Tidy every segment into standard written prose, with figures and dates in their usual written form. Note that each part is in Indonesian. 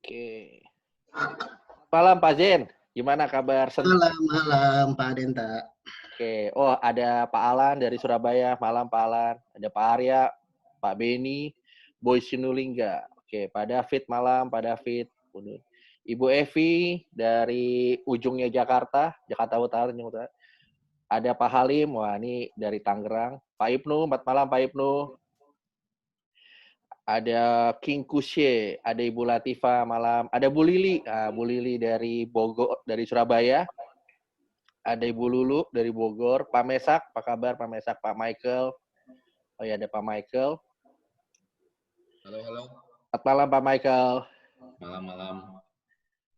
Oke. Malam Pak Zen, gimana kabar? Malam, malam Pak Denta. Oke, oh ada Pak Alan dari Surabaya, malam Pak Alan. Ada Pak Arya, Pak Beni, Boy Sinulinga. Oke, Pak David malam, Pak David. Ibu Evi dari ujungnya Jakarta, Jakarta Utara. Ada Pak Halim, wah ini dari Tangerang. Pak Ibnu, selamat malam Pak Ibnu. Ada King Kusye, ada Ibu Latifa malam, ada Bu Lili, Bu Lili dari Bogor, dari Surabaya. Ada Ibu Lulu dari Bogor, Pak Mesak, apa kabar Pak Mesak, Pak Michael. Oh ya ada Pak Michael. Halo, halo. Selamat malam Pak Michael. Malam-malam.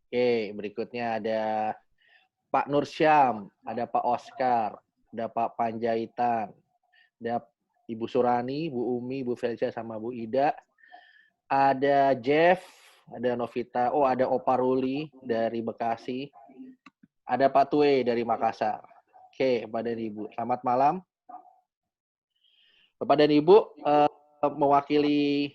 Oke, berikutnya ada Pak Nursyam, ada Pak Oscar, ada Pak Panjaitan, ada Ibu Surani, Bu Umi, Bu Felicia, sama Bu Ida. Ada Jeff, ada Novita, oh ada Opa Ruli dari Bekasi. Ada Pak Tue dari Makassar. Oke, Bapak dan Ibu. Selamat malam. Bapak dan Ibu, mewakili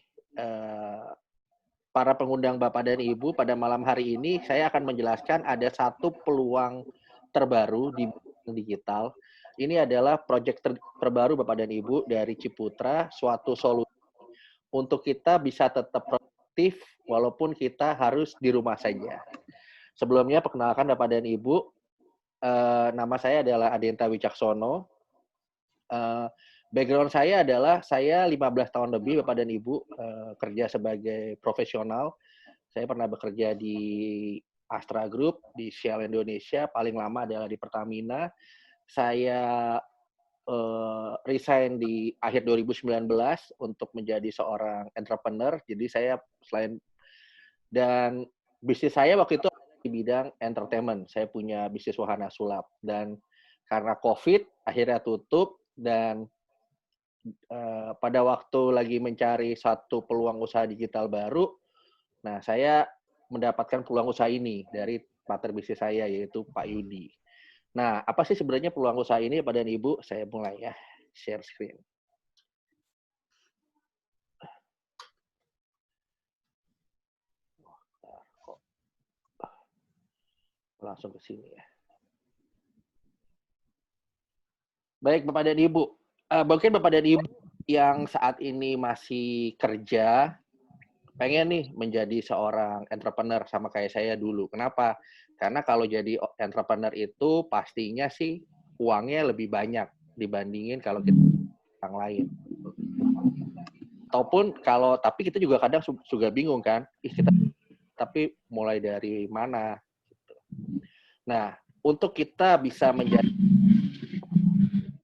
para pengundang Bapak dan Ibu pada malam hari ini, saya akan menjelaskan ada satu peluang terbaru di digital. Ini adalah proyek terbaru Bapak dan Ibu dari Ciputra, suatu solusi untuk kita bisa tetap produktif walaupun kita harus di rumah saja. Sebelumnya perkenalkan Bapak dan Ibu, nama saya adalah Adenta Wicaksono. Background saya adalah saya 15 tahun lebih Bapak dan Ibu kerja sebagai profesional. Saya pernah bekerja di Astra Group, di Shell Indonesia, paling lama adalah di Pertamina. Saya resign di akhir 2019 untuk menjadi seorang entrepreneur. Jadi saya dan bisnis saya waktu itu di bidang entertainment. Saya punya bisnis wahana sulap dan karena COVID akhirnya tutup dan pada waktu lagi mencari satu peluang usaha digital baru, nah saya mendapatkan peluang usaha ini dari partner bisnis saya yaitu Pak Yudi. Nah, apa sih sebenarnya peluang usaha ini Pak dan Ibu? Saya mulai ya, share screen. Langsung ke sini ya. Baik Bapak dan Ibu, mungkin Bapak dan Ibu yang saat ini masih kerja, pengen nih menjadi seorang entrepreneur sama kayak saya dulu. Kenapa? Karena kalau jadi entrepreneur itu pastinya sih uangnya lebih banyak dibandingin kalau kita orang lain. Ataupun kalau, tapi kita juga kadang juga bingung kan, tapi mulai dari mana? Nah, untuk kita bisa menjadi,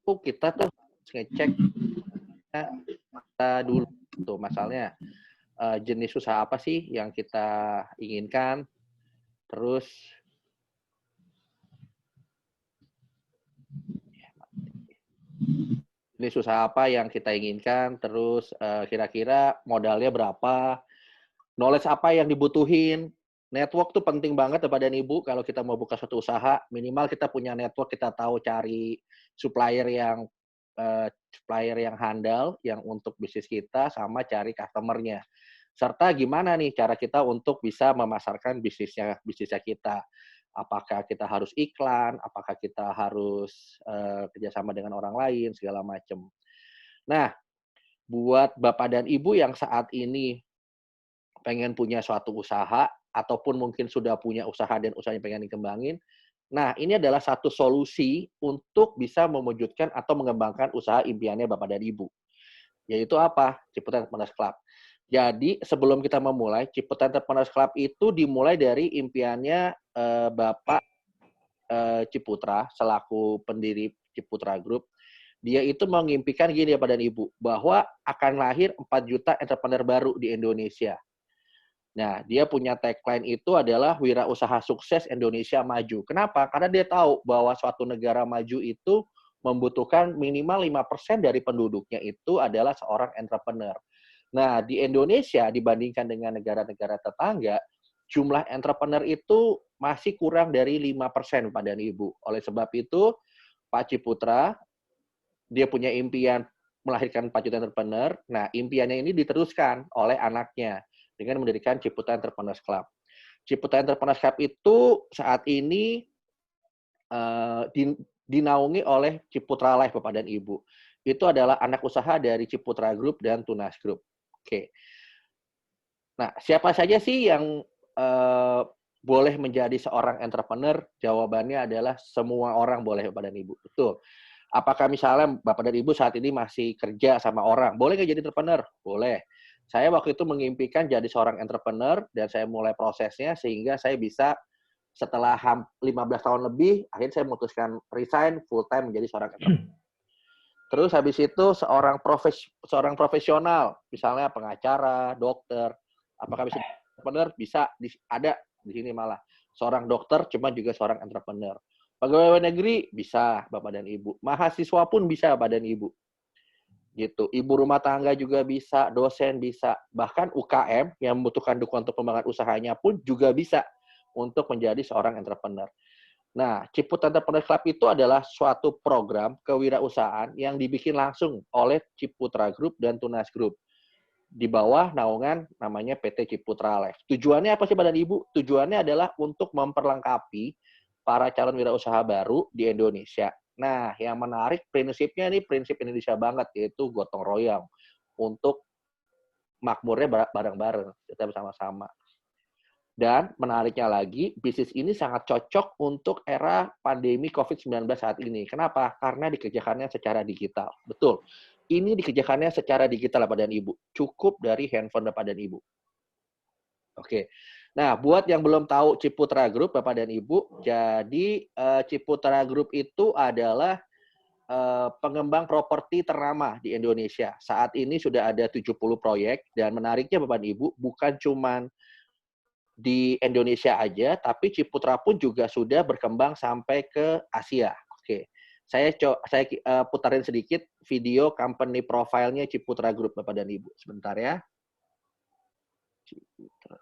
kita tuh ngecek kita dulu tuh masalahnya jenis usaha apa sih yang kita inginkan, terus jenis usaha apa yang kita inginkan, terus kira-kira modalnya berapa, knowledge apa yang dibutuhin. Network tuh penting banget Bapak dan Ibu kalau kita mau buka suatu usaha, minimal kita punya network, kita tahu cari supplier yang handal yang untuk bisnis kita sama cari customer-nya. Serta gimana nih cara kita untuk bisa memasarkan bisnisnya kita. Apakah kita harus iklan, apakah kita harus kerjasama dengan orang lain, segala macam. Nah, buat Bapak dan Ibu yang saat ini pengen punya suatu usaha, ataupun mungkin sudah punya usaha dan usahanya pengen dikembangin, nah ini adalah satu solusi untuk bisa mewujudkan atau mengembangkan usaha impiannya Bapak dan Ibu. Yaitu apa? Ciputra Entrepreneurs Club. Jadi sebelum kita memulai, Ciputra Entrepreneurs Club itu dimulai dari impiannya Bapak Ciputra, selaku pendiri Ciputra Group. Dia itu mengimpikan gini ya Bapak dan Ibu, bahwa akan lahir 4 juta entrepreneur baru di Indonesia. Nah, dia punya tagline itu adalah wirausaha sukses Indonesia maju. Kenapa? Karena dia tahu bahwa suatu negara maju itu membutuhkan minimal 5% dari penduduknya itu adalah seorang entrepreneur. Nah, di Indonesia dibandingkan dengan negara-negara tetangga, jumlah entrepreneur itu masih kurang dari 5% Pak dan Ibu. Oleh sebab itu, Pak Ciputra, dia punya impian melahirkan 4 juta entrepreneur. Nah, impiannya ini diteruskan oleh anaknya. dengan mendirikan Ciputra Entrepreneurs Club. Ciputra Entrepreneurs Club itu saat ini dinaungi oleh Ciputra Life, Bapak dan Ibu. Itu adalah anak usaha dari Ciputra Group dan Tunas Group. Oke. Nah, siapa saja sih yang boleh menjadi seorang entrepreneur? Jawabannya adalah semua orang boleh, Bapak dan Ibu. Betul. Apakah misalnya Bapak dan Ibu saat ini masih kerja sama orang, boleh nggak jadi entrepreneur? Boleh. Saya waktu itu mengimpikan jadi seorang entrepreneur dan saya mulai prosesnya sehingga saya bisa setelah 15 tahun lebih, akhirnya saya memutuskan resign full time menjadi seorang entrepreneur. Terus habis itu seorang profesional, misalnya pengacara, dokter, apakah bisa entrepreneur? Bisa, ada di sini malah. Seorang dokter, cuma juga seorang entrepreneur. Pegawai negeri bisa, Bapak dan Ibu. Mahasiswa pun bisa, Bapak dan Ibu. Gitu. Ibu rumah tangga juga bisa, dosen bisa. Bahkan UKM yang membutuhkan dukungan untuk pengembangan usahanya pun juga bisa untuk menjadi seorang entrepreneur. Nah, Ciputra Entrepreneurs Club itu adalah suatu program kewirausahaan yang dibikin langsung oleh Ciputra Group dan Tunas Group di bawah naungan namanya PT Ciputra Life. Tujuannya apa sih, Bapak dan Ibu? Tujuannya adalah untuk memperlengkapi para calon wirausaha baru di Indonesia. Nah, yang menarik prinsipnya ini prinsip Indonesia banget, yaitu gotong royong untuk makmurnya bareng-bareng, kita bersama-sama. Dan menariknya lagi, bisnis ini sangat cocok untuk era pandemi COVID-19 saat ini. Kenapa? Karena dikerjakannya secara digital. Betul. Ini dikerjakannya secara digital, Bapak dan Ibu. Cukup dari handphone Bapak dan Ibu. Oke. Nah, buat yang belum tahu Ciputra Group, Bapak dan Ibu, jadi Ciputra Group itu adalah pengembang properti ternama di Indonesia. Saat ini sudah ada 70 proyek, dan menariknya Bapak dan Ibu, bukan cuma di Indonesia aja, tapi Ciputra pun juga sudah berkembang sampai ke Asia. Oke, saya putarin sedikit video company profile-nya Ciputra Group, Bapak dan Ibu. Sebentar ya. Ciputra.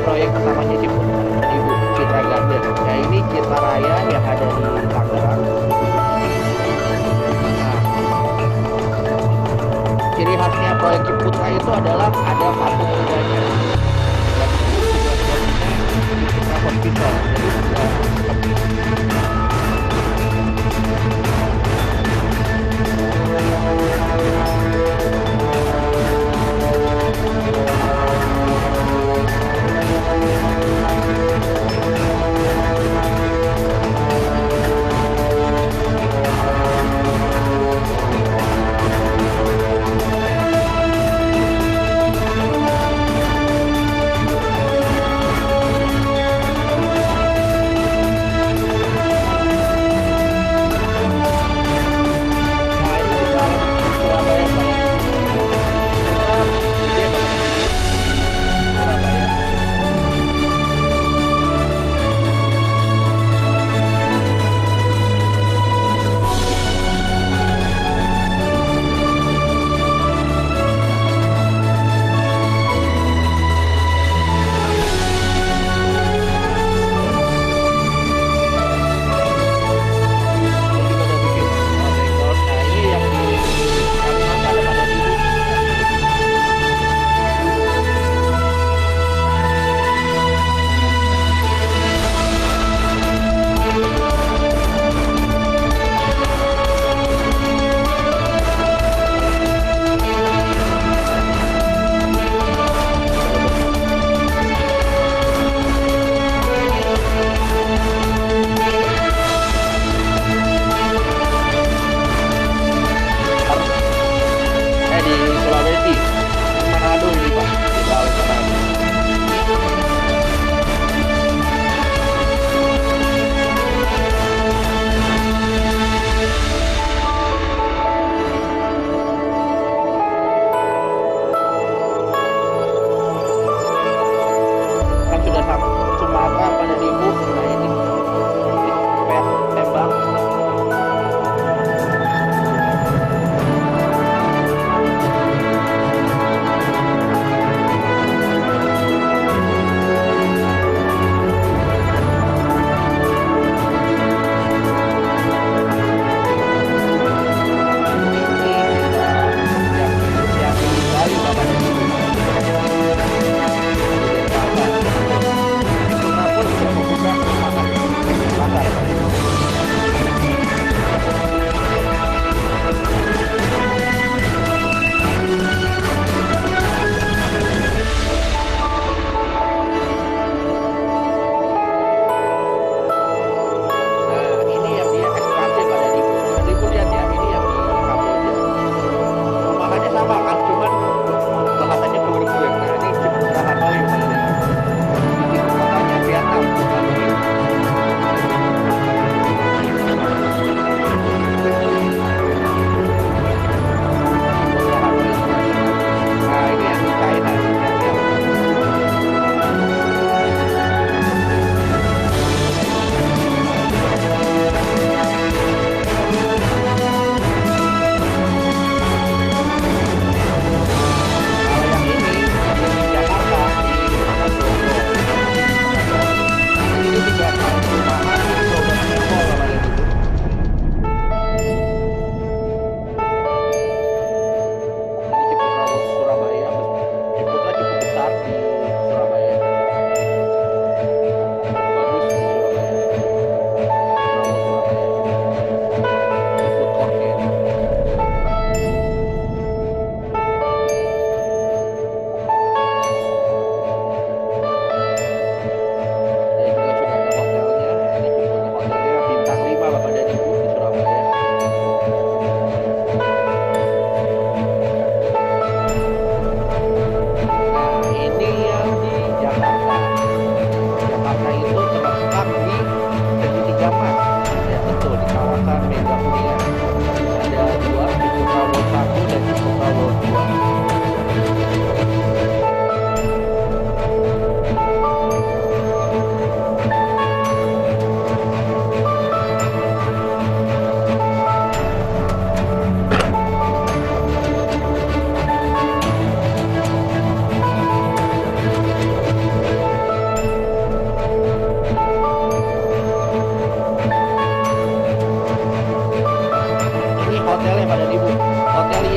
Proyek pertamanya Ciputra, Ibu, Citra Garden. Nah, ini Citra Raya yang ada di Tangerang. Nah, ciri khasnya proyek Ciputra itu adalah ada patung Budanya. Dan itu juga punya Ciputra Hospital. Jadi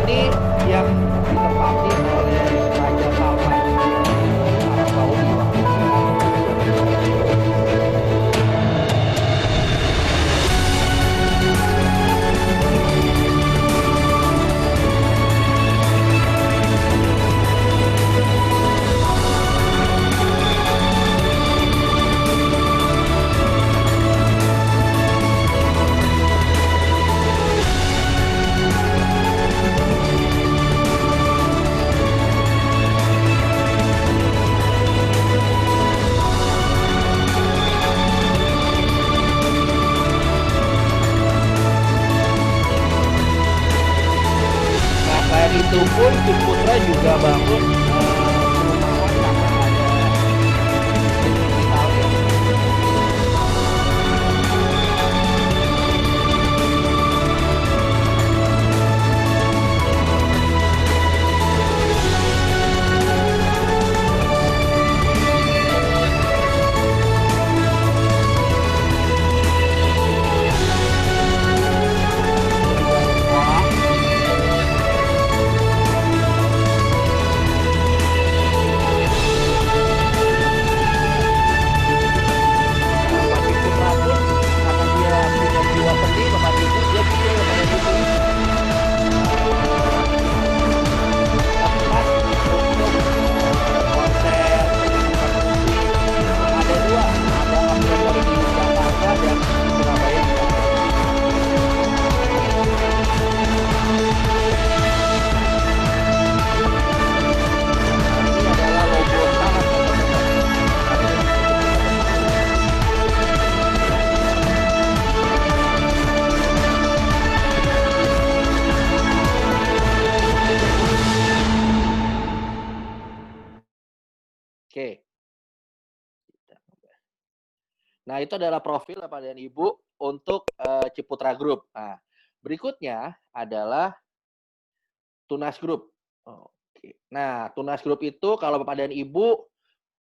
ini yang ditempati oleh Raja Salman Arab Saudi waktu itu. Nah, selain itu pun Ciputra juga bangun perumahan karena ada digital ya. Pak Ciputra pun karena dia punya jiwa seni, Bapak Ibu, dia bikin pada itu tempat untuk konser, pertunjukan musik. Ada dua, ada Amplifier di Jakarta dan di Surabaya. Ini adalah logo sangat Oke. Nah, itu adalah profil Bapak dan Ibu untuk Ciputra Group. Nah, berikutnya adalah Tunas Group. Oke. Nah, Tunas Group itu kalau Bapak dan Ibu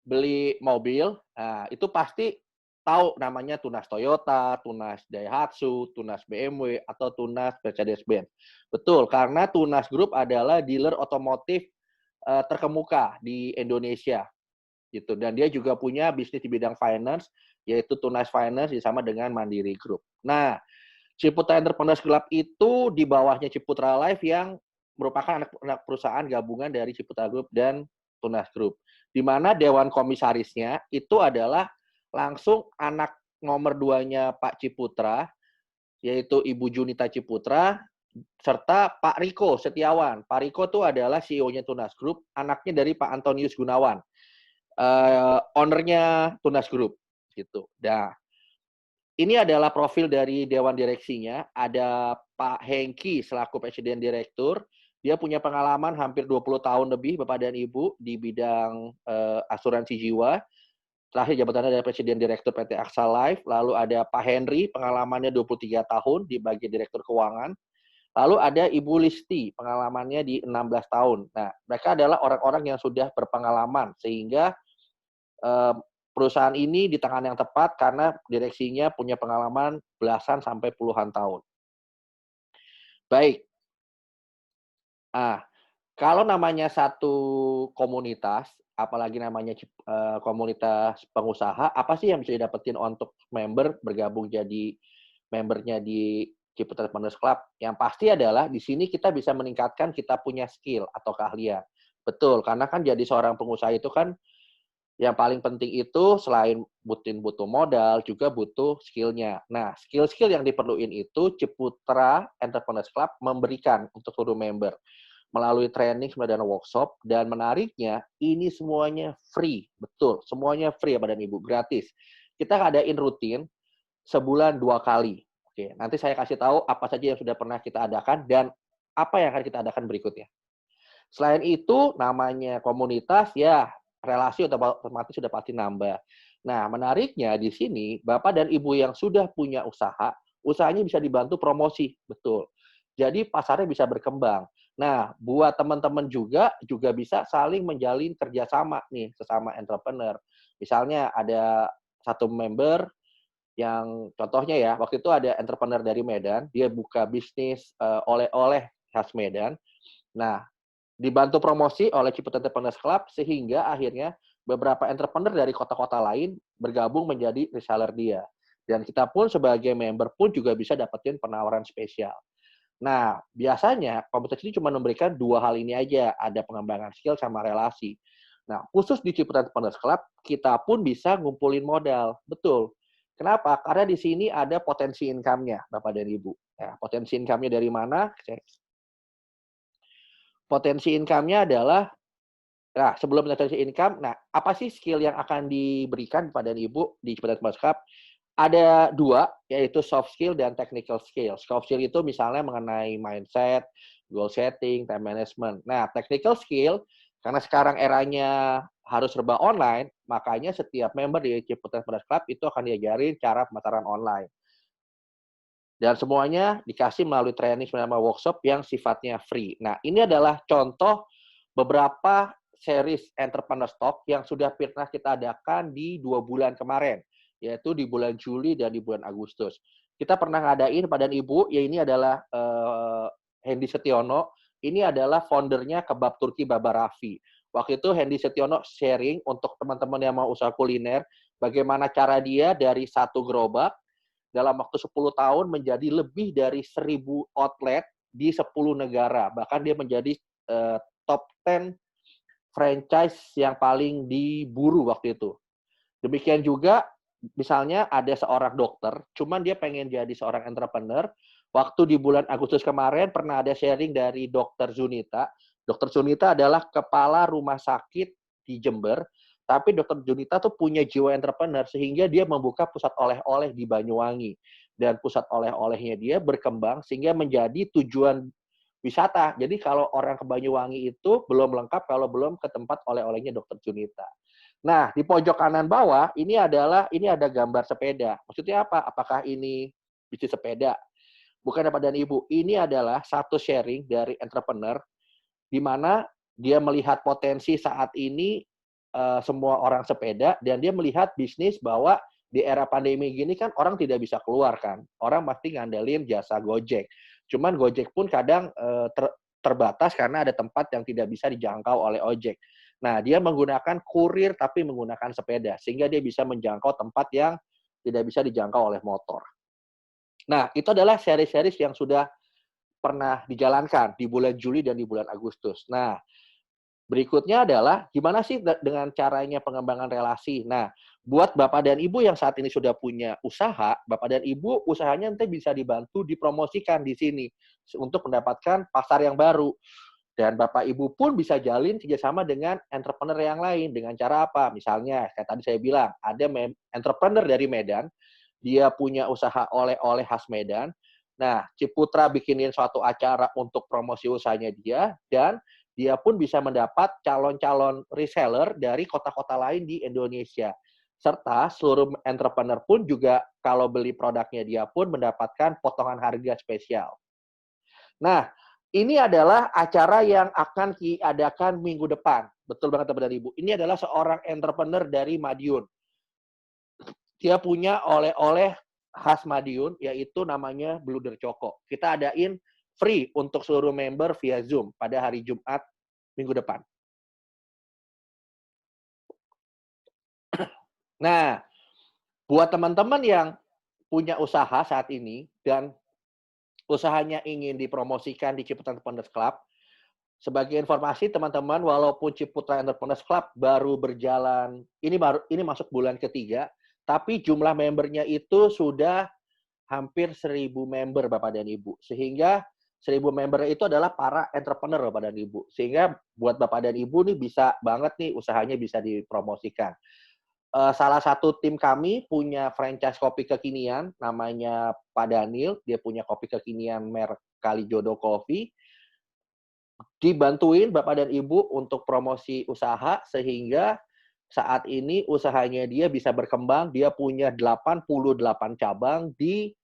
beli mobil, nah, itu pasti tahu namanya Tunas Toyota, Tunas Daihatsu, Tunas BMW, atau Tunas Mercedes-Benz. Betul, karena Tunas Group adalah dealer otomotif terkemuka di Indonesia. Gitu. Dan dia juga punya bisnis di bidang finance, yaitu Tunas Finance sama dengan Mandiri Group. Nah, Ciputra Entrepreneurs Club itu di bawahnya Ciputra Life yang merupakan anak perusahaan gabungan dari Ciputra Group dan Tunas Group. Di mana Dewan Komisarisnya itu adalah langsung anak nomor 2-nya Pak Ciputra, yaitu Ibu Junita Ciputra, serta Pak Riko Setiawan. Pak Riko itu adalah CEO-nya Tunas Group, anaknya dari Pak Antonius Gunawan. Ownernya Tunas Group gitu. Nah, ini adalah profil dari dewan direksinya. Ada Pak Hengki selaku presiden direktur. Dia punya pengalaman hampir 20 tahun lebih Bapak dan Ibu di bidang asuransi jiwa. Terakhir jabatannya adalah presiden direktur PT Aksa Life. Lalu ada Pak Henry, pengalamannya 23 tahun di bagian direktur keuangan. Lalu ada Ibu Listi, pengalamannya di 16 tahun. Nah, mereka adalah orang-orang yang sudah berpengalaman sehingga perusahaan ini di tangan yang tepat karena direksinya punya pengalaman belasan sampai puluhan tahun. Baik. Kalau namanya satu komunitas, apalagi namanya komunitas pengusaha, apa sih yang bisa didapetin untuk member bergabung jadi membernya di Ciputra Entrepreneurs Club? Yang pasti adalah di sini kita bisa meningkatkan kita punya skill atau keahlian. Betul, karena kan jadi seorang pengusaha itu kan yang paling penting itu selain butuh modal, juga butuh skill-nya. Nah, skill-skill yang diperluin itu Ciputra Entrepreneurs Club memberikan untuk seluruh member melalui training dan workshop. Dan menariknya, ini semuanya free. Betul, semuanya free ya Bapak dan Ibu, gratis. Kita ngadain rutin sebulan 2 kali. Oke, nanti saya kasih tahu apa saja yang sudah pernah kita adakan dan apa yang akan kita adakan berikutnya. Selain itu, namanya komunitas, ya relasi otomatis sudah pasti nambah. Nah, menariknya di sini, Bapak dan Ibu yang sudah punya usaha, usahanya bisa dibantu promosi, betul. Jadi pasarnya bisa berkembang. Nah, buat teman-teman juga bisa saling menjalin kerjasama nih, sesama entrepreneur. Misalnya ada satu member yang contohnya ya, waktu itu ada entrepreneur dari Medan, dia buka bisnis oleh-oleh khas Medan. Nah, dibantu promosi oleh Ciputat Entrepreneurs Club sehingga akhirnya beberapa entrepreneur dari kota-kota lain bergabung menjadi reseller dia. Dan kita pun sebagai member pun juga bisa dapetin penawaran spesial. Nah, biasanya kompetisi ini cuma memberikan dua hal ini aja, ada pengembangan skill sama relasi. Nah, khusus di Ciputat Entrepreneurs Club, kita pun bisa ngumpulin modal. Betul. Kenapa? Karena di sini ada potensi income-nya, Bapak dan Ibu. Ya, potensi income-nya dari mana? Potensi income-nya adalah, nah sebelum potensi income, nah apa sih skill yang akan diberikan Bapak dan Ibu di Ciputat Entrepreneurs Club? Ada dua, yaitu soft skill dan technical skill. Soft skill itu misalnya mengenai mindset, goal setting, time management. Nah, technical skill, karena sekarang eranya harus serba online, makanya setiap member di Ciputat Entrepreneurs Club itu akan diajarin cara pemasaran online. Dan semuanya dikasih melalui training sama workshop yang sifatnya free. Nah, ini adalah contoh beberapa series entrepreneur talk yang sudah pernah kita adakan di 2 bulan kemarin, yaitu di bulan Juli dan di bulan Agustus. Kita pernah ngadain pada Ibu, ya ini adalah Hendy Setiono, ini adalah foundernya Kebab Turki Baba Raffi. Waktu itu Hendy Setiono sharing untuk teman-teman yang mau usaha kuliner, bagaimana cara dia dari satu gerobak, dalam waktu 10 tahun menjadi lebih dari 1.000 outlet di 10 negara. Bahkan dia menjadi top 10 franchise yang paling diburu waktu itu. Demikian juga, misalnya ada seorang dokter, cuman dia pengen jadi seorang entrepreneur. Waktu di bulan Agustus kemarin pernah ada sharing dari Dr. Zunita. Dr. Zunita adalah kepala rumah sakit di Jember, tapi Dr. Zunita tuh punya jiwa entrepreneur sehingga dia membuka pusat oleh-oleh di Banyuwangi. Dan pusat oleh-olehnya dia berkembang sehingga menjadi tujuan wisata. Jadi kalau orang ke Banyuwangi itu belum lengkap kalau belum ke tempat oleh-olehnya Dr. Zunita. Nah, di pojok kanan bawah ini ada gambar sepeda. Maksudnya apa? Apakah ini bisnis sepeda? Bukan Bapak dan Ibu. Ini adalah satu sharing dari entrepreneur di mana dia melihat potensi saat ini semua orang sepeda dan dia melihat bisnis bahwa di era pandemi gini kan orang tidak bisa keluar kan. Orang pasti ngandelin jasa Gojek. Cuman Gojek pun kadang terbatas karena ada tempat yang tidak bisa dijangkau oleh ojek. Nah, dia menggunakan kurir tapi menggunakan sepeda sehingga dia bisa menjangkau tempat yang tidak bisa dijangkau oleh motor. Nah, itu adalah seri-seri yang sudah pernah dijalankan di bulan Juli dan di bulan Agustus. Nah, berikutnya adalah gimana sih dengan caranya pengembangan relasi. Nah, buat Bapak dan Ibu yang saat ini sudah punya usaha, Bapak dan Ibu usahanya nanti bisa dibantu dipromosikan di sini untuk mendapatkan pasar yang baru. Dan Bapak Ibu pun bisa jalin kerjasama dengan entrepreneur yang lain. Dengan cara apa? Misalnya, kayak tadi saya bilang, ada entrepreneur dari Medan, dia punya usaha oleh-oleh khas Medan. Nah, Ciputra bikinin suatu acara untuk promosi usahanya dia, dan dia pun bisa mendapat calon-calon reseller dari kota-kota lain di Indonesia. Serta seluruh entrepreneur pun juga kalau beli produknya dia pun mendapatkan potongan harga spesial. Nah, ini adalah acara yang akan diadakan minggu depan. Betul banget Bapak dan Ibu. Ini adalah seorang entrepreneur dari Madiun. Dia punya oleh-oleh khas Madiun, yaitu namanya Bluder Choco. Kita adain free untuk seluruh member via Zoom pada hari Jumat minggu depan. Nah, buat teman-teman yang punya usaha saat ini dan usahanya ingin dipromosikan di Ciputat Entrepreneurs Club, sebagai informasi teman-teman, walaupun Ciputra Entrepreneurs Club baru berjalan, ini masuk bulan ketiga, tapi jumlah membernya itu sudah hampir 1.000 member Bapak dan Ibu. Sehingga 1.000 member itu adalah para entrepreneur Bapak dan Ibu. Sehingga buat Bapak dan Ibu nih bisa banget nih usahanya bisa dipromosikan. Salah satu tim kami punya franchise kopi kekinian, namanya Pak Daniel, dia punya kopi kekinian merek Kalijodo Coffee. Dibantuin Bapak dan Ibu untuk promosi usaha sehingga saat ini usahanya dia bisa berkembang, dia punya 88 cabang di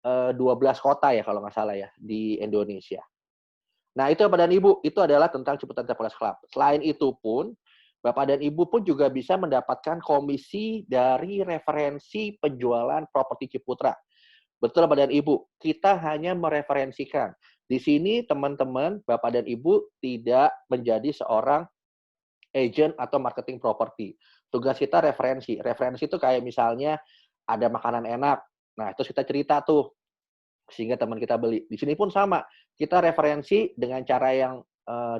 12 kota ya kalau nggak salah ya di Indonesia. Nah itu Bapak dan Ibu, itu adalah tentang Ciputat Entrepreneurs Club. Selain itu pun, Bapak dan Ibu pun juga bisa mendapatkan komisi dari referensi penjualan properti Ciputra. Betul Bapak dan Ibu, kita hanya mereferensikan. Di sini teman-teman, Bapak dan Ibu tidak menjadi seorang agent atau marketing property. Tugas kita referensi. Referensi itu kayak misalnya ada makanan enak. Nah, terus kita cerita tuh sehingga teman kita beli. Di sini pun sama. Kita referensi dengan cara yang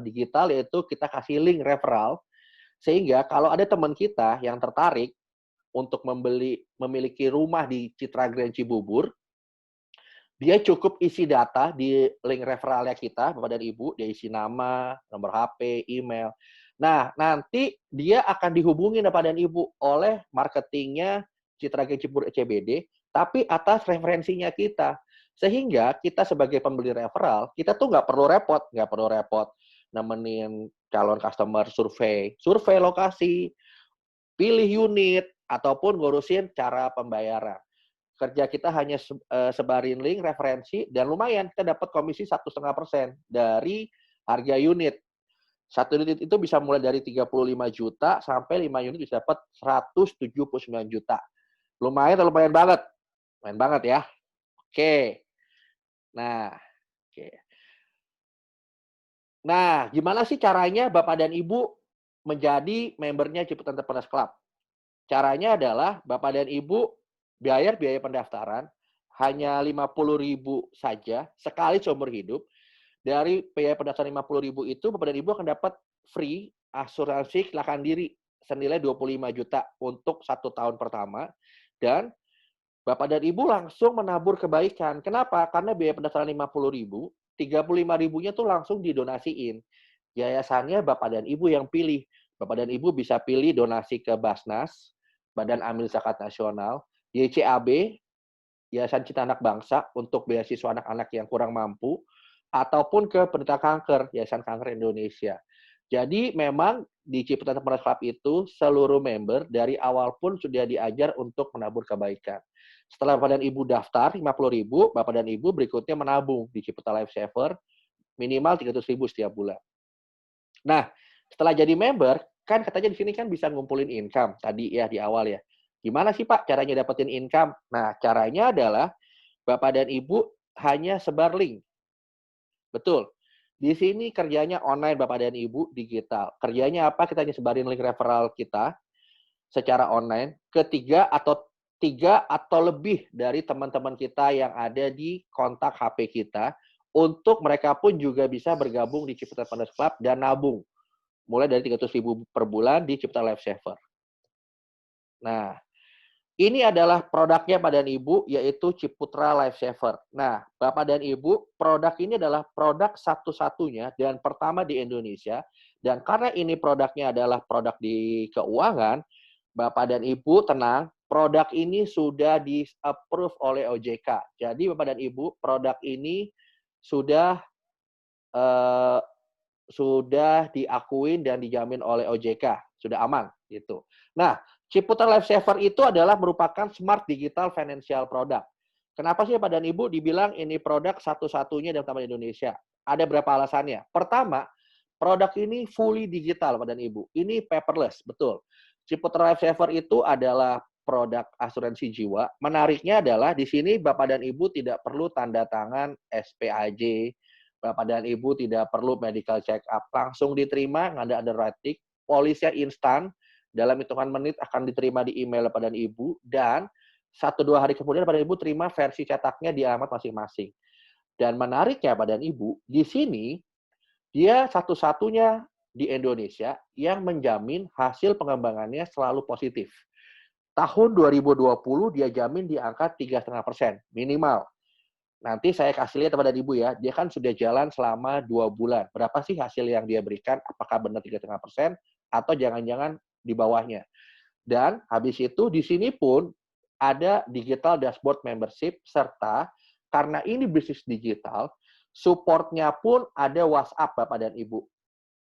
digital, yaitu kita kasih link referral sehingga kalau ada teman kita yang tertarik untuk memiliki rumah di Citra Grand Cibubur, dia cukup isi data di link referralnya kita, Bapak dan Ibu, dia isi nama, nomor HP, email. Nah, nanti dia akan dihubungi Bapak dan Ibu oleh marketingnya Citra Grand Cibubur CBD, tapi atas referensinya kita. Sehingga kita sebagai pembeli referral, kita tuh nggak perlu repot nemenin calon customer survei lokasi, pilih unit, ataupun ngurusin cara pembayaran. Kerja kita hanya sebarin link, referensi, dan lumayan, kita dapat komisi 1,5% dari harga unit. Satu unit itu bisa mulai dari 35 juta, sampai 5 unit bisa dapat 179 juta. Lumayan atau lumayan banget? Lumayan banget ya. Oke. Nah, gimana sih caranya Bapak dan Ibu menjadi membernya Ciputat Entrepreneurs Club? Caranya adalah Bapak dan Ibu bayar biaya pendaftaran hanya 50.000 saja sekali seumur hidup. Dari biaya pendaftaran 50.000 itu Bapak dan Ibu akan dapat free asuransi kecelakaan diri senilai 25 juta untuk 1 tahun pertama, dan Bapak dan Ibu langsung menabur kebaikan. Kenapa? Karena biaya pendaftaran 50.000, 35.000-nya tuh langsung didonasiin. Yayasannya Bapak dan Ibu yang pilih. Bapak dan Ibu bisa pilih donasi ke Basnas, Badan Amil Zakat Nasional, YCAB, Yayasan Cinta Anak Bangsa untuk beasiswa anak-anak yang kurang mampu, ataupun ke penderita kanker, Yayasan Kanker Indonesia. Jadi memang di Ciputat Entrepreneurs Club itu seluruh member dari awal pun sudah diajar untuk menabur kebaikan. Setelah Bapak dan Ibu daftar 50.000, Bapak dan Ibu berikutnya menabung di Ciputat Life Saver minimal 300.000 setiap bulan. Nah, setelah jadi member, kan katanya di sini kan bisa ngumpulin income tadi ya di awal ya. Gimana sih Pak caranya dapetin income? Nah, caranya adalah Bapak dan Ibu hanya sebar link. Betul. Di sini kerjanya online Bapak dan Ibu, digital. Kerjanya apa? Kita hanya sebarin link referral kita secara online ke tiga atau lebih dari teman-teman kita yang ada di kontak HP kita, untuk mereka pun juga bisa bergabung di Ciputat Entrepreneurs Club dan nabung mulai dari 300.000 per bulan di Ciputat Life Saver. Nah, ini adalah produknya Bapak dan Ibu, yaitu Ciputra Life Saver. Nah, Bapak dan Ibu, produk ini adalah produk satu-satunya dan pertama di Indonesia. Dan karena ini produknya adalah produk di keuangan, Bapak dan Ibu tenang, produk ini sudah di-approve oleh OJK. Jadi Bapak dan Ibu, produk ini sudah diakuin dan dijamin oleh OJK, sudah aman gitu. Nah, Ciputat Life Saver itu adalah merupakan smart digital financial product. Kenapa sih Bapak dan Ibu dibilang ini produk satu-satunya dalam taman Indonesia? Ada berapa alasannya? Pertama, produk ini fully digital Bapak dan Ibu. Ini paperless, betul. Ciputat Life Saver itu adalah produk asuransi jiwa. Menariknya adalah di sini Bapak dan Ibu tidak perlu tanda tangan SPAJ, Bapak dan Ibu tidak perlu medical check up, langsung diterima, nggak ada underwriting, polisnya instan, dalam hitungan menit akan diterima di email Bapak dan Ibu, dan 1-2 hari kemudian Bapak dan Ibu terima versi cetaknya di alamat masing-masing. Dan menariknya Bapak dan Ibu, di sini dia satu-satunya di Indonesia yang menjamin hasil pengembangannya selalu positif. Tahun 2020 dia jamin di angka 3,5% minimal. Nanti saya kasih lihat kepada Ibu ya, dia kan sudah jalan selama 2 bulan. Berapa sih hasil yang dia berikan? Apakah benar 3,5% atau jangan-jangan di bawahnya? Dan habis itu di sini pun ada digital dashboard membership, serta karena ini bisnis digital, supportnya pun ada WhatsApp Bapak dan Ibu.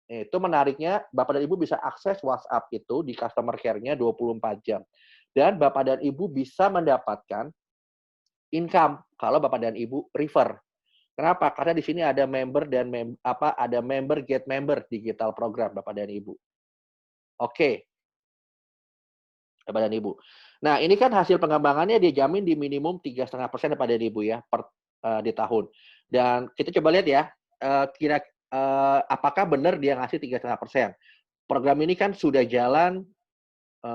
Itu menariknya, Bapak dan Ibu bisa akses WhatsApp itu di customer care-nya 24 jam. Dan Bapak dan Ibu bisa mendapatkan income kalau Bapak dan Ibu refer. Kenapa? Karena di sini ada member dan ada member get member digital program Bapak dan Ibu. Oke. Bapak dan Ibu. Nah, ini kan hasil pengembangannya dia jamin di minimum 3,5% Bapak dan Ibu ya di tahun. Dan kita coba lihat ya, apakah benar dia ngasih 3,5%. Program ini kan sudah jalan 2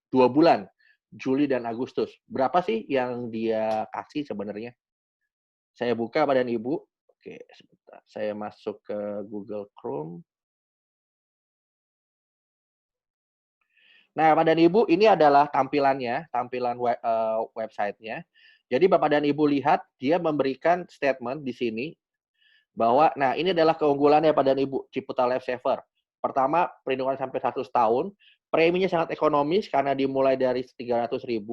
bulan, Juli dan Agustus. Berapa sih yang dia kasih sebenarnya? Saya buka Bapak dan Ibu. Oke, sebentar. Saya masuk ke Google Chrome. Nah, Bapak dan Ibu, ini adalah tampilannya, tampilan website-nya. Jadi Bapak dan Ibu lihat, dia memberikan statement di sini bahwa, nah ini adalah keunggulannya Bapak dan Ibu, Ciputa Life Saver. Pertama, perlindungan sampai 100 tahun, preminya sangat ekonomis karena dimulai dari 300.000,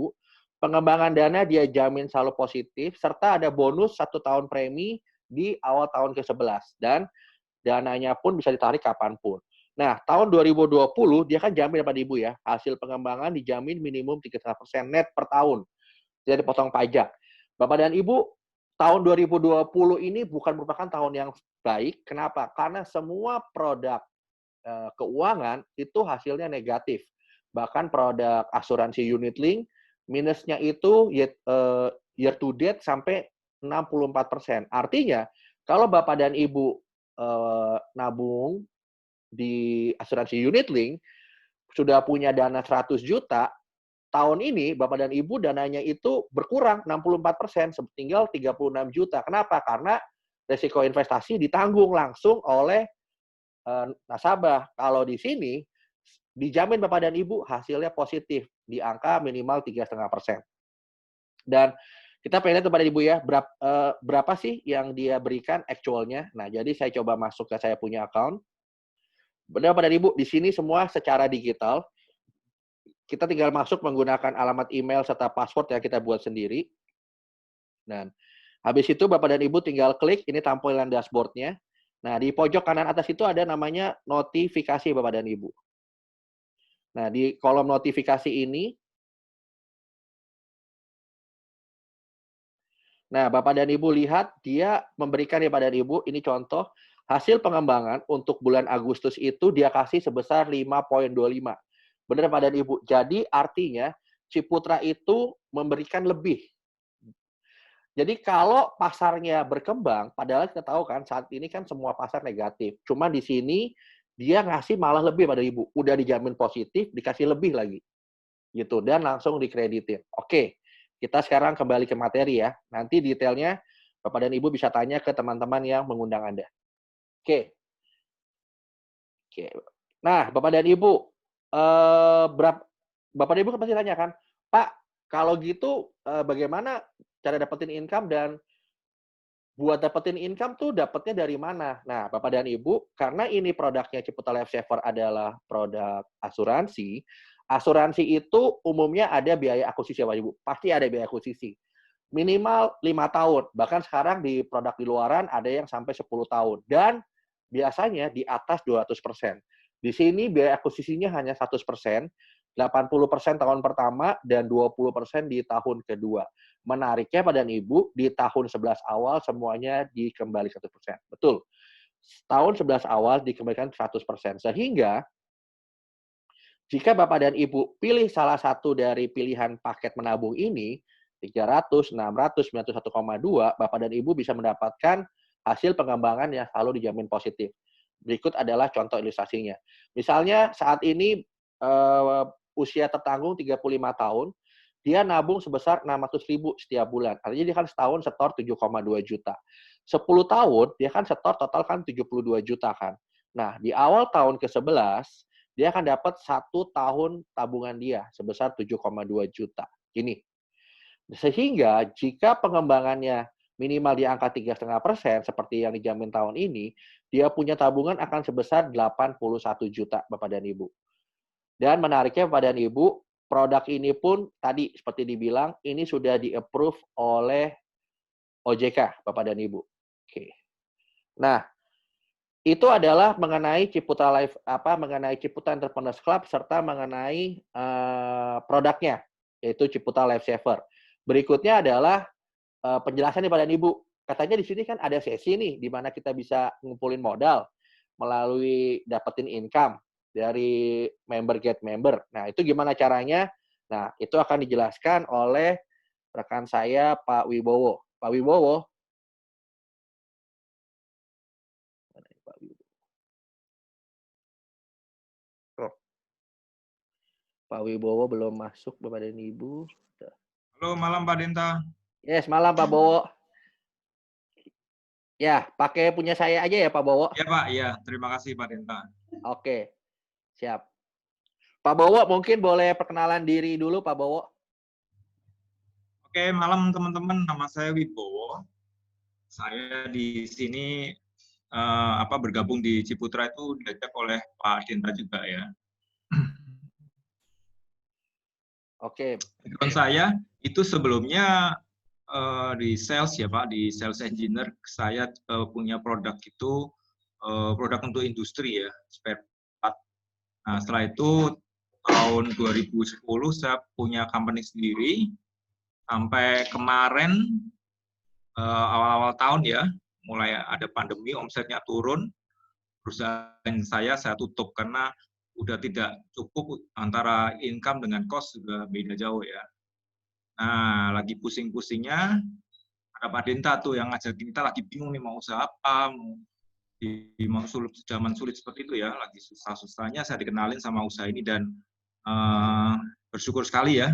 pengembangan dana dia jamin selalu positif, serta ada bonus 1 tahun premi di awal tahun ke-11, dan dananya pun bisa ditarik kapanpun. Nah, tahun 2020 dia kan jamin Bapak Ibu ya, hasil pengembangan dijamin minimum 3,5% net per tahun. Tidak dipotong pajak. Bapak dan Ibu, tahun 2020 ini bukan merupakan tahun yang baik. Kenapa? Karena semua produk keuangan itu hasilnya negatif. Bahkan produk asuransi unit link minusnya itu year to date sampai 64%. Artinya, kalau Bapak dan Ibu nabung di asuransi unit link, sudah punya dana 100 juta, tahun ini Bapak dan Ibu dananya itu berkurang 64%, tinggal 36 juta. Kenapa? Karena resiko investasi ditanggung langsung oleh nasabah. Kalau di sini, dijamin Bapak dan Ibu hasilnya positif, di angka minimal 3,5%. Dan kita pengen lihat Bapak dan Ibu ya, berapa sih yang dia berikan actualnya. Nah, jadi saya coba masuk ke saya punya account. Benar Bapak dan Ibu, di sini semua secara digital. Kita tinggal masuk menggunakan alamat email serta password yang kita buat sendiri. Dan habis itu Bapak dan Ibu tinggal klik, ini tampilan dashboard-nya. Nah, di pojok kanan atas itu ada namanya notifikasi Bapak dan Ibu. Nah, di kolom notifikasi ini, nah Bapak dan Ibu lihat, dia memberikan ya Bapak dan Ibu, ini contoh, hasil pengembangan untuk bulan Agustus itu dia kasih sebesar 5,25. Benar Pak dan Ibu. Jadi artinya Ciputra itu memberikan lebih. Jadi kalau pasarnya berkembang, padahal kita tahu kan saat ini kan semua pasar negatif. Cuma di sini dia ngasih malah lebih pada Ibu. Udah dijamin positif, dikasih lebih lagi. Gitu, dan langsung dikreditin. Oke, kita sekarang kembali ke materi ya. Nanti detailnya Bapak dan Ibu bisa tanya ke teman-teman yang mengundang Anda. Oke. Oke. Nah, Bapak dan Ibu, Bapak dan Ibu kan pasti tanya kan, Pak, kalau gitu bagaimana cara dapetin income dan buat dapetin income tuh dapetnya dari mana? Nah, Bapak dan Ibu, karena ini produknya Ciputa Life Saver adalah produk asuransi, asuransi itu umumnya ada biaya akuisisi Bapak Ibu. Pasti ada biaya akuisisi. Minimal 5 tahun. Bahkan sekarang di produk di luaran ada yang sampai 10 tahun. Dan biasanya di atas 200%. Di sini biaya akuisisinya hanya 100%, 80% tahun pertama, dan 20% di tahun kedua. Menariknya Pak dan Ibu, di tahun 11 awal semuanya dikembalikan 100%. Betul. Tahun 11 awal dikembalikan 100%. Sehingga, jika Bapak dan Ibu pilih salah satu dari pilihan paket menabung ini, 300, 600, 91,2, Bapak dan Ibu bisa mendapatkan hasil pengembangan yang selalu dijamin positif. Berikut adalah contoh ilustrasinya. Misalnya saat ini usia tertanggung 35 tahun, dia nabung sebesar 600.000 setiap bulan. Artinya dia kan setahun setor 7,2 juta. 10 tahun, dia kan setor total kan 72 juta kan. Nah, di awal tahun ke-11, dia akan dapat 1 tahun tabungan dia sebesar 7,2 juta. Gini. Sehingga jika pengembangannya minimal di angka 3,5% seperti yang dijamin tahun ini, dia punya tabungan akan sebesar 81 juta Bapak dan Ibu. Dan menariknya Bapak dan Ibu, produk ini pun tadi seperti dibilang, ini sudah di-approve oleh OJK Bapak dan Ibu. Oke. Nah, itu adalah mengenai Ciputa Life, mengenai Ciputa Entrepreneurs Club serta mengenai produknya, yaitu Ciputa Life Saver. Berikutnya adalah penjelasan nih Pak dan Ibu. Katanya di sini kan ada sesi nih, di mana kita bisa ngumpulin modal melalui dapetin income dari member get member. Nah, itu gimana caranya? Nah, itu akan dijelaskan oleh rekan saya Pak Wibowo. Pak Wibowo, Pak Wibowo belum masuk, Bapak dan Ibu. Halo, malam Pak Denta. Yes, malam Pak Bowo. Ya, pakai punya saya aja ya Pak Bowo. Ya Pak, ya. Terima kasih Pak Denta. Oke, siap. Pak Bowo mungkin boleh perkenalan diri dulu Pak Bowo. Oke, malam teman-teman. Nama saya Wibowo. Saya di sini bergabung di Ciputra itu diajak oleh Pak Denta juga ya. Oke. Background saya itu sebelumnya di sales ya Pak, di sales engineer. Saya punya produk itu produk untuk industri ya, spare part. Nah, setelah itu tahun 2010 saya punya company sendiri. Sampai kemarin awal-awal tahun ya, mulai ada pandemi, omsetnya turun. Perusahaan saya tutup karena udah tidak cukup antara income dengan cost, sudah beda jauh ya. Nah, lagi pusing-pusingnya ada Pak Denta tuh yang ngajakin kita, lagi bingung nih mau usaha apa, mau zaman sulit seperti itu ya, lagi susah-susahnya saya dikenalin sama usaha ini dan bersyukur sekali ya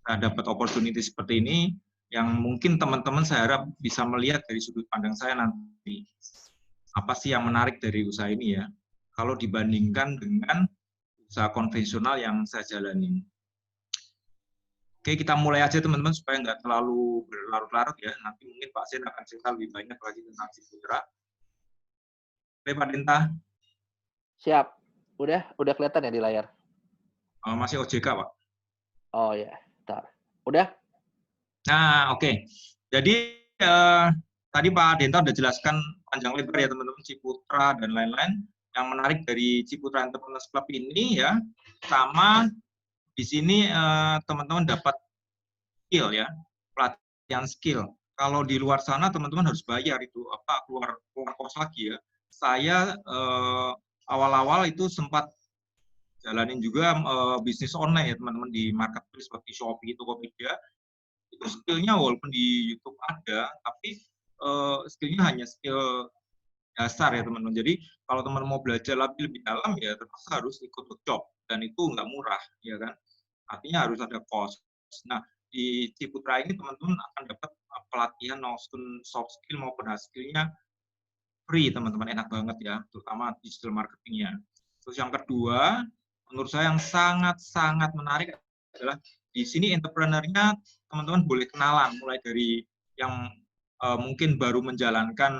saya dapat opportunity seperti ini yang mungkin teman-teman saya harap bisa melihat dari sudut pandang saya nanti. Apa sih yang menarik dari usaha ini ya, kalau dibandingkan dengan usaha konvensional yang saya jalanin. Oke, kita mulai aja teman-teman supaya nggak terlalu berlarut-larut ya. Nanti mungkin Pak Sen akan cerita lebih banyak lagi tentang Ciputra. Oke, Pak Denta. Siap. Udah kelihatan ya di layar? Masih OJK, Pak. Oh ya, bentar. Udah? Nah, oke. Jadi tadi Pak Denta udah jelaskan panjang lebar ya teman-teman Ciputra dan lain-lain. Yang menarik dari Ciputra Entrepreneurs Club ini ya, sama di sini teman-teman dapat skill ya, pelatihan skill. Kalau di luar sana teman-teman harus bayar itu keluar kos lagi ya. Saya awal-awal itu sempat jalanin juga bisnis online ya teman-teman di marketplace seperti Shopee, Tokopedia. Itu skillnya walaupun di YouTube ada, tapi skillnya hanya skill dasar ya teman-teman. Jadi kalau teman mau belajar lebih dalam ya terpaksa harus ikut workshop dan itu nggak murah ya kan. Artinya harus ada cost. Nah di Ciputra ini teman-teman akan dapat pelatihan maupun soft skill maupun hard skill-nya free teman-teman, enak banget ya, terutama digital marketing-nya. Terus yang kedua, menurut saya yang sangat-sangat menarik adalah di sini entrepreneur-nya teman-teman boleh kenalan, mulai dari yang mungkin baru menjalankan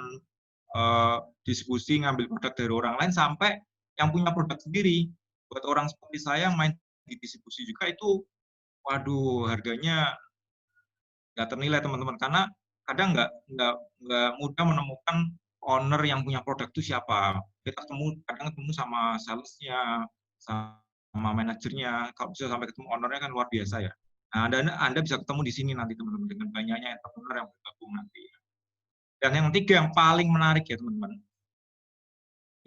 distribusi, ngambil produk dari orang lain, sampai yang punya produk sendiri. Buat orang seperti saya yang main di distribusi juga itu, waduh, harganya nggak ternilai teman-teman, karena kadang nggak mudah menemukan owner yang punya produk itu siapa. Kita kadang ketemu sama salesnya, sama manajernya, kalau bisa sampai ketemu ownernya kan luar biasa ya. Nah, Anda bisa ketemu di sini nanti teman-teman dengan banyaknya entrepreneur yang bergabung nanti. Dan yang ketiga yang paling menarik ya teman-teman,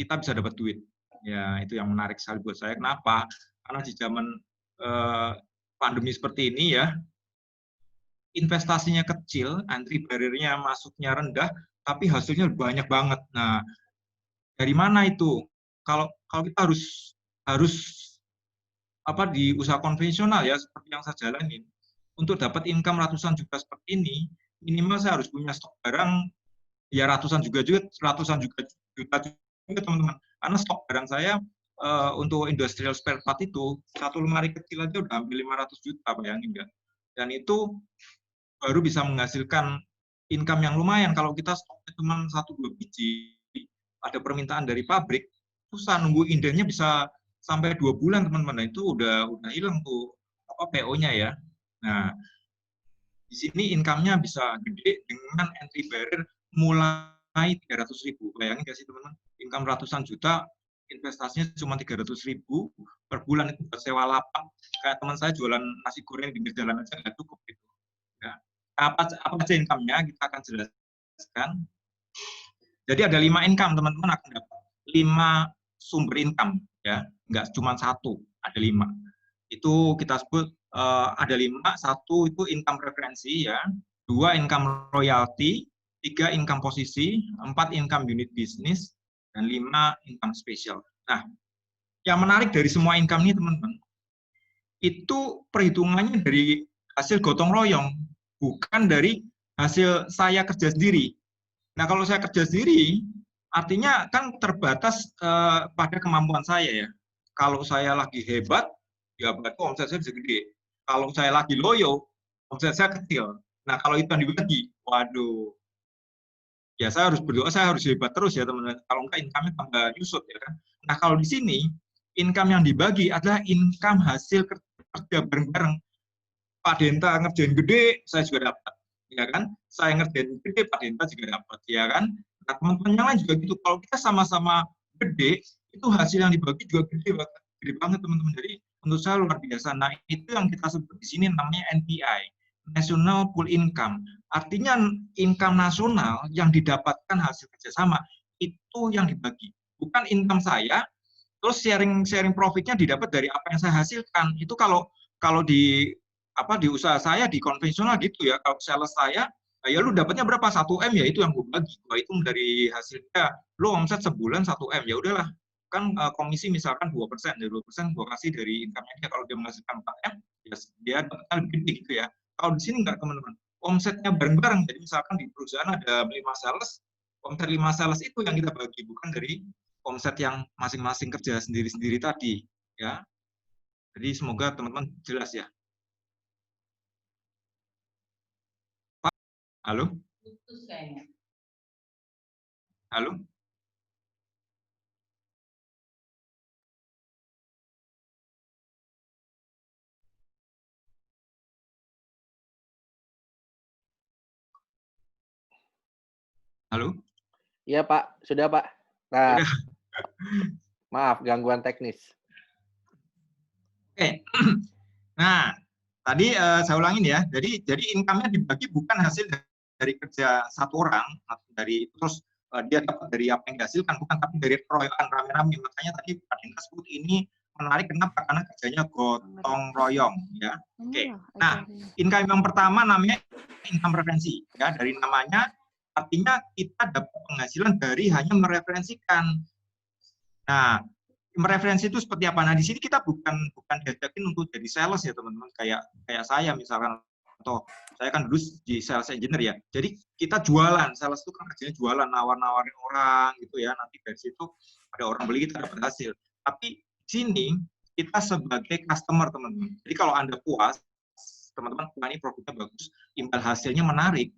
kita bisa dapat duit. Ya itu yang menarik sekali buat saya. Kenapa? Karena di zaman pandemi seperti ini ya, investasinya kecil, entry barrier-nya masuknya rendah, tapi hasilnya banyak banget. Nah, dari mana itu? Kalau kita harus di usaha konvensional ya, seperti yang saya jalanin, untuk dapat income ratusan juta seperti ini, minimal saya harus punya stok barang ya ratusan juta juga teman-teman. Karena stok barang saya untuk industrial spare part itu satu lemari kecil aja udah hampir 500 juta, bayangin ya. Dan itu baru bisa menghasilkan income yang lumayan. Kalau kita stoknya cuma 1-2 biji, ada permintaan dari pabrik, susah nunggu indennya bisa sampai 2 bulan teman-teman. Nah, itu udah hilang tuh PO-nya ya. Nah, di sini income-nya bisa gede dengan entry barrier mulai 300.000. Bayangin nggak sih teman-teman? Income ratusan juta, investasinya cuma 300.000 per bulan, itu buat sewa lapak. Kayak teman saya jualan nasi goreng di pinggir jalan aja nggak cukup gitu. Nah, apa aja income-nya kita akan jelaskan. Jadi ada 5 income teman-teman akan dapat 5 sumber income ya, nggak cuma 1, ada 5. Itu kita sebut ada 5. 1 itu income preferensi ya, 2 income royalty, 3 income posisi, 4 income unit business, dan 5 income spesial. Nah, yang menarik dari semua income ini teman-teman, itu perhitungannya dari hasil gotong royong, bukan dari hasil saya kerja sendiri. Nah, kalau saya kerja sendiri, artinya kan terbatas pada kemampuan saya ya. Kalau saya lagi hebat, ya berarti omset saya bisa gede. Kalau saya lagi loyo, omset saya kecil. Nah, kalau itu yang dibagi, waduh, ya saya harus berdoa, saya harus hebat terus ya teman-teman. Kalau enggak income-nya tambah nyusut ya kan. Nah, kalau di sini income yang dibagi adalah income hasil kerja bareng-bareng. Pak Denta ngerjain gede, saya juga dapat, ya kan? Saya ngerjain gede, Pak Denta juga dapat, ya kan? Nah, teman-teman yang lain juga gitu. Kalau kita sama-sama gede, itu hasil yang dibagi juga gede banget teman-teman. Jadi menurut saya luar biasa. Nah, itu yang kita sebut di sini namanya NPI, National Pool Income. Artinya income nasional yang didapatkan hasil kerjasama itu yang dibagi, bukan income saya. Terus sharing profitnya didapat dari apa yang saya hasilkan. Itu kalau di di usaha saya di konvensional gitu ya, kalau sales saya ya lu dapatnya berapa 1M ya itu yang gue bagi, gue hitung dari hasilnya. Lu omset sebulan 1M ya udahlah, kan komisi misalkan 2%, dari 2% gue kasih dari income-nya dia. Kalau dia menghasilkan 4M ya dia lebih gede gitu ya. Kalau di sini enggak teman-teman, omsetnya bareng-bareng. Jadi misalkan di perusahaan ada 5 sales, omset 5 sales itu yang kita bagi, bukan dari omset yang masing-masing kerja sendiri-sendiri tadi ya. Jadi semoga teman-teman jelas ya. Halo? Halo? Halo? Iya Pak, sudah Pak. Nah, Sudah. maaf gangguan teknis. Oke. Nah, tadi saya ulangin ya. Jadi income-nya dibagi bukan hasil dari kerja satu orang, dari terus dia dapat dari apa yang dihasilkan, bukan, tapi dari peroyokan rame-rame. Makanya tadi Pak Dinta sebut ini menarik, kenapa? Karena kerjanya gotong royong ya. Oke. Nah, income yang pertama namanya income referensi ya. Dari namanya artinya kita dapat penghasilan dari hanya mereferensikan. Nah, mereferensi itu seperti apa? Nah, di sini kita bukan diajakin untuk jadi sales ya, teman-teman. Kayak saya misalkan, atau saya kan dulu di sales engineer ya. Jadi kita jualan, sales itu kan kerjanya jualan, nawar-nawarin orang gitu ya. Nanti dari situ ada orang beli, kita dapat hasil. Tapi di sini kita sebagai customer, teman-teman. Jadi kalau Anda puas, teman-teman, ini produknya bagus, imbal hasilnya menarik,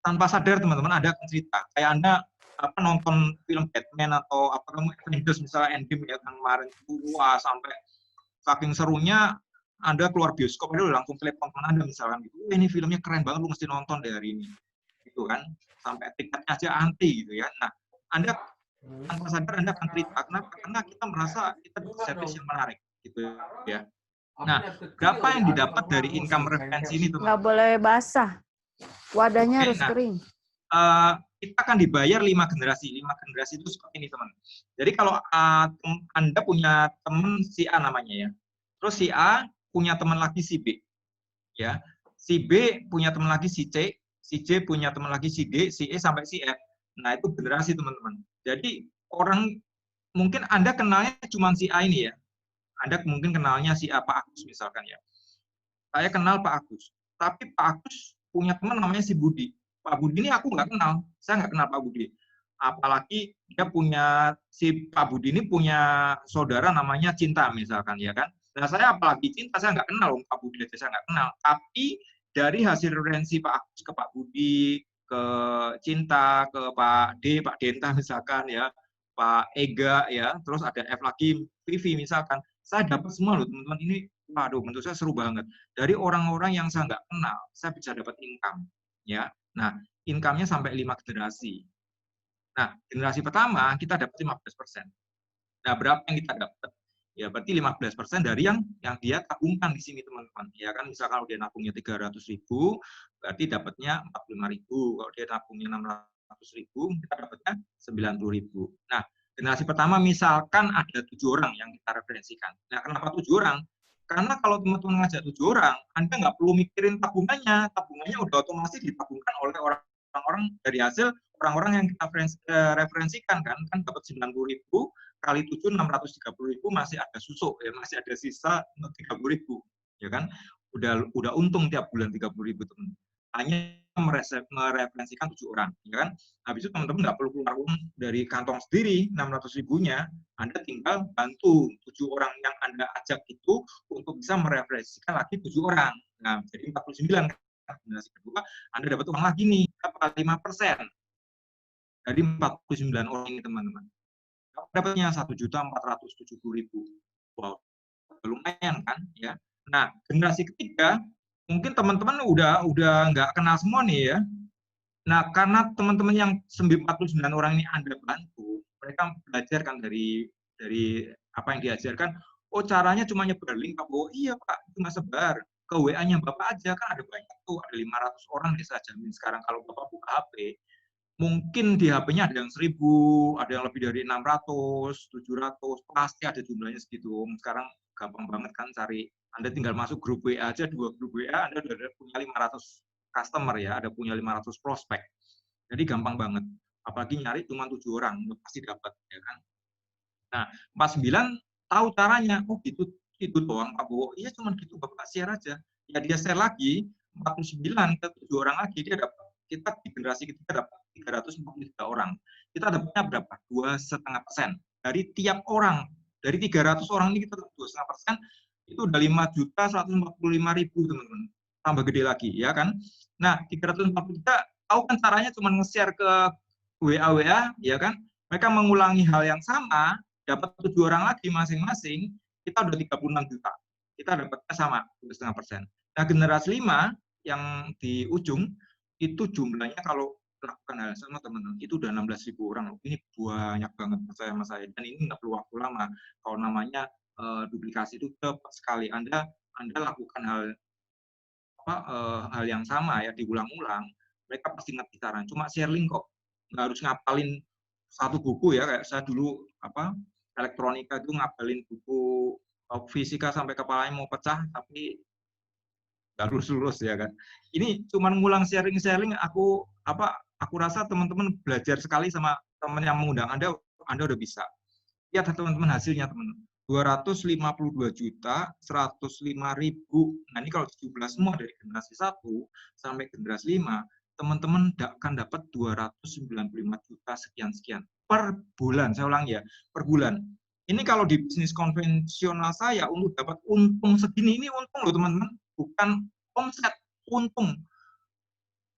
tanpa sadar teman-teman ada cerita. Kayak Anda nonton film Batman atau kamu Avengers misalnya Endgame ya kemarin, wah sampai saking serunya Anda keluar bioskop itu langsung telepon teman Anda misalkan gitu, ini filmnya keren banget, lu mesti nonton deh hari ini, gitu kan, sampai tiketnya aja anti gitu ya. Nah, Anda tanpa sadar Anda akan cerita, kenapa? Karena kita merasa kita bisa service yang menarik gitu ya. Nah, berapa yang didapat dari income referensi ini teman-teman? Nggak boleh basah, wadahnya harus nah, kering. Kita akan dibayar 5 generasi. 5 generasi itu seperti ini, teman. Jadi kalau Anda punya teman si A namanya ya. Terus si A punya teman lagi si B. Ya. Si B punya teman lagi si C, si C punya teman lagi si D, si E sampai si F. Nah, itu generasi, teman-teman. Jadi orang mungkin Anda kenalnya cuma si A ini ya. Anda mungkin kenalnya si A, Pak Agus misalkan ya. Saya kenal Pak Agus. Tapi Pak Agus punya teman namanya si Budi. Pak Budi ini aku nggak kenal, saya nggak kenal Pak Budi. Apalagi dia punya, si Pak Budi ini punya saudara namanya Cinta misalkan ya kan. Nah saya apalagi Cinta, saya nggak kenal, Pak Budi aja saya nggak kenal. Tapi dari hasil referensi Pak Agus ke Pak Budi, ke Cinta, ke Pak D, Pak Denta misalkan ya, Pak Ega ya, terus ada F lagi, Vivi misalkan, saya dapat semua loh teman-teman ini. Waduh, menurut saya seru banget. Dari orang-orang yang saya nggak kenal, saya bisa dapat income ya. Nah, income-nya sampai 5 generasi. Nah, generasi pertama kita dapat 15%. Nah, berapa yang kita dapat? Ya, berarti 15% dari yang dia tabungkan di sini, teman-teman. Ya kan, misalkan kalau dia nabungnya 300.000, berarti dapatnya 45.000. Kalau dia nabungnya 600.000, kita dapatnya 90.000. Nah, generasi pertama misalkan ada 7 orang yang kita referensikan. Nah, kenapa 7 orang? Karena kalau teman-teman ngajak 7 orang, Anda nggak perlu mikirin tabungannya. Tabungannya udah otomatis ditabungkan oleh orang orang-orang dari hasil orang-orang yang kita referensikan kan dapat 90.000 kali 7 630.000 masih ada susuk ya, masih ada sisa 30.000 ya kan. Udah untung tiap bulan 30.000 teman. Hanya mereferensikan 7 orang ya kan. Habis itu teman-teman nggak perlu keluar uang dari kantong sendiri 600.000-nya, Anda tinggal bantu 7 orang yang Anda ajak itu untuk bisa mereferensikan lagi 7 orang. Nah, jadi 49 generasi kedua Anda dapat uang lagi nih, berapa? 5% dari 49 orang ini teman-teman. Dapatnya 1.470.000. Wow, lumayan kan ya. Nah, generasi ketiga mungkin teman-teman udah nggak kenal semua nih ya. Nah, karena teman-teman yang 49 orang ini Anda bantu, mereka belajar kan dari apa yang diajarkan. Oh, caranya cuma nyebar link, Pak. Oh, iya, Pak, cuma sebar ke WA-nya Bapak aja, kan ada banyak tuh, ada 500 orang deh saya jamin sekarang kalau Bapak buka HP. Mungkin di HP-nya ada yang 1.000, ada yang lebih dari 600, 700, pasti ada jumlahnya segitu. Sekarang gampang banget kan cari. Anda tinggal masuk grup WA aja, 2 grup WA, Anda udah punya 500 customer ya, ada punya 500 prospek. Jadi gampang banget. Apalagi nyari cuma 7 orang, pasti dapat ya kan. Nah, 49 tahu caranya. Oh, gitu itu doang Pak Bowo. Iya cuma gitu Bapak share aja. Ya dia share lagi 49 ke 7 orang lagi dia dapat. Kita di generasi kita dapat 343 orang. Kita dapatnya berapa? 2,5% dari tiap orang. Dari 300 orang ini kita dapat 2,5%, itu udah 5.145.000 teman-teman. Tambah gede lagi ya kan. Nah, 340 kita tahu kan caranya cuma nge-share ke WA ya kan. Mereka mengulangi hal yang sama, dapat 7 orang lagi masing-masing, kita udah 36 juta. Kita dapatnya sama, 2,5%. Nah, generasi 5 yang di ujung, itu jumlahnya kalau lakukan hal yang sama, teman-teman, itu udah 16.000 orang. Ini banyak banget, percaya sama saya. Dan ini nggak perlu waktu lama. Kalau namanya duplikasi itu cepat sekali. Anda lakukan hal yang sama ya, diulang-ulang, mereka pasti ngerti caranya. Cuma share link kok. Nggak harus ngapalin satu buku ya, kayak saya dulu elektronika itu ngapalin buku fisika sampai kepalanya mau pecah, tapi nggak lulus ya kan. Ini cuma ngulang sharing, aku rasa teman-teman belajar sekali sama teman yang mengundang Anda udah bisa. Lihat teman-teman hasilnya teman-teman. 252.105.000. Nah, ini kalau dijumlah semua dari generasi 1 sampai generasi 5, teman-teman akan dapat 295 juta sekian-sekian per bulan. Saya ulang ya, per bulan. Ini kalau di bisnis konvensional saya untuk dapat untung segini, ini untung loh teman-teman, bukan omset, untung.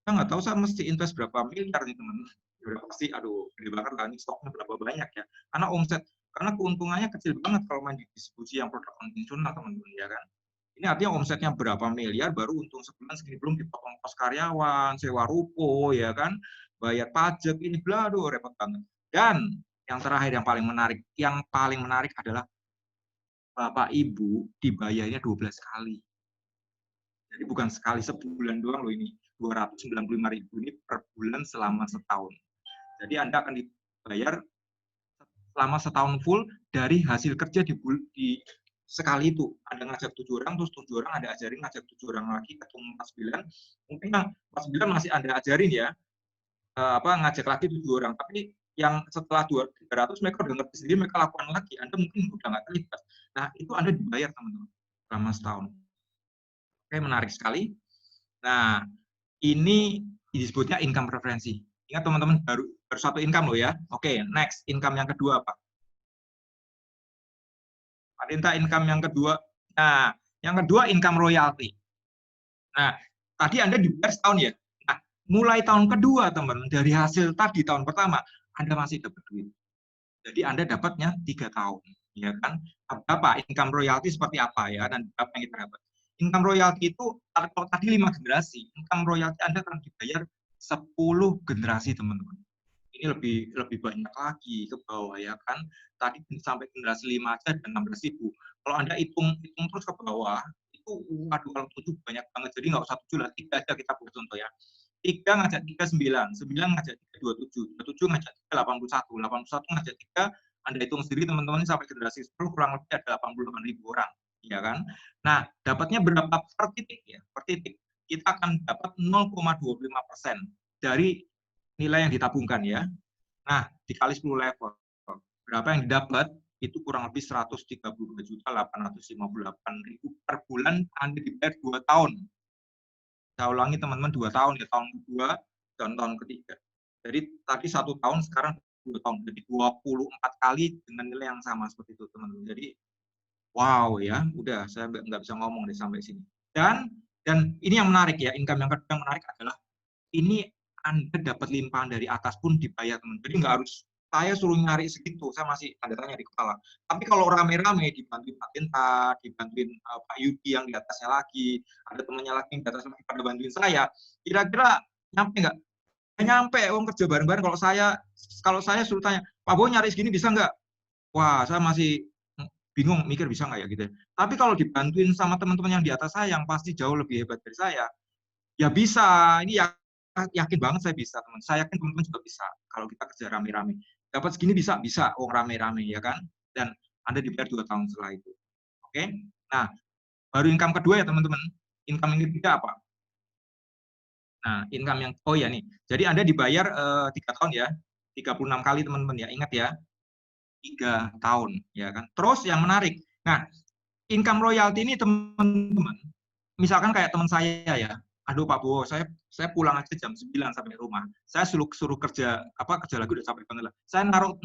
Saya nggak tahu saya mesti invest berapa miliar nih teman-teman. Pasti gede banget lah, ini stoknya berapa banyak ya. Karena keuntungannya kecil banget kalau main di distribusi yang produk konvensional teman-teman ya kan. Ini artinya omsetnya berapa miliar, baru untung sebulan segini, belum dipotong kos karyawan, sewa ruko, ya kan, bayar pajak, ini aduh repot banget. Dan yang terakhir yang paling menarik adalah Bapak Ibu dibayarnya 12 kali. Jadi bukan sekali sebulan doang loh ini, 295.000 ini per bulan selama setahun. Jadi Anda akan dibayar selama setahun full dari hasil kerja di sekali itu. Ada ngajak 7 orang, terus 7 orang Anda ajarin, ngajak 7 orang lagi, ketemu 49. Mungkin yang 49 masih Anda ajarin ya, ngajak lagi 7 orang. Tapi yang setelah 300 mereka udah ngerti sendiri, mereka lakukan lagi. Anda mungkin udah nggak terlibat. Nah, itu Anda dibayar teman-teman selama setahun. Oke, menarik sekali. Nah, ini disebutnya income preferensi. Ingat teman-teman, baru satu income loh ya. Oke, next, income yang kedua apa? Pak Dinta, income yang kedua. Nah, yang kedua income royalty. Nah, tadi Anda dibayar setahun ya. Nah, mulai tahun kedua, teman-teman, dari hasil tadi tahun pertama, Anda masih dapat duit. Jadi Anda dapatnya 3 tahun, ya kan? Apa income royalty seperti apa ya? Dan apa yang kita dapat? Income royalty itu kalau tadi 5 generasi, income royalty Anda akan dibayar 10 generasi, teman-teman. Ini lebih banyak lagi ke bawah ya kan. Tadi sampai generasi 5 aja ada 16.000. Kalau Anda hitung terus ke bawah, itu waduh kalau 7 banyak banget. Jadi nggak usah 7 lah, 3 aja kita buat contoh ya. 3 ngajak 3 9, 9 ngajak 3 27, 27 ngajak 3 81, 81 ngajak 3, Anda hitung sendiri teman-teman sampai generasi 10 kurang lebih ada 88.000 orang, ya kan? Nah, dapatnya berapa per titik ya? Per titik. Kita akan dapat 0,25%. dari nilai yang ditabungkan ya. Nah, dikali 10 level. Berapa yang didapat? Itu kurang lebih 132.858.000 per bulan Anda dibayar 2 tahun. Saya ulangi teman-teman, 2 tahun ya, tahun kedua dan tahun ketiga. Jadi tadi 1 tahun, sekarang 2 tahun. Jadi 24 kali dengan nilai yang sama seperti itu teman-teman. Jadi wow ya, udah saya nggak bisa ngomong deh sampai sini. Dan ini yang menarik ya, income yang kedua yang menarik adalah ini Anda dapat limpahan dari atas pun dibayar teman. Jadi nggak harus saya suruh nyari segitu, saya masih tanda tanya di kepala. Tapi kalau rame-rame dibantuin Pak Tinta, dibantuin Pak Yuki yang di atasnya lagi, ada temannya lagi yang di atasnya lagi pada bantuin saya, kira-kira nyampe nggak? Nyampe, kerja bareng-bareng. Kalau saya suruh tanya, Pak Bo nyari segini bisa nggak? Wah, saya masih bingung mikir bisa nggak ya gitu. Tapi kalau dibantuin sama teman-teman yang di atas saya yang pasti jauh lebih hebat dari saya, ya bisa. Ini yakin banget saya bisa, teman. Saya yakin teman-teman juga bisa. Kalau kita kerja rame-rame, dapat segini bisa, rame-rame ya kan. Dan Anda dibayar 2 tahun setelah itu. Oke. Nah, baru income kedua ya teman-teman. Income yang ketiga apa? Nah, income yang ya nih. Jadi Anda dibayar 3 tahun ya. 36 kali teman-teman ya. Ingat ya. 3 tahun ya kan. Terus yang menarik. Nah, income royalty ini teman-teman. Misalkan kayak teman saya ya. Aduh Pak Bowo, saya pulang aja jam 9 sampai rumah. Saya suruh kerja lagi udah capek banget lah. Saya naruh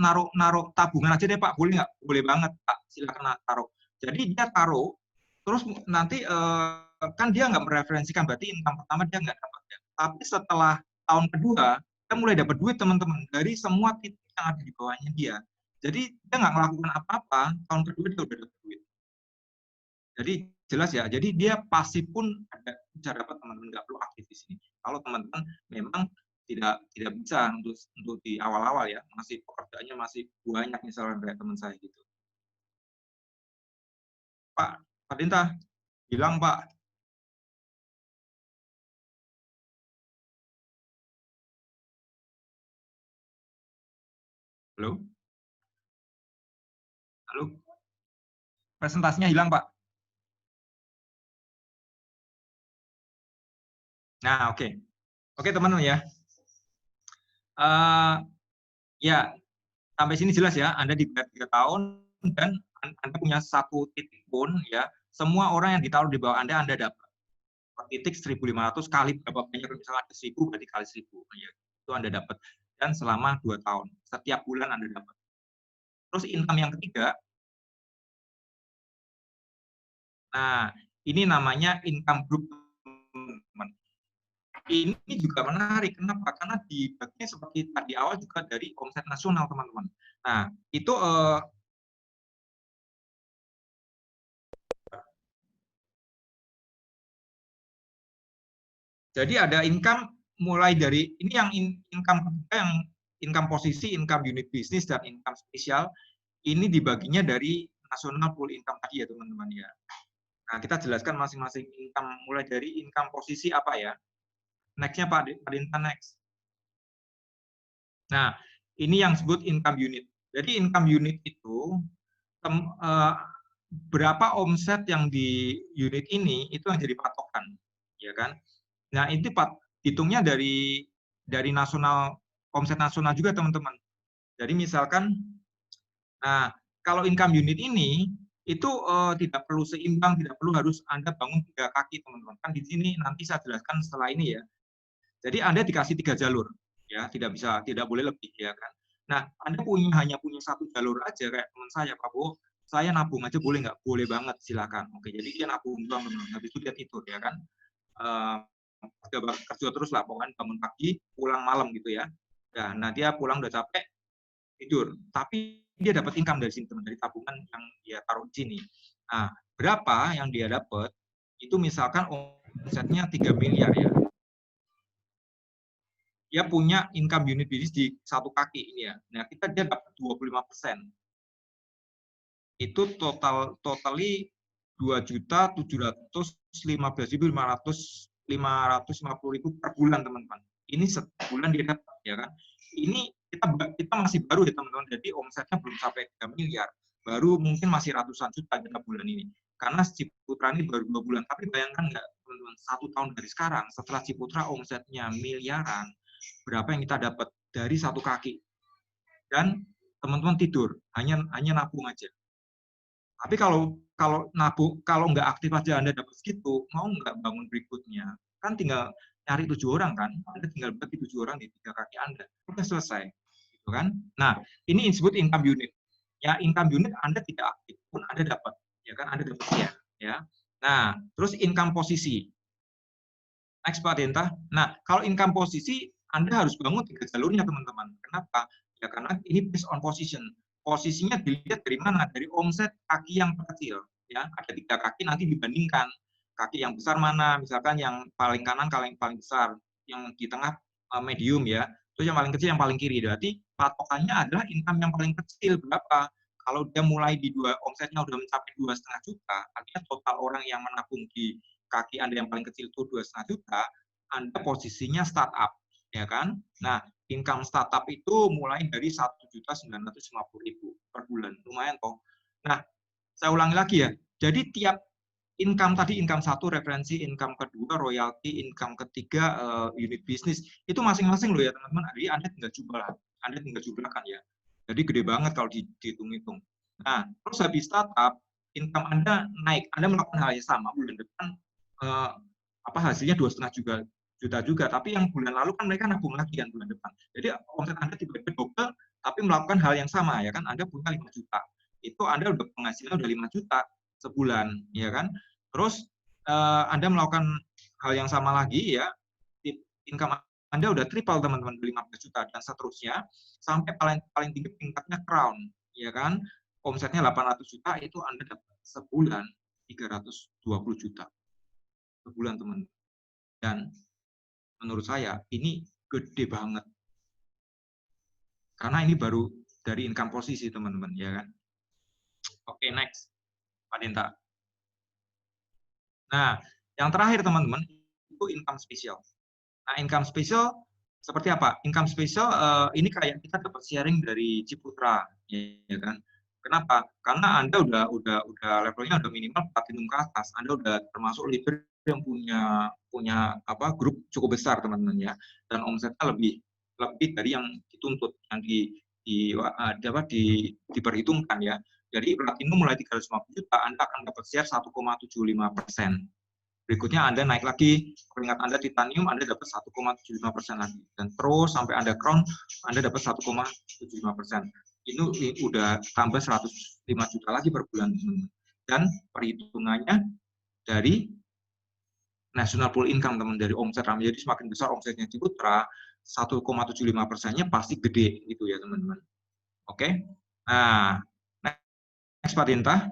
tabungan aja deh Pak, boleh nggak? Boleh banget Pak, silakan taruh. Jadi dia taruh, terus nanti kan dia nggak mereferensikan, berarti income pertama dia nggak dapat ya. Tapi setelah tahun kedua, kita mulai dapat duit teman-teman dari semua titik yang ada di bawahnya dia. Jadi dia nggak melakukan apa-apa, tahun kedua dia udah dapat duit. Jadi jelas ya, jadi dia pasti pun bisa dapat teman-teman, nggak perlu aktif di sini. Kalau teman-teman memang tidak bisa untuk di awal-awal ya, masih pekerjaannya masih banyak misalnya kayak teman saya gitu. Pak Dinta, bilang Pak. Halo? Halo? Presentasinya hilang Pak. Nah, oke. Oke teman-teman ya. Ya, sampai sini jelas ya, Anda dibayar 3 tahun dan Anda punya 1 titik pun ya, semua orang yang ditaruh di bawah Anda dapat. Per titik 1.500 kali berapa banyak, misalnya ada 1.000 berarti kali 1.000 ya, itu Anda dapat. Dan selama 2 tahun, setiap bulan Anda dapat. Terus income yang ketiga, nah ini namanya income group teman-teman. Ini juga menarik, kenapa? Karena dibaginya seperti tadi awal juga dari omset nasional teman-teman. Nah itu jadi ada income mulai dari ini yang income yang income posisi, income unit bisnis dan income spesial ini dibaginya dari nasional pool income tadi ya teman-teman ya. Nah kita jelaskan masing-masing income mulai dari income posisi apa ya. Next-nya Pak Dinta next. Nah ini yang disebut income unit. Jadi income unit itu berapa omset yang di unit ini itu yang jadi patokan, ya kan? Nah, itu hitungnya dari nasional, omset nasional juga teman-teman. Jadi misalkan, nah kalau income unit ini itu tidak perlu seimbang, tidak perlu harus Anda bangun 3 kaki teman-teman. Kan di sini nanti saya jelaskan setelah ini ya. Jadi Anda dikasih 3 jalur, ya tidak boleh lebih ya kan. Nah Anda hanya punya 1 jalur aja kayak teman saya Pak Bo, saya nabung aja boleh nggak? Boleh banget, silakan. Oke, jadi dia nabung doang teman-teman. Habis itu dia tidur ya kan. Kerja terus lah, pokoknya bangun pagi, pulang malam gitu ya. Nah dia pulang udah capek, tidur. Tapi dia dapat income dari sini, dari tabungan yang dia taruh di sini. Nah, berapa yang dia dapat? Itu misalkan omsetnya 3 miliar ya. Dia punya income unit bisnis di 1 kaki ini ya. Nah, dia dapat 25%. Itu totally 2.715.550.000 per bulan teman-teman. Ini sebulan dia dapat ya kan. Ini kita masih baru ya teman-teman. Jadi omsetnya belum sampai 3 miliar. Baru mungkin masih ratusan juta kita bulan ini. Karena Ciputra ini baru 2 bulan. Tapi bayangkan nggak teman-teman, 1 tahun dari sekarang setelah Ciputra omsetnya miliaran, berapa yang kita dapat dari satu kaki. Dan teman-teman tidur, hanya nabung aja. Tapi kalau nabung, kalau nggak aktif aja Anda dapat segitu, mau nggak bangun berikutnya? Kan tinggal nyari 7 orang kan, Anda tinggal bagi 7 orang di 3 kaki Anda, udah selesai, gitu kan? Nah, ini disebut income unit. Ya, income unit Anda tidak aktif pun Anda dapat, ya kan? Anda dapat ya. Nah, terus income posisi. Next Pak Denta. Nah, kalau income posisi Anda harus bangun 3 jalurnya teman-teman. Kenapa? Ya karena ini based on position. Posisinya dilihat dari mana? Dari omset kaki yang kecil. Ya, ada 3 kaki nanti dibandingkan. Kaki yang besar mana? Misalkan yang paling kanan kalau yang paling besar, yang di tengah medium ya. Terus yang paling kecil yang paling kiri. Berarti patokannya adalah income yang paling kecil berapa? Kalau dia mulai di omsetnya udah mencapai 2,5 juta, artinya total orang yang menabung di kaki Anda yang paling kecil itu 2,5 juta, Anda posisinya startup, ya kan? Nah, income startup itu mulai dari 1.950.000 per bulan, lumayan toh. Nah, saya ulangi lagi ya. Jadi tiap income tadi, income 1 referensi, income kedua royalti, income ketiga unit bisnis, itu masing-masing loh ya teman-teman. Jadi Anda tinggal jumlahkan ya. Jadi gede banget kalau dihitung-hitung. Nah, terus habis startup, income Anda naik, Anda melakukan hal yang sama bulan depan, hasilnya 2,5 juta juga, tapi yang bulan lalu kan mereka nabung lagi kan bulan depan. Jadi omset Anda tiba-tiba double, tapi melakukan hal yang sama ya kan, Anda punya 5 juta. Itu Anda udah penghasilan udah 5 juta sebulan, ya kan. Terus Anda melakukan hal yang sama lagi ya, income Anda udah triple teman-teman, 15 juta dan seterusnya sampai paling tinggi tingkatnya crown, ya kan. Omsetnya 800 juta itu Anda dapat sebulan 320 juta. Sebulan teman-teman. Dan menurut saya ini gede banget. Karena ini baru dari income posisi teman-teman, ya kan. Oke, next. Pak Denta. Nah, yang terakhir teman-teman itu income spesial. Nah, income spesial seperti apa? Income spesial ini kayak kita dapat sharing dari Ciputra, ya kan? Kenapa? Karena Anda udah levelnya udah minimal platinum ke atas. Anda udah termasuk leader yang punya grup cukup besar teman-teman ya. Dan omsetnya lebih dari yang dituntut, yang diperhitungkan ya. Jadi platinum mulai 350 juta, Anda akan dapat share 1,75%. Berikutnya Anda naik lagi, peringkat Anda titanium, Anda dapat 1,75% lagi. Dan terus sampai Anda crown, Anda dapat 1,75%. Ini udah tambah 105 juta lagi per bulan. Dan perhitungannya dari national pool income, teman, dari omset. Jadi semakin besar omsetnya Ciputra, 1,75%-nya pasti gede, gitu ya, teman-teman. Oke? Nah, next Pak Dinta.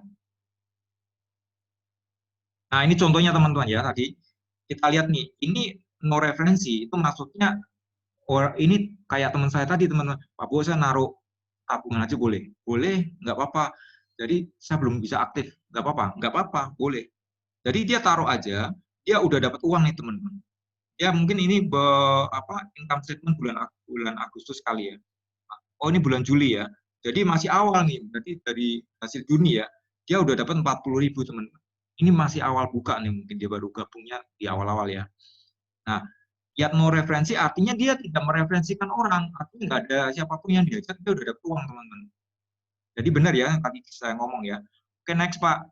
Nah, ini contohnya teman-teman ya, tadi kita lihat nih, ini no referensi, itu maksudnya ini kayak teman saya tadi, teman-teman, Pak Bo, saya naruh tabungan aja boleh? Boleh, nggak apa-apa. Jadi saya belum bisa aktif, nggak apa-apa, boleh. Jadi dia taruh aja, dia udah dapat uang nih teman-teman. Ya mungkin ini income statement bulan Agustus kali ya. Oh ini bulan Juli ya. Jadi masih awal nih, berarti dari hasil Juni ya, dia udah dapat 40.000 teman-teman. Ini masih awal buka nih, mungkin dia baru gabungnya di awal-awal ya. Nah, ya no referensi artinya dia tidak mereferensikan orang, artinya nggak ada siapapun yang diajak, dia udah dapat uang teman-teman. Jadi benar ya, tadi saya ngomong ya. Oke, next Pak.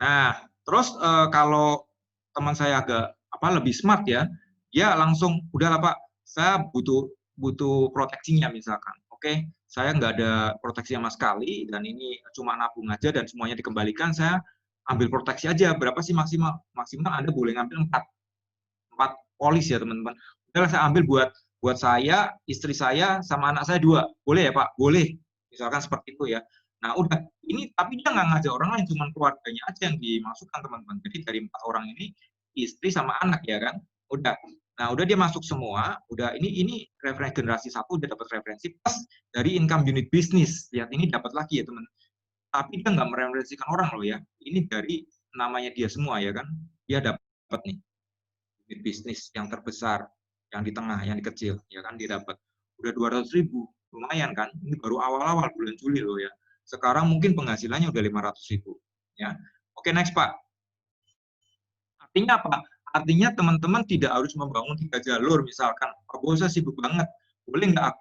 Nah, terus kalau teman saya agak lebih smart ya, dia langsung udahlah Pak, saya butuh proteksinya misalkan. Oke, saya nggak ada proteksi sama sekali dan ini cuma nabung aja dan semuanya dikembalikan, saya ambil proteksi aja. Berapa sih maksimal? Maksimal Anda boleh ngambil 4 polis ya teman-teman. Udahlah saya ambil buat saya, istri saya, sama anak saya 2. Boleh ya Pak? Boleh. Misalkan seperti itu ya. Nah udah, ini tapi dia nggak ngajak orang lain, cuma keluarganya aja yang dimasukkan teman-teman. Jadi dari 4 orang ini, istri sama anak ya kan. Udah. Nah, udah dia masuk semua, udah ini referensi generasi 1 udah dapat referensi plus dari income unit bisnis. Lihat ini dapat lagi ya, teman. Tapi dia nggak mereferensikan orang loh ya. Ini dari namanya dia semua ya kan. Dia dapat nih unit bisnis yang terbesar, yang di tengah, yang di kecil, ya kan dia dapat. Udah 200.000, lumayan kan. Ini baru awal-awal bulan Juli loh ya. Sekarang mungkin penghasilannya udah 500.000 ya. Oke, next Pak. Artinya apa? Artinya teman-teman tidak harus membangun 3 jalur misalkan. Oh, saya sibuk banget. Boleh nggak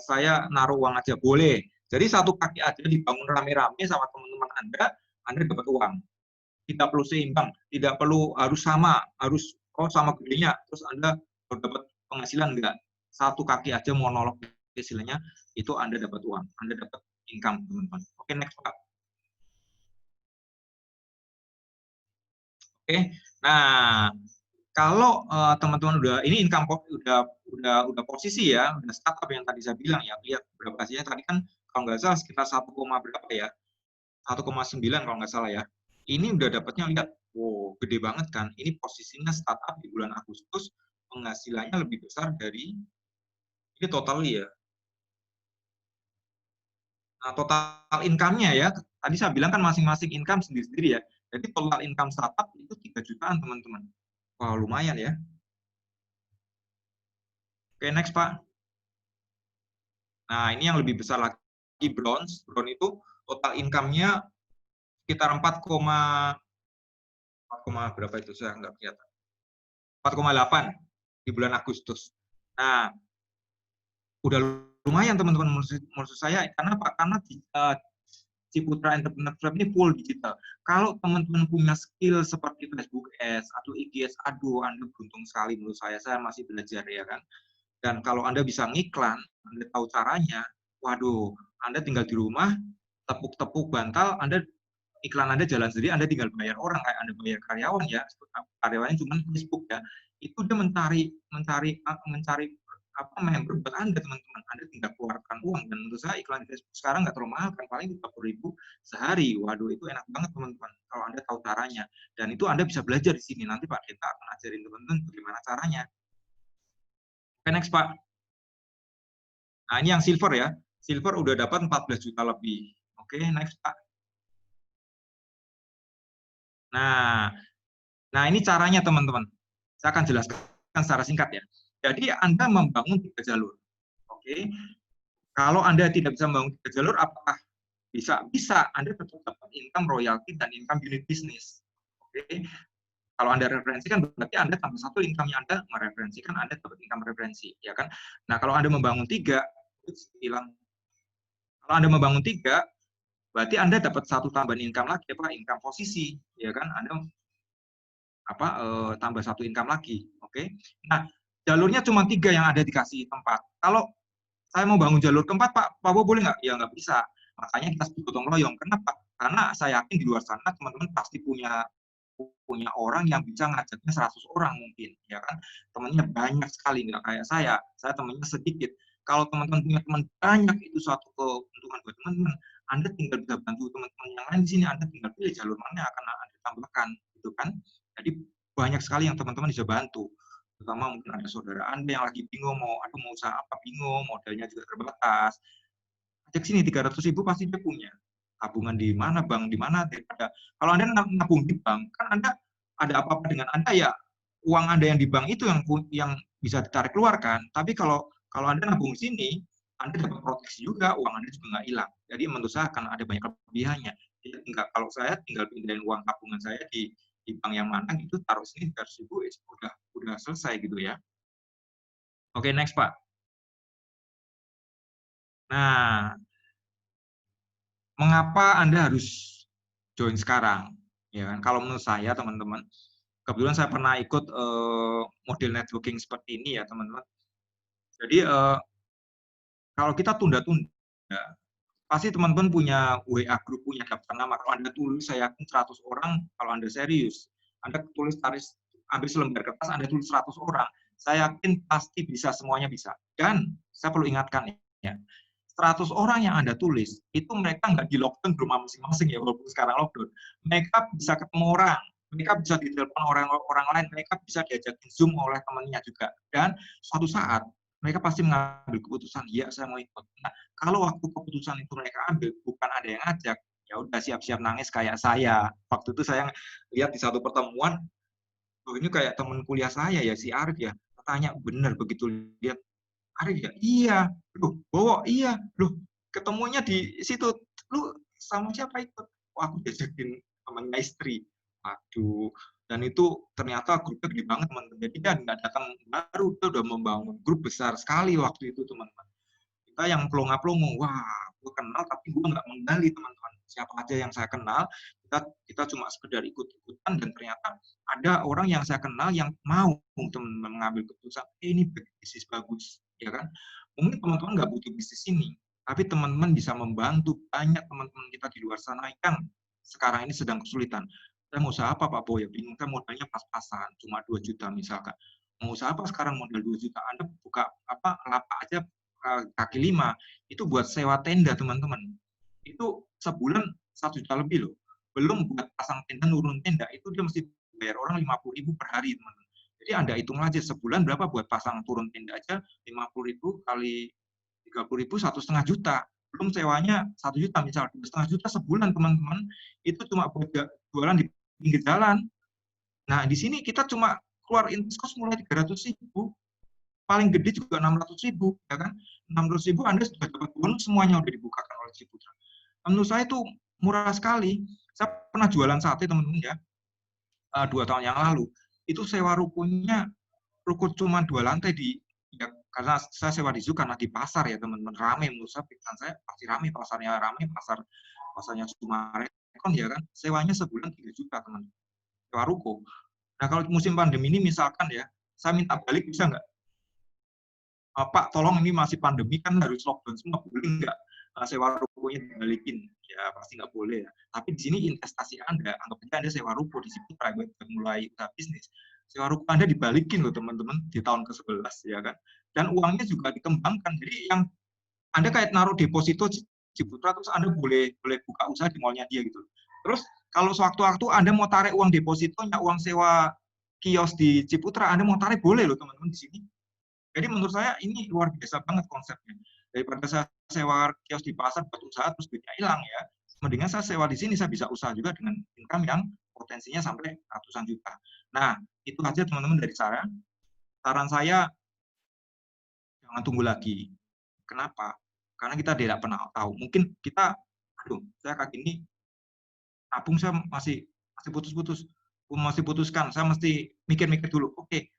saya naruh uang aja? Boleh. Jadi satu kaki aja dibangun rame-rame sama teman-teman Anda dapat uang. Tidak perlu seimbang, tidak perlu harus sama, harus sama gedenya, terus Anda dapat penghasilan enggak. Satu kaki aja monolog istilahnya, itu Anda dapat uang, Anda dapat income, teman-teman. Oke, next Pak. Oke, nah kalau teman-teman ini income udah posisi ya, udah startup yang tadi saya bilang ya, lihat berapa hasilnya tadi kan kalau nggak salah sekitar 1, berapa ya, 1,9 kalau nggak salah ya. Ini udah dapatnya lihat, wow gede banget kan. Ini posisinya startup di bulan Agustus penghasilannya lebih besar dari ini total ya. Nah, total income-nya ya, tadi saya bilang kan masing-masing income sendiri-sendiri ya. Jadi total income startup itu 3 jutaan teman-teman. Wah lumayan ya. Oke next Pak. Nah ini yang lebih besar lagi bronze. Bronze itu total income-nya sekitar 4, berapa itu saya nggak kelihatan. 4,8 di bulan Agustus. Nah, udah lumayan teman-teman menurut saya. Karena apa? Karena Ciputra Entrepreneur Club ini full digital. Kalau teman-teman punya skill seperti Facebook Ads atau IG Ads, aduh Anda beruntung sekali menurut saya. Saya masih belajar ya kan. Dan kalau Anda bisa ngiklan, Anda tahu caranya, waduh, Anda tinggal di rumah, tepuk-tepuk bantal, iklan Anda jalan sendiri, Anda tinggal bayar orang, kayak Anda bayar karyawan ya, karyawannya cuma Facebook ya, itu dia mencari apa member buat Anda teman-teman, Anda tinggal keluarkan uang, dan menurut saya iklan di Facebook sekarang nggak terlalu mahal kan, paling 30.000 sehari, waduh itu enak banget teman-teman, kalau Anda tahu caranya, dan itu Anda bisa belajar di sini, nanti Pak Denta akan ajarin teman-teman bagaimana caranya. Oke, next Pak. Nah ini yang silver ya, silver udah dapat 14 juta lebih. Oke, next Pak. Nah ini caranya teman-teman. Saya akan jelaskan secara singkat ya. Jadi Anda membangun 3 jalur. Oke. Kalau Anda tidak bisa membangun 3 jalur, apakah bisa? Bisa. Anda tetap dapat income royalty dan income unit business. Oke. Kalau Anda referensikan berarti Anda tambah 1 income-nya Anda mereferensikan Anda dapat income referensi, ya kan? Nah, kalau Anda membangun 3, kalau Anda membangun 3, berarti Anda dapat 1 tambahan income lagi, income posisi, ya kan? Anda tambah 1 income lagi, oke? Nah, jalurnya cuma 3 yang ada dikasih tempat. Kalau saya mau bangun jalur keempat, Pak Bowo boleh nggak? Ya nggak bisa. Makanya kita sebut gotong royong. Kenapa? Karena saya yakin di luar sana teman-teman pasti punya orang yang bisa ngajaknya 100 orang mungkin, ya kan? Temannya banyak sekali, nggak kayak saya temannya sedikit. Kalau teman-teman punya teman banyak, itu suatu keuntungan buat teman-teman. Anda tinggal bisa bantu teman-teman yang lain di sini, Anda tinggal pilih jalur mana yang akan Anda tambahkan, gitu kan? Jadi banyak sekali yang teman-teman bisa bantu. Terutama mungkin ada saudara Anda yang lagi bingung, mau usaha apa, bingung, modalnya juga terbatas. Ajak sini 300.000 pasti dia punya. Tabungan di mana, bank di mana, daripada kalau Anda nabung di bank, kan Anda ada apa-apa dengan Anda ya uang Anda yang di bank itu yang bisa ditarik keluar kan. Tapi kalau Anda nabung di sini, Anda dapat proteksi juga, uang Anda juga nggak hilang. Jadi menurut saya akan ada banyak kelebihannya. Kalau saya tinggal pindahin uang tabungan saya di bank yang mana gitu, taruh sini 300.000 udah selesai gitu ya. Oke, next Pak. Nah, mengapa Anda harus join sekarang? Ya kan? Kalau menurut saya teman-teman, kebetulan saya pernah ikut model networking seperti ini ya teman-teman. Jadi kalau kita tunda-tunda, pasti teman-teman punya WA group, punya daftar nama. Kalau Anda tulis, saya yakin 100 orang, kalau Anda serius, Anda tulis ambil selembar kertas, Anda tulis 100 orang, saya yakin pasti bisa, semuanya bisa. Dan saya perlu ingatkan ya, 100 orang yang Anda tulis, itu mereka nggak di lockdown di rumah masing-masing ya, walaupun sekarang lockdown. Mereka bisa ketemu orang, mereka bisa ditelepon orang lain, mereka bisa diajakin Zoom oleh temannya juga. Dan suatu saat, mereka pasti mengambil keputusan, ya saya mau ikut. Nah, kalau waktu keputusan itu mereka ambil, bukan ada yang ngajak, ya udah siap-siap nangis kayak saya. Waktu itu saya lihat di satu pertemuan, ini kayak teman kuliah saya ya, si Arif ya, tanya benar begitu lihat, Arif ya, iya, loh, Bowo, iya, loh, ketemunya di situ, lu sama siapa ikut? Wah, aku diajakin temannya istri. Aduh, Dan itu ternyata grupnya gede banget, teman-teman. Jadi dia nggak datang baru, dia udah membangun grup besar sekali waktu itu, teman-teman. Kita yang pelongo-pelongo, wah, gue kenal tapi gue nggak menggali, teman-teman. Siapa aja yang saya kenal, kita cuma sekedar ikut-ikutan, dan ternyata ada orang yang saya kenal yang mau teman-teman mengambil keputusan, ini bisnis bagus, ya kan? Mungkin teman-teman nggak butuh bisnis ini, tapi teman-teman bisa membantu banyak teman-teman kita di luar sana yang sekarang ini sedang kesulitan. Saya mau usaha apa Pak Boy? Bingung, kan modalnya pas-pasan, cuma 2 juta misalkan. Mau usaha apa sekarang modal 2 juta? Anda buka lapak aja kaki 5, itu buat sewa tenda, teman-teman. Itu sebulan 1 juta lebih loh. Belum buat pasang tenda, nurun tenda, itu dia mesti bayar orang 50.000 per hari, teman-teman. Jadi Anda hitung aja sebulan berapa buat pasang turun tenda aja, 50.000 kali 30.000, 1,5 juta. Belum sewanya 1 juta, misal 2,5 juta sebulan, teman-teman. Itu cuma buat jualan di pinggir jalan. Nah, di sini kita cuma keluar invest cost mulai 300.000, paling gede juga 600.000, ya kan? 600.000 Anda sudah dapat bonus, semuanya udah dibukakan oleh Ciputra. Menurut saya itu murah sekali. Saya pernah jualan sate, teman-teman, ya, 2 tahun yang lalu. Itu sewa rukonya, ruko cuma 2 lantai ya, karena saya sewa di Zoo karena di pasar ya, teman-teman, rame. Menurut saya pikiran saya pasti rame, pasarnya rame, pasarnya Sumarekon, ya kan? Sewanya sebulan 3 juta, teman-teman. Sewa ruko. Nah, kalau musim pandemi ini misalkan ya, saya minta balik bisa nggak? Pak, tolong ini masih pandemi kan harus lockdown semua, boleh nggak sewa rukonya dibalikin? Ya pasti nggak boleh ya. Tapi di sini investasi Anda, anggap aja Anda sewa ruko di Ciputra buat mulai usaha bisnis. Sewa ruko Anda dibalikin loh, teman-teman, di tahun ke-11, ya kan? Dan uangnya juga dikembangkan. Jadi yang Anda kayak naruh deposito Ciputra, terus Anda boleh buka usaha di mallnya dia gitu. Terus kalau sewaktu-waktu Anda mau tarik uang depositonya, uang sewa kios di Ciputra, Anda mau tarik boleh loh, teman-teman, di sini. Jadi menurut saya ini luar biasa banget konsepnya. Daripada saya sewa kios di pasar buat usaha terus duitnya hilang ya, mendingan saya sewa di sini, saya bisa usaha juga dengan income yang potensinya sampai ratusan juta. Nah, itu aja teman-teman dari saya. Saran saya, jangan tunggu lagi. Kenapa? Karena kita tidak pernah tahu. Mungkin kita, saya kaki ini, nabung saya masih putuskan, saya mesti mikir-mikir dulu. Oke,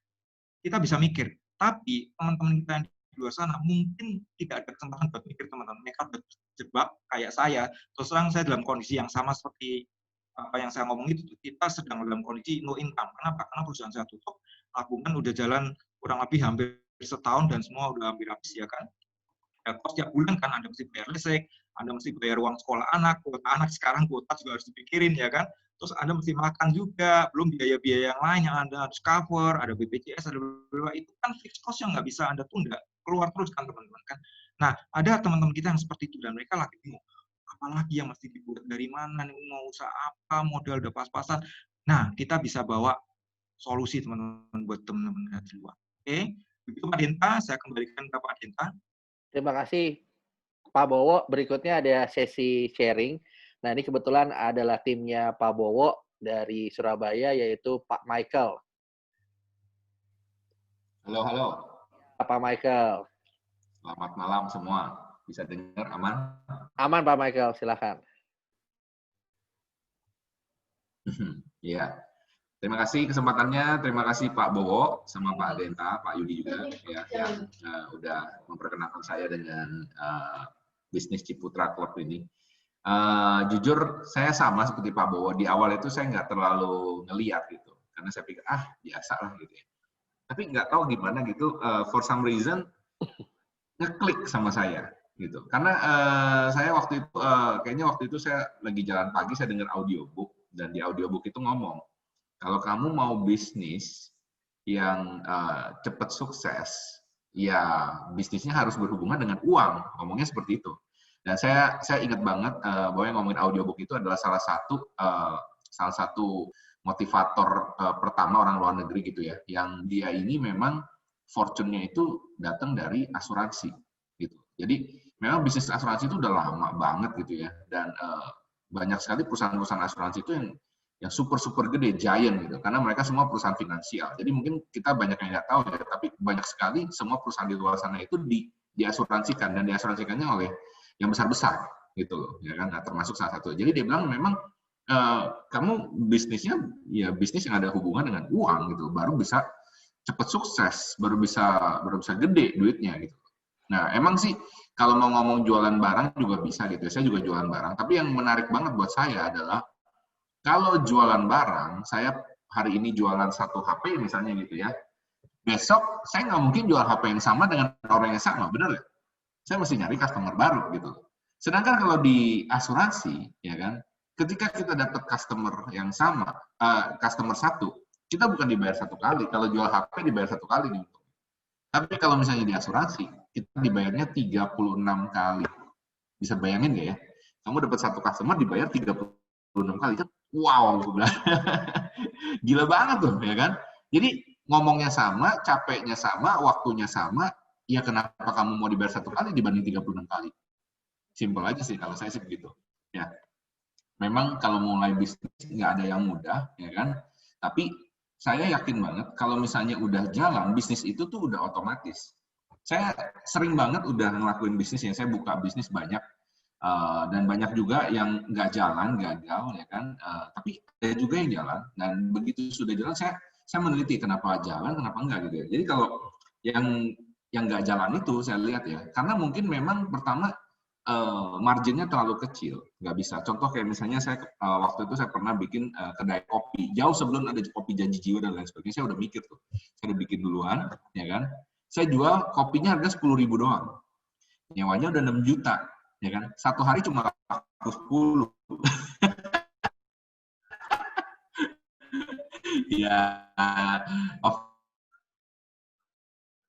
kita bisa mikir. Tapi teman-teman kita yang di luar sana mungkin tidak ada kesempatan buat mikir, teman-teman. Mereka terjebak kayak saya. Terus terang saya dalam kondisi yang sama seperti apa yang saya ngomong itu. Kita sedang dalam kondisi no income. Kenapa? Karena perusahaan saya tutup, tabungan udah jalan kurang lebih hampir setahun dan semua udah hampir habis, ya kan. Ya, kos tiap bulan kan Anda mesti bayar listrik, Anda mesti bayar uang sekolah anak, kuota anak sekarang kuota juga harus dipikirin, ya kan. Terus Anda mesti makan juga, belum biaya-biaya yang lain yang Anda harus cover, ada BPJS, ada beberapa, itu kan fixed cost yang nggak bisa Anda tunda, keluar terus kan, teman-teman kan. Nah, ada teman-teman kita yang seperti itu, dan mereka lagi bingung, apalagi yang mesti dibuat dari mana, mau usaha apa, modal udah pas-pasan. Nah, kita bisa bawa solusi, teman-teman, buat teman-teman di luar. Oke, begitu Pak Denta, saya kembalikan ke Pak Denta. Terima kasih Pak Bowo. Berikutnya ada sesi sharing. Nah, ini kebetulan adalah timnya Pak Bowo dari Surabaya, yaitu Pak Michael. Halo. Pak Michael. Selamat malam semua. Bisa dengar aman? Aman Pak Michael, silakan. Iya. Terima kasih kesempatannya. Terima kasih Pak Bowo sama Pak Denta, Pak Yudi juga ya yang udah memperkenalkan saya dengan bisnis Ciputra Club ini. Jujur saya sama seperti Pak Bowo, di awal itu saya nggak terlalu ngeliat gitu, karena saya pikir biasa lah gitu ya. Tapi nggak tahu gimana gitu, for some reason ngeklik sama saya gitu. Karena saya waktu itu kayaknya waktu itu saya lagi jalan pagi, saya dengar audiobook, dan di audiobook itu ngomong kalau kamu mau bisnis yang cepat sukses, ya bisnisnya harus berhubungan dengan uang, ngomongnya seperti itu. Dan saya ingat banget bahwa yang ngomongin audiobook itu adalah salah satu motivator pertama orang luar negeri gitu ya, yang dia ini memang fortune-nya itu datang dari asuransi gitu. Jadi memang bisnis asuransi itu udah lama banget gitu ya, dan banyak sekali perusahaan-perusahaan asuransi itu yang super gede, giant gitu, karena mereka semua perusahaan finansial. Jadi mungkin kita banyak yang nggak tahu ya, tapi banyak sekali semua perusahaan di luar sana itu diasuransikan, dan diasuransikannya oleh yang besar-besar gitu loh, ya kan, termasuk salah satu. Jadi dia bilang memang kamu bisnisnya ya bisnis yang ada hubungan dengan uang gitu, baru bisa cepat sukses, baru bisa gede duitnya gitu. Nah, emang sih kalau mau ngomong jualan barang juga bisa gitu. Saya juga jualan barang, tapi yang menarik banget buat saya adalah kalau jualan barang, saya hari ini jualan satu HP misalnya gitu ya. Besok saya nggak mungkin jual HP yang sama dengan orang yang sama, benar nggak? Saya mesti nyari customer baru gitu. Sedangkan kalau di asuransi, ya kan, ketika kita dapat customer yang sama, customer satu, kita bukan dibayar satu kali. Kalau jual HP dibayar satu kali nih. Tapi kalau misalnya di asuransi, kita dibayarnya 36 kali. Bisa bayangin nggak ya? Kamu dapat satu customer dibayar 36 kali. Kan wow, gila banget tuh, ya kan? Jadi ngomongnya sama, capeknya sama, waktunya sama, ya kenapa kamu mau dibayar satu kali dibanding 36 kali? Simpel aja sih, kalau saya sih begitu. Ya, memang kalau mulai bisnis nggak ada yang mudah, ya kan? Tapi saya yakin banget kalau misalnya udah jalan, bisnis itu tuh udah otomatis. Saya sering banget udah ngelakuin bisnis ya, saya buka bisnis banyak, dan banyak juga yang nggak jalan, gagal, ya kan? Tapi ada juga yang jalan, dan begitu sudah jalan, saya meneliti kenapa jalan, kenapa enggak gitu ya. Jadi kalau yang nggak jalan itu saya lihat ya, karena mungkin memang pertama marginnya terlalu kecil, nggak bisa. Contoh kayak misalnya saya waktu itu saya pernah bikin kedai kopi, jauh sebelum ada kopi janji jiwa dan lain sebagainya, saya udah mikir tuh, saya udah bikin duluan, ya kan. Saya jual kopinya harga 10.000 doang, nyewanya udah 6 juta, ya kan. Satu hari cuma laku 10. Ya, of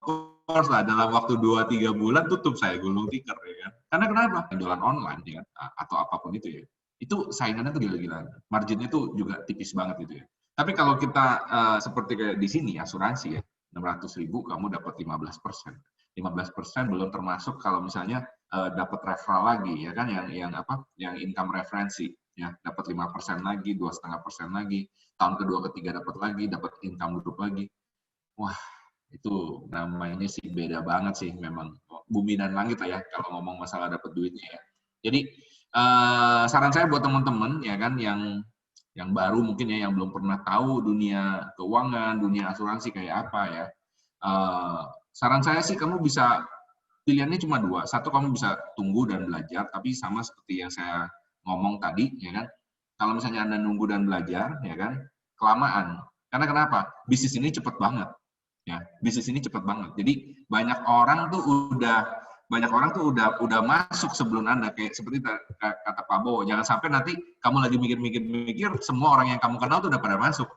course lah, dalam waktu 2-3 bulan tutup saya, gulung tikar, ya kan. Karena kenapa? Jualan online, ya kan? Atau apapun itu ya. Itu saingannya tuh gila-gilaan. Marginnya tuh juga tipis banget gitu ya. Tapi kalau kita seperti kayak di sini, asuransi ya, 600.000 kamu dapat 15%. 15% belum termasuk kalau misalnya dapat referral lagi, ya kan, yang income referensi, ya, dapat 5% lagi, 2,5% lagi, tahun kedua ketiga dapat lagi, dapat income grup lagi. Wah, itu namanya sih beda banget sih, memang bumi dan langit lah ya kalau ngomong masalah dapat duitnya ya. Jadi saran saya buat teman-teman ya kan yang baru mungkin ya, yang belum pernah tahu dunia keuangan, dunia asuransi kayak apa ya. Saran saya sih kamu bisa, pilihannya cuma dua. Satu, kamu bisa tunggu dan belajar, tapi sama seperti yang saya ngomong tadi ya kan. Kalau misalnya Anda nunggu dan belajar ya kan, kelamaan. Karena kenapa? Bisnis ini cepat banget. Ya, bisnis ini cepat banget. Jadi banyak orang tuh udah masuk sebelum Anda, kayak seperti kata Pak Bowo, jangan sampai nanti kamu lagi mikir, semua orang yang kamu kenal tuh udah pada masuk.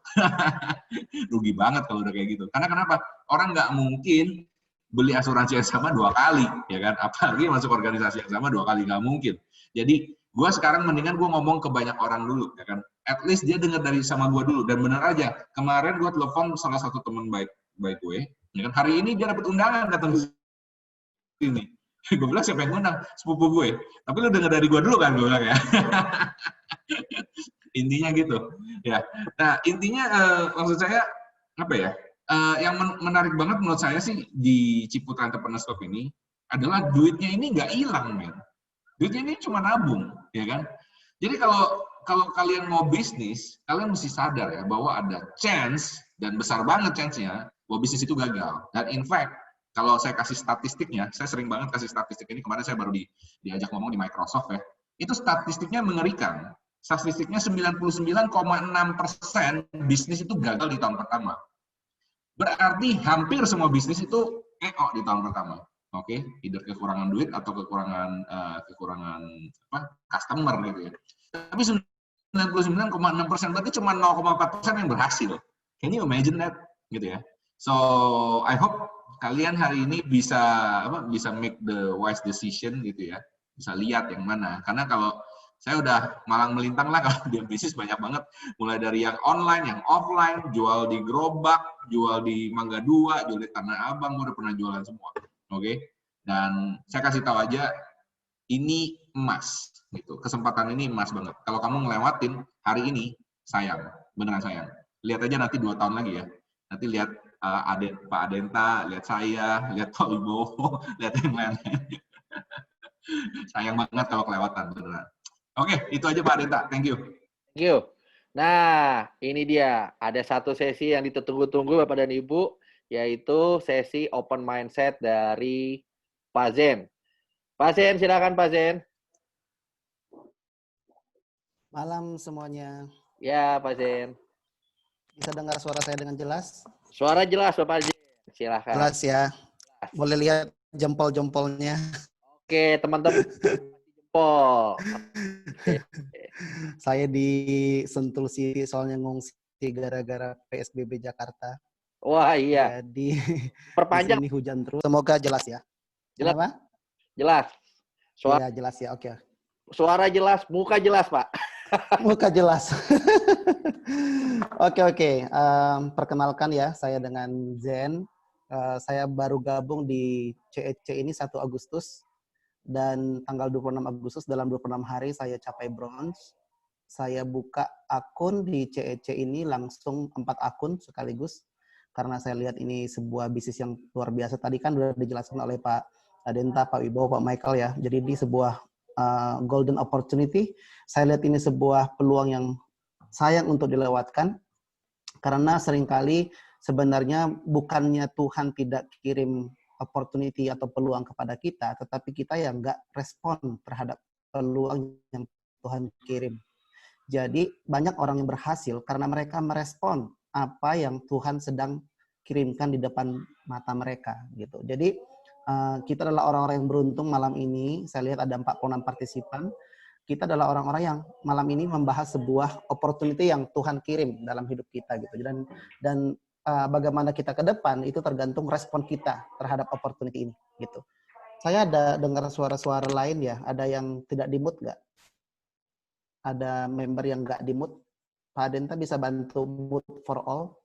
Rugi banget kalau udah kayak gitu. Karena kenapa? Orang nggak mungkin beli asuransi yang sama 2 kali, ya kan? Apalagi masuk organisasi yang sama 2 kali, nggak mungkin. Jadi gue sekarang mendingan gue ngomong ke banyak orang dulu, ya kan? At least dia dengar dari sama gue dulu. Dan bener aja, kemarin gue telepon salah satu teman baik gue, ya kan, hari ini dia dapat undangan datang ke sini. Gue bilang, siapa yang ngundang? Sepupu gue. Tapi lu dengar dari gue dulu kan, gue bilang ya. Intinya gitu. Ya. Nah, intinya maksud saya apa ya? Yang menarik banget menurut saya sih di Ciputra Entrepreneurs Club ini adalah duitnya ini nggak hilang, men. Duitnya ini cuma nabung, ya kan? Jadi kalau kalian mau bisnis, kalian mesti sadar ya bahwa ada chance, dan besar banget chance-nya bahwa bisnis itu gagal. Dan in fact, kalau saya kasih statistiknya, saya sering banget kasih statistik ini, kemarin saya baru diajak ngomong di Microsoft ya, itu statistiknya mengerikan. Statistiknya 99,6% bisnis itu gagal di tahun pertama. Berarti hampir semua bisnis itu EO di tahun pertama. Oke, either kekurangan duit atau kekurangan customer gitu ya. Tapi 99,6% berarti cuma 0,4% yang berhasil. Can you imagine that? Gitu ya. So I hope kalian hari ini bisa make the wise decision gitu ya, bisa lihat yang mana. Karena kalau saya udah malang melintang lah kalau di bisnis banyak banget, mulai dari yang online, yang offline, jual di gerobak, jual di Mangga 2, jual di Tanah Abang, gue udah pernah jualan semua. Oke? Dan saya kasih tahu aja, ini emas gitu. Kesempatan ini emas banget. Kalau kamu ngelewatin hari ini, sayang, beneran sayang. Lihat aja nanti 2 tahun lagi ya. Nanti lihat Pak Adenta, lihat saya, lihat Pak Wibowo, lihat yang lain. Sayang banget kalau kelewatan, beneran. Oke, itu aja Pak Adenta. Thank you. Thank you. Nah, ini dia. Ada satu sesi yang ditunggu-tunggu Bapak dan Ibu, yaitu sesi open mindset dari Pak Zen. Pak Zen, silakan Pak Zen. Malam semuanya. Ya, Pak Zen. Bisa dengar suara saya dengan jelas? Suara jelas Bapak Zen. Silakan. Jelas ya. Boleh lihat jempol-jempolnya. Oke, teman-teman. Jempol. Saya di Sentul City soalnya ngungsi gara-gara PSBB Jakarta. Wah, iya. Jadi Perpanjang. di sini hujan terus. Semoga jelas ya. Jelas. Kenapa? Jelas. Iya, jelas ya. Oke. Suara jelas, muka jelas, Pak. Muka jelas. Oke. Perkenalkan ya, saya dengan Zen. Saya baru gabung di CEC ini 1 Agustus. Dan tanggal 26 Agustus dalam 26 hari saya capai bronze. Saya buka akun di CEC ini langsung 4 akun sekaligus. Karena saya lihat ini sebuah bisnis yang luar biasa. Tadi kan sudah dijelaskan oleh Pak Adenta, Pak Wibowo, Pak Michael ya. Jadi ini sebuah golden opportunity. Saya lihat ini sebuah peluang yang sayang untuk dilewatkan. Karena seringkali sebenarnya bukannya Tuhan tidak kirim opportunity atau peluang kepada kita, tetapi kita yang nggak respon terhadap peluang yang Tuhan kirim. Jadi banyak orang yang berhasil karena mereka merespon apa yang Tuhan sedang kirimkan di depan mata mereka gitu. Jadi kita adalah orang-orang yang beruntung malam ini. Saya lihat ada 46 partisipan. Kita adalah orang-orang yang malam ini membahas sebuah opportunity yang Tuhan kirim dalam hidup kita gitu. Dan bagaimana kita ke depan itu tergantung respon kita terhadap opportunity ini gitu. Saya ada dengar suara-suara lain ya. Ada yang tidak di-mute nggak? Ada member yang nggak di-mute. Pak Denta bisa bantu mute for all?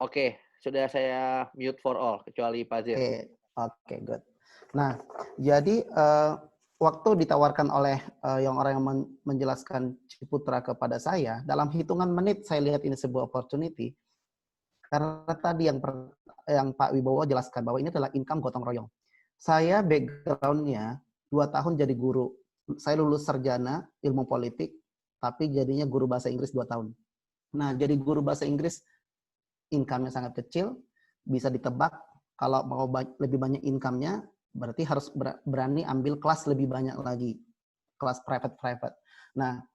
Oke, sudah saya mute for all, kecuali Pak Zen. Oke, good. Nah, jadi waktu ditawarkan oleh yang orang yang menjelaskan Ciputra kepada saya, dalam hitungan menit saya lihat ini sebuah opportunity. Karena tadi yang Pak Wibowo jelaskan bahwa ini adalah income gotong royong. Saya background-nya 2 tahun jadi guru. Saya lulus sarjana ilmu politik, tapi jadinya guru bahasa Inggris 2 tahun. Nah, jadi guru bahasa Inggris income-nya sangat kecil, bisa ditebak kalau mau lebih banyak income-nya, berarti harus berani ambil kelas lebih banyak lagi, kelas private. Nah,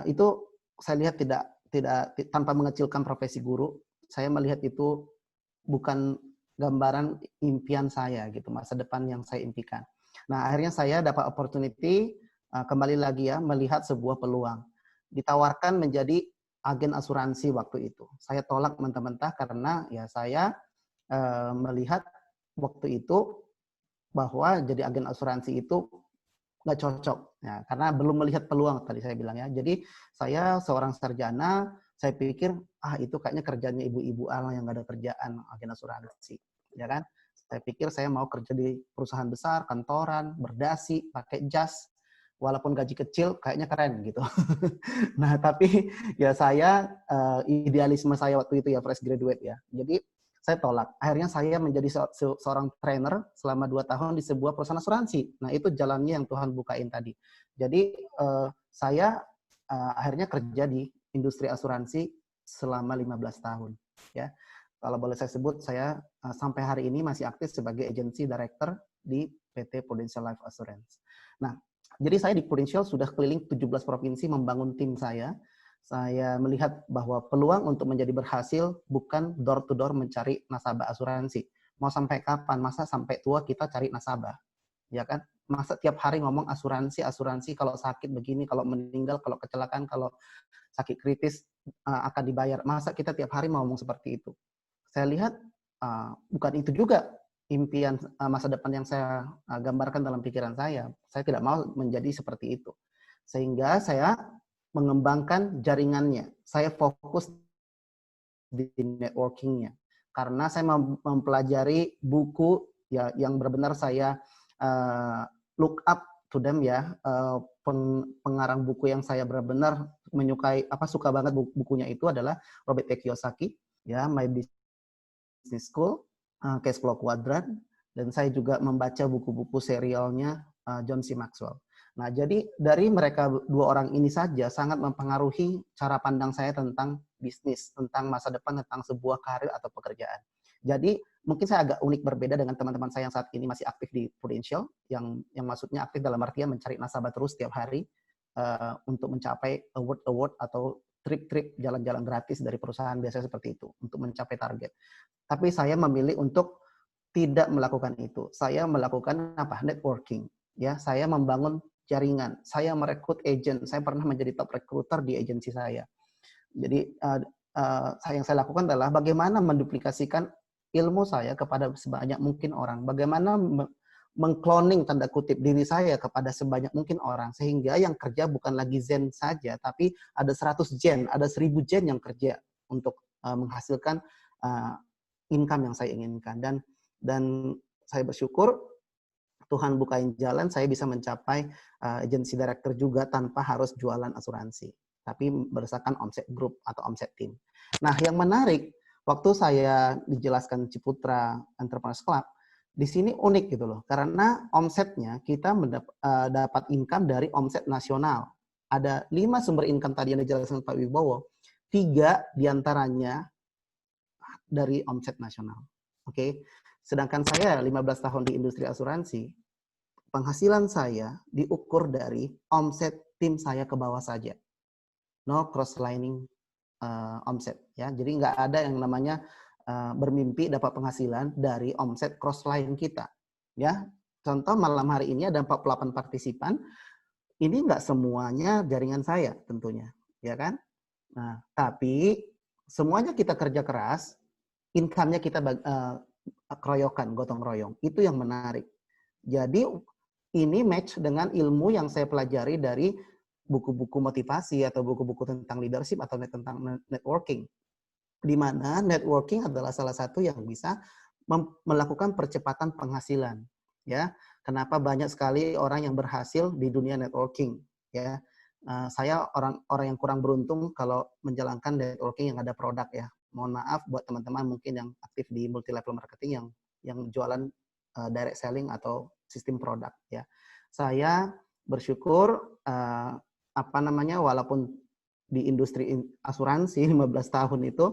itu saya lihat tidak tanpa mengecilkan profesi guru, saya melihat itu bukan gambaran impian saya gitu, masa depan yang saya impikan. Nah, akhirnya saya dapat opportunity, kembali lagi ya, melihat sebuah peluang. Ditawarkan menjadi agen asuransi waktu itu. Saya tolak mentah-mentah karena ya saya melihat waktu itu bahwa jadi agen asuransi itu nggak cocok. Ya, karena belum melihat peluang tadi saya bilang ya. Jadi saya seorang sarjana, saya pikir itu kayaknya kerjanya ibu-ibu yang nggak ada kerjaan agen asuransi, ya kan? Saya pikir saya mau kerja di perusahaan besar, kantoran, berdasi, pakai jas. Walaupun gaji kecil, kayaknya keren gitu. Nah, tapi ya saya, idealisme saya waktu itu ya, fresh graduate ya. Jadi saya tolak. Akhirnya saya menjadi seorang trainer selama 2 tahun di sebuah perusahaan asuransi. Nah, itu jalannya yang Tuhan bukain tadi. Jadi saya akhirnya kerja di industri asuransi selama 15 tahun. Ya, kalau boleh saya sebut, saya sampai hari ini masih aktif sebagai agency director di PT Prudential Life Assurance. Nah, jadi saya di Prudential sudah keliling 17 provinsi membangun tim saya. Saya melihat bahwa peluang untuk menjadi berhasil bukan door to door mencari nasabah asuransi. Mau sampai kapan? Masa sampai tua kita cari nasabah? Ya kan? Masa tiap hari ngomong asuransi, kalau sakit begini, kalau meninggal, kalau kecelakaan, kalau sakit kritis akan dibayar. Masa kita tiap hari mau ngomong seperti itu? Saya lihat bukan itu juga impian masa depan yang saya gambarkan dalam pikiran saya. Saya tidak mau menjadi seperti itu. Sehingga saya mengembangkan jaringannya. Saya fokus di networking-nya. Karena saya mempelajari buku ya yang benar-benar saya look up to them ya. Pengarang buku yang saya benar-benar menyukai, suka banget bukunya itu adalah Robert T. Kiyosaki, ya, My Business School, Cash Flow Quadrant, dan saya juga membaca buku-buku serialnya John C. Maxwell. Nah, jadi dari mereka dua orang ini saja sangat mempengaruhi cara pandang saya tentang bisnis, tentang masa depan, tentang sebuah karir atau pekerjaan. Jadi mungkin saya agak unik berbeda dengan teman-teman saya yang saat ini masih aktif di Prudential, yang maksudnya aktif dalam artian mencari nasabah terus setiap hari untuk mencapai award atau trip-trip jalan-jalan gratis dari perusahaan, biasanya seperti itu untuk mencapai target. Tapi saya memilih untuk tidak melakukan itu. Saya melakukan apa? Networking. Ya, saya membangun jaringan. Saya merekrut agent. Saya pernah menjadi top recruiter di agensi saya. Jadi yang saya lakukan adalah bagaimana menduplikasikan ilmu saya kepada sebanyak mungkin orang. Bagaimana mengcloning tanda kutip diri saya kepada sebanyak mungkin orang, sehingga yang kerja bukan lagi Zen saja, tapi ada 100 Zen, ada 1000 Zen yang kerja untuk menghasilkan income yang saya inginkan. Dan saya bersyukur Tuhan bukain jalan, saya bisa mencapai agency director juga tanpa harus jualan asuransi, tapi berdasarkan omset group atau omset team. Nah, yang menarik, waktu saya dijelaskan Ciputra Entrepreneurs Club, di sini unik gitu loh, karena omsetnya kita dapat income dari omset nasional. Ada 5 sumber income tadi yang dijelaskan Pak Wibowo, 3 diantaranya dari omset nasional. Oke, sedangkan saya 15 tahun di industri asuransi, penghasilan saya diukur dari omset tim saya ke bawah saja. No cross-lining omset. Ya. Jadi nggak ada yang namanya bermimpi dapat penghasilan dari omset cross-line kita. Ya. Contoh malam hari ini ada 48 partisipan. Ini nggak semuanya jaringan saya tentunya. Ya kan? Nah, tapi semuanya kita kerja keras, income-nya kita keroyokan, gotong royong. Itu yang menarik. Jadi ini match dengan ilmu yang saya pelajari dari buku-buku motivasi atau buku-buku tentang leadership atau tentang networking. Di mana networking adalah salah satu yang bisa melakukan percepatan penghasilan. Ya, kenapa banyak sekali orang yang berhasil di dunia networking? Ya, saya orang yang kurang beruntung kalau menjalankan networking yang ada produk ya. Mohon maaf buat teman-teman mungkin yang aktif di multi level marketing yang jualan direct selling atau sistem produk ya. Saya bersyukur walaupun di industri asuransi 15 tahun itu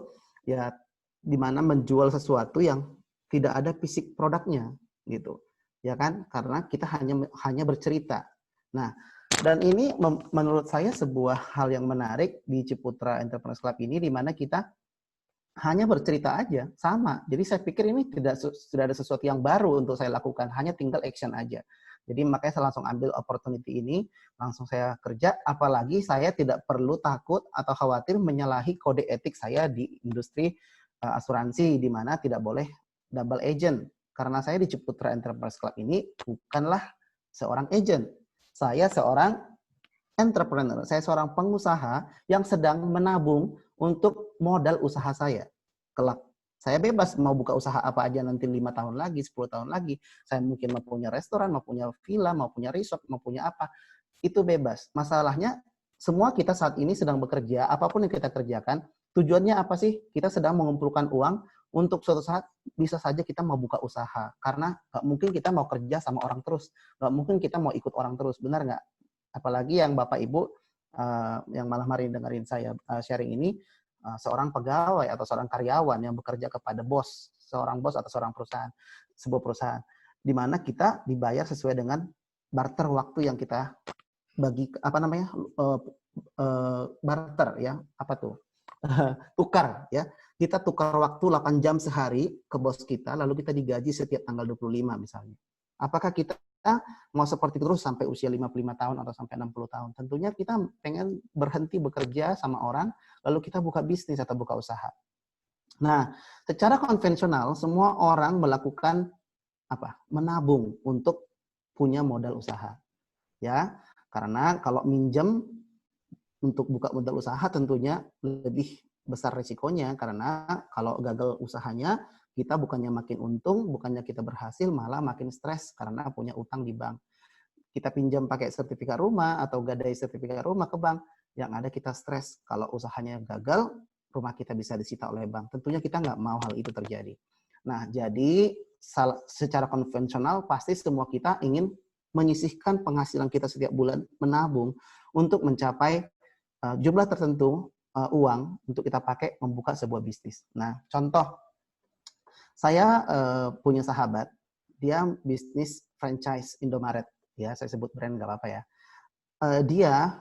ya di mana menjual sesuatu yang tidak ada fisik produknya gitu. Ya kan? Karena kita hanya bercerita. Nah, dan ini menurut saya sebuah hal yang menarik di Ciputra Entrepreneurs Club ini di mana kita hanya bercerita aja, sama. Jadi saya pikir ini tidak ada sesuatu yang baru untuk saya lakukan, hanya tinggal action aja. Jadi makanya saya langsung ambil opportunity ini, langsung saya kerja, apalagi saya tidak perlu takut atau khawatir menyalahi kode etik saya di industri asuransi, di mana tidak boleh double agent. Karena saya di Ciputra Entrepreneurs Club ini bukanlah seorang agent. Saya seorang entrepreneur, saya seorang pengusaha yang sedang menabung untuk modal usaha saya. Kelak, saya bebas mau buka usaha apa aja nanti 5 tahun lagi, 10 tahun lagi. Saya mungkin mau punya restoran, mau punya villa, mau punya resort, mau punya apa. Itu bebas. Masalahnya, semua kita saat ini sedang bekerja, apapun yang kita kerjakan, tujuannya apa sih? Kita sedang mengumpulkan uang untuk suatu saat bisa saja kita mau buka usaha. Karena nggak mungkin kita mau kerja sama orang terus. Nggak mungkin kita mau ikut orang terus. Benar nggak? Apalagi yang Bapak Ibu yang malam hari dengerin saya sharing ini, seorang pegawai atau seorang karyawan yang bekerja kepada bos, seorang bos atau seorang perusahaan, sebuah perusahaan, di mana kita dibayar sesuai dengan barter waktu yang kita bagi, barter ya, apa tuh? Tukar ya. Kita tukar waktu 8 jam sehari ke bos kita, lalu kita digaji setiap tanggal 25 misalnya. Apakah kita mau seperti terus sampai usia 55 tahun atau sampai 60 tahun? Tentunya kita pengen berhenti bekerja sama orang, lalu kita buka bisnis atau buka usaha. Nah, secara konvensional semua orang melakukan apa? Menabung untuk punya modal usaha. Ya, karena kalau minjem untuk buka modal usaha tentunya lebih besar risikonya, karena kalau gagal usahanya kita bukannya makin untung, bukannya kita berhasil, malah makin stres karena punya utang di bank. Kita pinjam pakai sertifikat rumah atau gadai sertifikat rumah ke bank, yang ada kita stres. Kalau usahanya gagal, rumah kita bisa disita oleh bank. Tentunya kita nggak mau hal itu terjadi. Nah, jadi secara konvensional pasti semua kita ingin menyisihkan penghasilan kita setiap bulan, menabung untuk mencapai jumlah tertentu uang untuk kita pakai membuka sebuah bisnis. Nah, contoh, saya punya sahabat, dia bisnis franchise Indomaret, ya saya sebut brand nggak apa-apa ya. Dia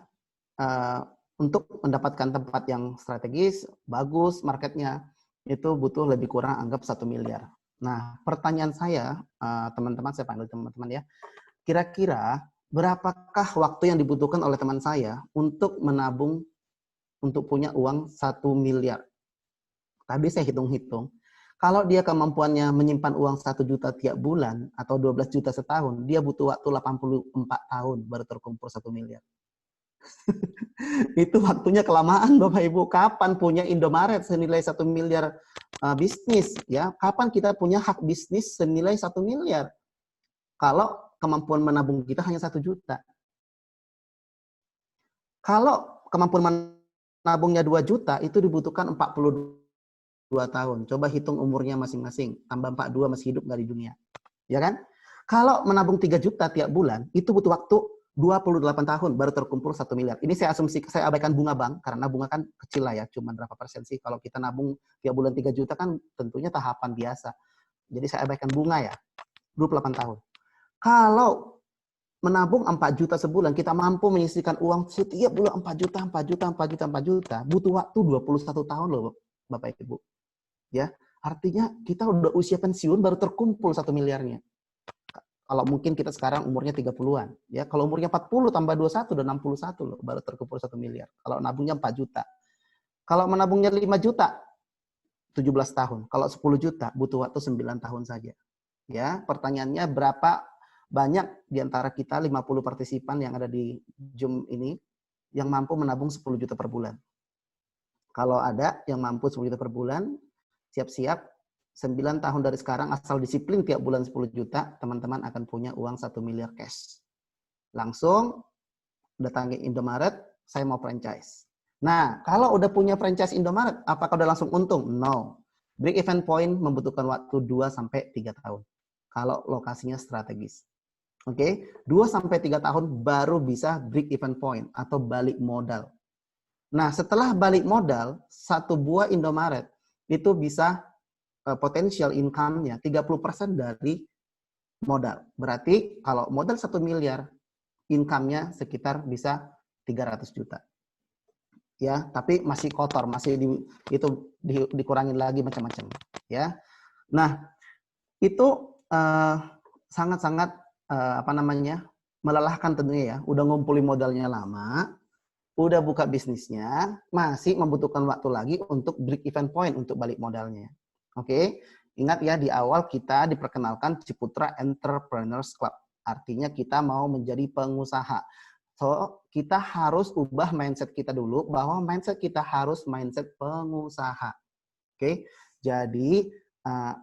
untuk mendapatkan tempat yang strategis, bagus marketnya, itu butuh lebih kurang anggap 1 miliar. Nah, pertanyaan saya, teman-teman, saya panggil teman-teman ya, kira-kira berapakah waktu yang dibutuhkan oleh teman saya untuk menabung, untuk punya uang 1 miliar? Tadi saya hitung-hitung, kalau dia kemampuannya menyimpan uang 1 juta tiap bulan, atau 12 juta setahun, dia butuh waktu 84 tahun baru terkumpul 1 miliar. Itu waktunya kelamaan Bapak Ibu. Kapan punya Indomaret senilai 1 miliar bisnis, ya? Kapan kita punya hak bisnis senilai 1 miliar? Kalau kemampuan menabung kita hanya 1 juta. Kalau kemampuan menabungnya 2 juta, itu dibutuhkan 42 tahun. Coba hitung umurnya masing-masing. Tambah 42 masih hidup nggak di dunia. Ya kan? Kalau menabung 3 juta tiap bulan, itu butuh waktu 28 tahun baru terkumpul 1 miliar. Ini saya asumsi, saya abaikan bunga bank, karena bunga kan kecil lah ya, cuma berapa persen sih. Kalau kita nabung tiap bulan 3 juta kan tentunya tahapan biasa. Jadi saya abaikan bunga ya, 28 tahun. Kalau menabung 4 juta sebulan, kita mampu menyisihkan uang setiap bulan 4 juta, 4 juta, 4 juta, 4 juta, butuh waktu 21 tahun loh Bapak Ibu. Ya, artinya kita udah usia pensiun baru terkumpul 1 miliarnya. Kalau mungkin kita sekarang umurnya 30-an. Ya, kalau umurnya 40 tambah 21 udah 61 loh, baru terkumpul 1 miliar. Kalau nabungnya 4 juta. Kalau menabungnya 5 juta, 17 tahun. Kalau 10 juta, butuh waktu 9 tahun saja. Ya, pertanyaannya berapa banyak di antara kita 50 partisipan yang ada di Zoom ini yang mampu menabung 10 juta per bulan? Kalau ada yang mampu 10 juta per bulan, siap-siap 9 tahun dari sekarang, asal disiplin tiap bulan 10 juta, teman-teman akan punya uang 1 miliar cash. Langsung datangi Indomaret, saya mau franchise. Nah, kalau udah punya franchise Indomaret, apakah udah langsung untung? No. Break even point membutuhkan waktu 2-3 tahun. Kalau lokasinya strategis. Oke, 2-3 tahun baru bisa break even point atau balik modal. Nah, setelah balik modal, 1 buah Indomaret itu bisa potensial income-nya 30% dari modal. Berarti kalau modal 1 miliar, income-nya sekitar bisa 300 juta. Ya, tapi masih kotor, masih dikurangin lagi macam-macam. Ya, nah itu sangat-sangat melelahkan tentunya ya. Udah ngumpulin modalnya lama, udah buka bisnisnya, masih membutuhkan waktu lagi untuk break even point untuk balik modalnya. Oke, ingat ya di awal kita diperkenalkan Ciputra Entrepreneurs Club. Artinya kita mau menjadi pengusaha. So, kita harus ubah mindset kita dulu bahwa mindset kita harus mindset pengusaha. Oke, jadi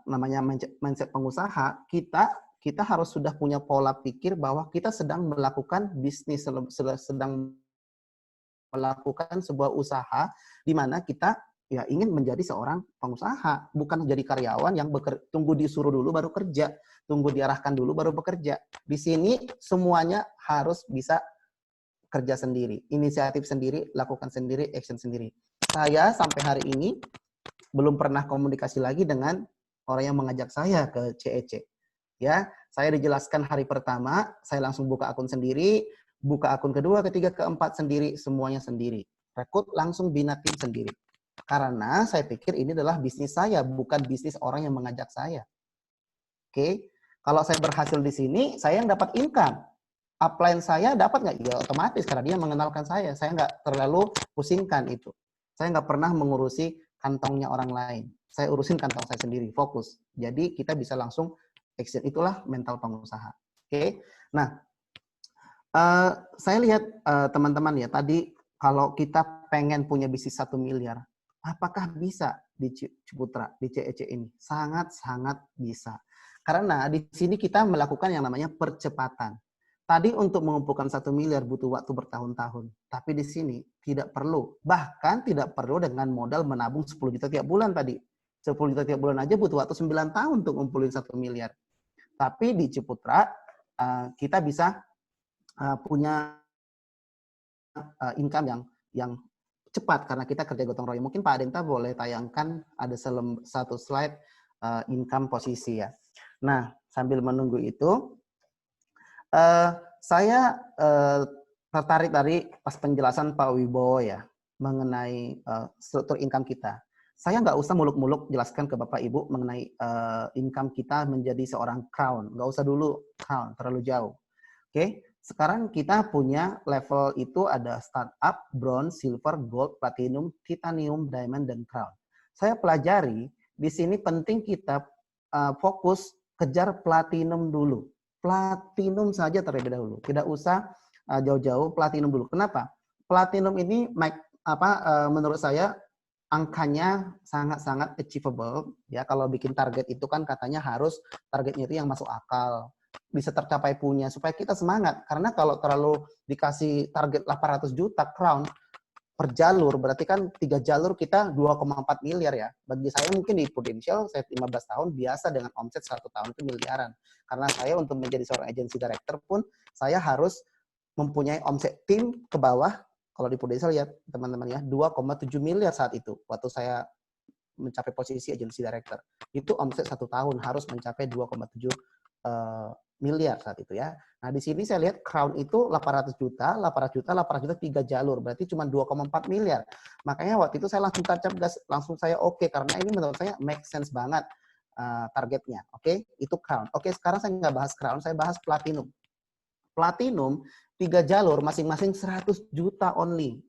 namanya mindset pengusaha, kita harus sudah punya pola pikir bahwa kita sedang melakukan bisnis, sedang melakukan sebuah usaha di mana kita ya ingin menjadi seorang pengusaha, bukan jadi karyawan yang tunggu disuruh dulu baru kerja, tunggu diarahkan dulu baru bekerja. Di sini semuanya harus bisa kerja sendiri, inisiatif sendiri, lakukan sendiri, action sendiri. Saya sampai hari ini belum pernah komunikasi lagi dengan orang yang mengajak saya ke CEC. Ya, saya dijelaskan hari pertama, saya langsung buka akun sendiri, buka akun kedua, ketiga, keempat sendiri, semuanya sendiri. Rekrut langsung bina tim sendiri. Karena saya pikir ini adalah bisnis saya, bukan bisnis orang yang mengajak saya. Oke, kalau saya berhasil di sini, saya yang dapat income. Upline saya dapat nggak? Ya otomatis, karena dia mengenalkan saya. Saya nggak terlalu pusingkan itu. Saya nggak pernah mengurusi kantongnya orang lain. Saya urusin kantong saya sendiri, fokus. Jadi kita bisa langsung action. Itulah mental pengusaha. Oke, nah saya lihat teman-teman ya, tadi kalau kita pengen punya bisnis 1 miliar, apakah bisa di Ciputra, di CEC ini? Sangat-sangat bisa. Karena di sini kita melakukan yang namanya percepatan. Tadi untuk mengumpulkan 1 miliar butuh waktu bertahun-tahun. Tapi di sini tidak perlu. Bahkan tidak perlu dengan modal menabung 10 juta tiap bulan tadi. 10 juta tiap bulan aja butuh waktu 9 tahun untuk ngumpulin 1 miliar. Tapi di Ciputra, kita bisa punya income yang cepat karena kita kerja gotong royong. Mungkin Pak Adenta boleh tayangkan ada satu slide income posisi ya. Nah, sambil menunggu itu, saya tertarik dari pas penjelasan Pak Wibowo ya mengenai struktur income kita. Saya nggak usah muluk-muluk jelaskan ke Bapak Ibu mengenai income kita menjadi seorang crown. Nggak usah dulu crown, terlalu jauh. Oke, sekarang kita punya level itu ada startup, bronze, silver, gold, platinum, titanium, diamond, dan crown. Saya pelajari, di sini penting kita fokus kejar platinum dulu. Platinum saja terlebih dahulu. Tidak usah jauh-jauh, platinum dulu. Kenapa? Platinum ini menurut saya angkanya sangat-sangat achievable. Ya, kalau bikin target itu kan katanya harus targetnya itu yang masuk akal, bisa tercapai punya, supaya kita semangat. Karena kalau terlalu dikasih target 800 juta crown per jalur, berarti kan 3 jalur kita 2,4 miliar ya. Bagi saya mungkin di Prudential, saya 15 tahun biasa dengan omset 1 tahun itu miliaran. Karena saya untuk menjadi seorang agency director pun, saya harus mempunyai omset tim ke bawah. Kalau di Prudential ya teman-teman ya, 2,7 miliar saat itu. Waktu saya mencapai posisi agency director. Itu omset 1 tahun harus mencapai 2,7 miliar saat itu ya. Nah, di sini saya lihat crown itu 800 juta, 3 jalur. Berarti cuma 2,4 miliar. Makanya waktu itu saya langsung tancap gas, langsung saya oke, karena ini menurut saya make sense banget targetnya. Oke, itu crown. Oke, sekarang saya nggak bahas crown, saya bahas platinum. Platinum 3 jalur masing-masing 100 juta only.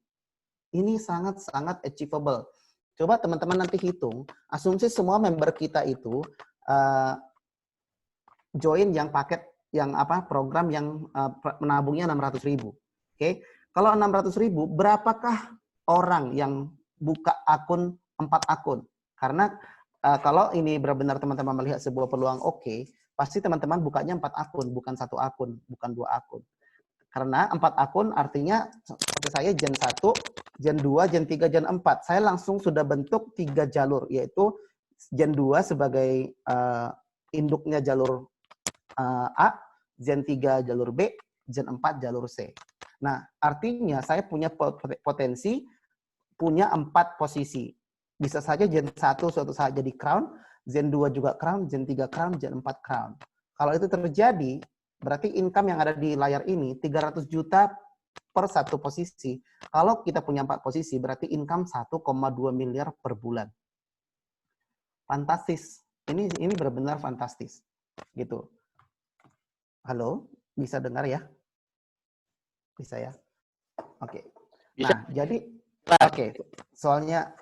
Ini sangat-sangat achievable. Coba teman-teman nanti hitung, asumsi semua member kita itu join yang paket yang program yang menabungnya 600.000. Oke. Kalau 600.000, berapakah orang yang buka akun 4 akun? Karena kalau ini benar-benar teman-teman melihat sebuah peluang pasti teman-teman bukanya 4 akun, bukan 1 akun, bukan 2 akun. Karena 4 akun artinya seperti saya Gen 1, Gen 2, Gen 3, Gen 4. Saya langsung sudah bentuk 3 jalur, yaitu Gen 2 sebagai induknya jalur A, Gen 3 jalur B, Gen 4 jalur C. Nah, artinya saya punya potensi punya 4 posisi. Bisa saja Gen 1 suatu saat jadi crown, Gen 2 juga crown, Gen 3 crown, Gen 4 crown. Kalau itu terjadi, berarti income yang ada di layar ini 300 juta per 1 posisi. Kalau kita punya 4 posisi, berarti income 1,2 miliar per bulan. Fantastis. Ini benar-benar fantastis. Gitu. Halo, bisa dengar ya? Bisa ya? Oke. Bisa. Nah, jadi soalnya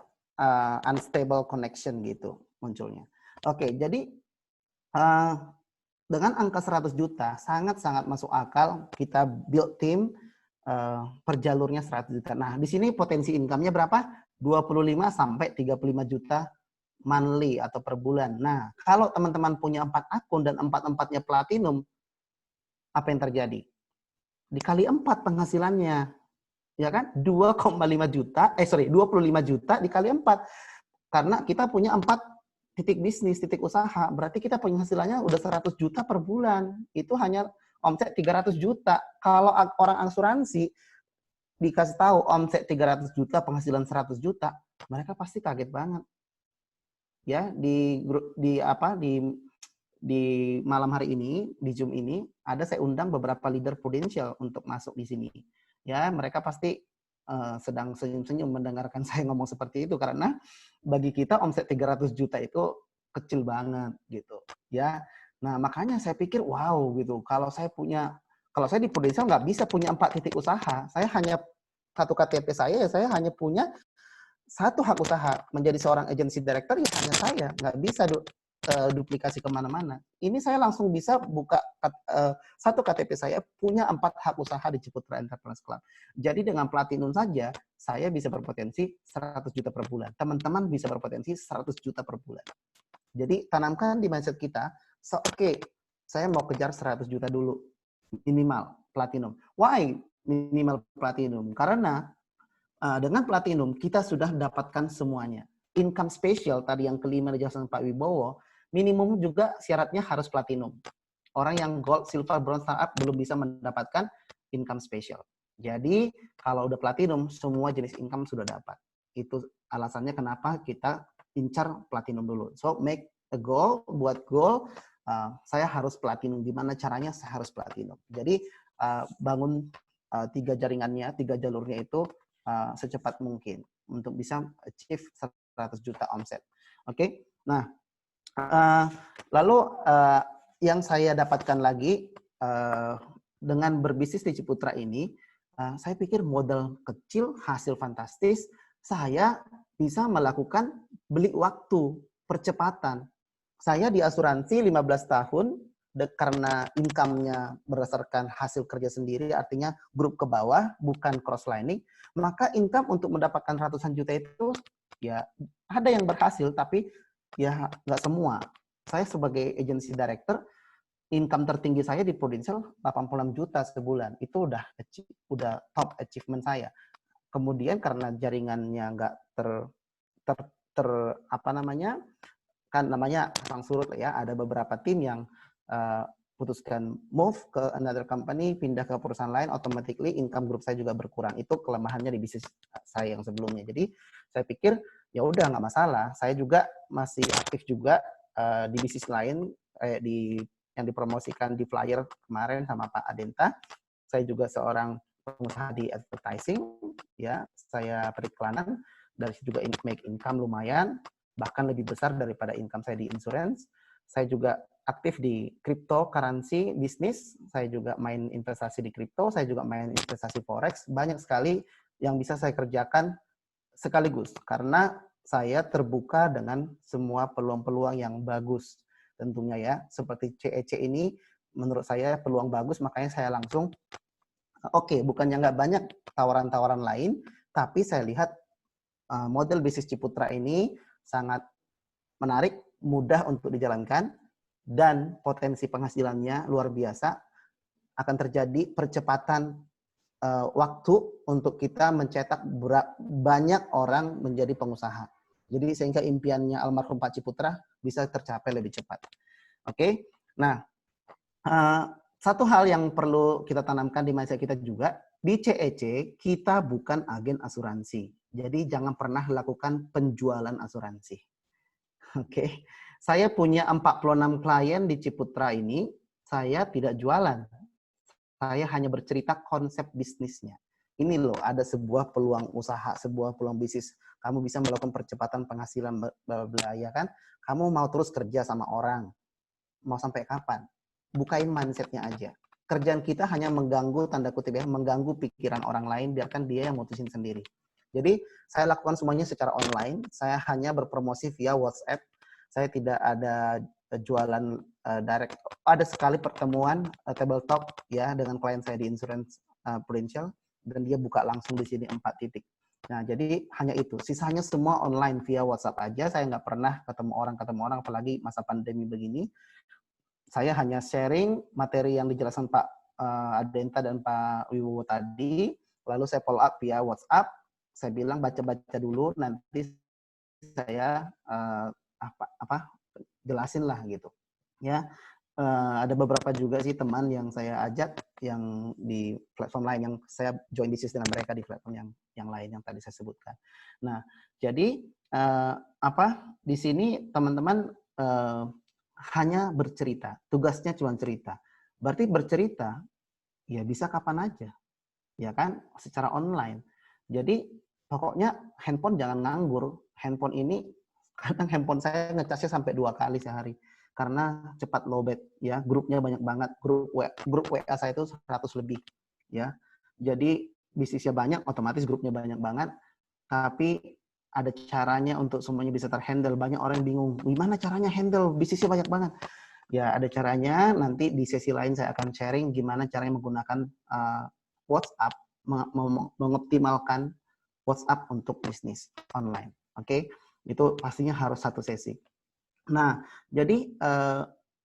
unstable connection gitu munculnya. Oke, jadi dengan angka 100 juta sangat-sangat masuk akal kita build tim per jalurnya 100 juta. Nah, di sini potensi income-nya berapa? 25 sampai 35 juta monthly atau per bulan. Nah, kalau teman-teman punya 4 akun dan 4-4-nya platinum, apa yang terjadi? Dikali 4 penghasilannya. Ya kan? 25 juta dikali 4. Karena kita punya 4 titik bisnis, titik usaha. Berarti kita penghasilannya udah 100 juta per bulan. Itu hanya omset 300 juta. Kalau orang asuransi dikasih tahu omset 300 juta, penghasilan 100 juta, mereka pasti kaget banget. Ya, di malam hari ini, di Zoom ini, saya undang beberapa leader Prudential untuk masuk di sini. Ya, mereka pasti sedang senyum-senyum mendengarkan saya ngomong seperti itu, karena bagi kita omset 300 juta itu kecil banget gitu. Ya, nah makanya saya pikir wow gitu. Kalau saya di Prudential nggak bisa punya 4 titik usaha. Saya hanya satu KTP saya hanya punya 1 hak usaha. Menjadi seorang agency director ya hanya saya, nggak bisa duplikasi kemana-mana. Ini saya langsung bisa buka 1 KTP saya punya 4 hak usaha di Ciputra Entrepreneurs Club. Jadi dengan platinum saja saya bisa berpotensi 100 juta per bulan. Teman-teman bisa berpotensi 100 juta per bulan. Jadi tanamkan di mindset kita, saya mau kejar 100 juta dulu minimal platinum. Why minimal platinum? Karena dengan platinum kita sudah dapatkan semuanya. Income special tadi yang kelima dijelaskan Pak Wibowo, minimum juga syaratnya harus platinum. orang yang gold, silver, bronze startup belum bisa mendapatkan income special. Jadi kalau udah platinum, semua jenis income sudah dapat. Itu alasannya kenapa kita incar platinum dulu. So make a goal, buat goal, saya harus platinum. Gimana caranya saya harus platinum. Jadi bangun 3 jaringannya, 3 jalurnya itu secepat mungkin untuk bisa achieve 100 juta omset. Oke, nah lalu yang saya dapatkan lagi dengan berbisnis di Ciputra ini, saya pikir modal kecil, hasil fantastis, saya bisa melakukan beli waktu, percepatan. Saya di asuransi 15 tahun, karena income-nya berdasarkan hasil kerja sendiri, artinya grup ke bawah, bukan cross-lining, maka income untuk mendapatkan ratusan juta itu, ya ada yang berhasil, tapi ya nggak semua. Saya sebagai agency director, income tertinggi saya di Prudential 86 juta sebulan. Itu udah top achievement saya. Kemudian karena jaringannya nggak apa namanya, kan namanya pasang surut ya, ada beberapa tim yang putuskan move ke another company, pindah ke perusahaan lain, automatically income group saya juga berkurang. Itu kelemahannya di bisnis saya yang sebelumnya. Jadi saya pikir ya udah nggak masalah. Saya juga masih aktif juga di bisnis lain, yang dipromosikan di flyer kemarin sama Pak Adenta. Saya juga seorang pengusaha di advertising, ya saya periklanan, dari situ juga make income lumayan, bahkan lebih besar daripada income saya di insurance. Saya juga aktif di cryptocurrency bisnis, saya juga main investasi di kripto, saya juga main investasi forex, banyak sekali yang bisa saya kerjakan sekaligus, karena saya terbuka dengan semua peluang-peluang yang bagus. Tentunya ya, seperti CEC ini menurut saya peluang bagus, makanya saya langsung bukannya nggak banyak tawaran-tawaran lain, tapi saya lihat model bisnis Ciputra ini sangat menarik, mudah untuk dijalankan, dan potensi penghasilannya luar biasa. Akan terjadi percepatan waktu untuk kita mencetak banyak orang menjadi pengusaha. Jadi sehingga impiannya almarhum Pak Ciputra bisa tercapai lebih cepat. Oke, nah satu hal yang perlu kita tanamkan di mindset kita juga, di CEC kita bukan agen asuransi. Jadi jangan pernah lakukan penjualan asuransi. Oke, saya punya 46 klien di Ciputra ini, saya tidak jualan. Saya hanya bercerita konsep bisnisnya. Ini loh, ada sebuah peluang usaha, sebuah peluang bisnis. Kamu bisa melakukan percepatan penghasilan, ya kan? Kamu mau terus kerja sama orang. Mau sampai kapan? Bukain mindset-nya aja. Kerjaan kita hanya mengganggu, tanda kutip ya, mengganggu pikiran orang lain, biarkan dia yang mutusin sendiri. Jadi, saya lakukan semuanya secara online. Saya hanya berpromosi via WhatsApp. Saya tidak ada jualan direct. Ada sekali pertemuan table talk ya dengan klien saya di insurance Prudential, dan dia buka langsung di sini 4 titik. Nah, jadi hanya itu. Sisanya semua online via WhatsApp aja. Saya nggak pernah ketemu orang, apalagi masa pandemi begini. Saya hanya sharing materi yang dijelaskan Pak Adenta dan Pak Wibowo tadi, lalu saya follow up via WhatsApp. Saya bilang baca-baca dulu, nanti saya jelasin lah gitu. Ya, ada beberapa juga sih teman yang saya ajak yang di platform lain, yang saya join bisnis dengan mereka di platform yang lain yang tadi saya sebutkan. Nah, jadi di sini teman-teman hanya bercerita, tugasnya cuma cerita. Berarti bercerita ya bisa kapan aja, ya kan, secara online. Jadi pokoknya handphone jangan nganggur. Handphone ini kadang handphone saya ngecasnya sampai 2 kali sehari karena cepat lowbat ya, grupnya banyak banget, grup WA saya itu 100 lebih ya. Jadi bisnisnya banyak, otomatis grupnya banyak banget, tapi ada caranya untuk semuanya bisa terhandle. Banyak orang yang bingung, gimana caranya handle bisnisnya banyak banget. Ya ada caranya, nanti di sesi lain saya akan sharing gimana caranya menggunakan WhatsApp, mengoptimalkan WhatsApp untuk bisnis online. Oke, itu pastinya harus 1 sesi. Nah, jadi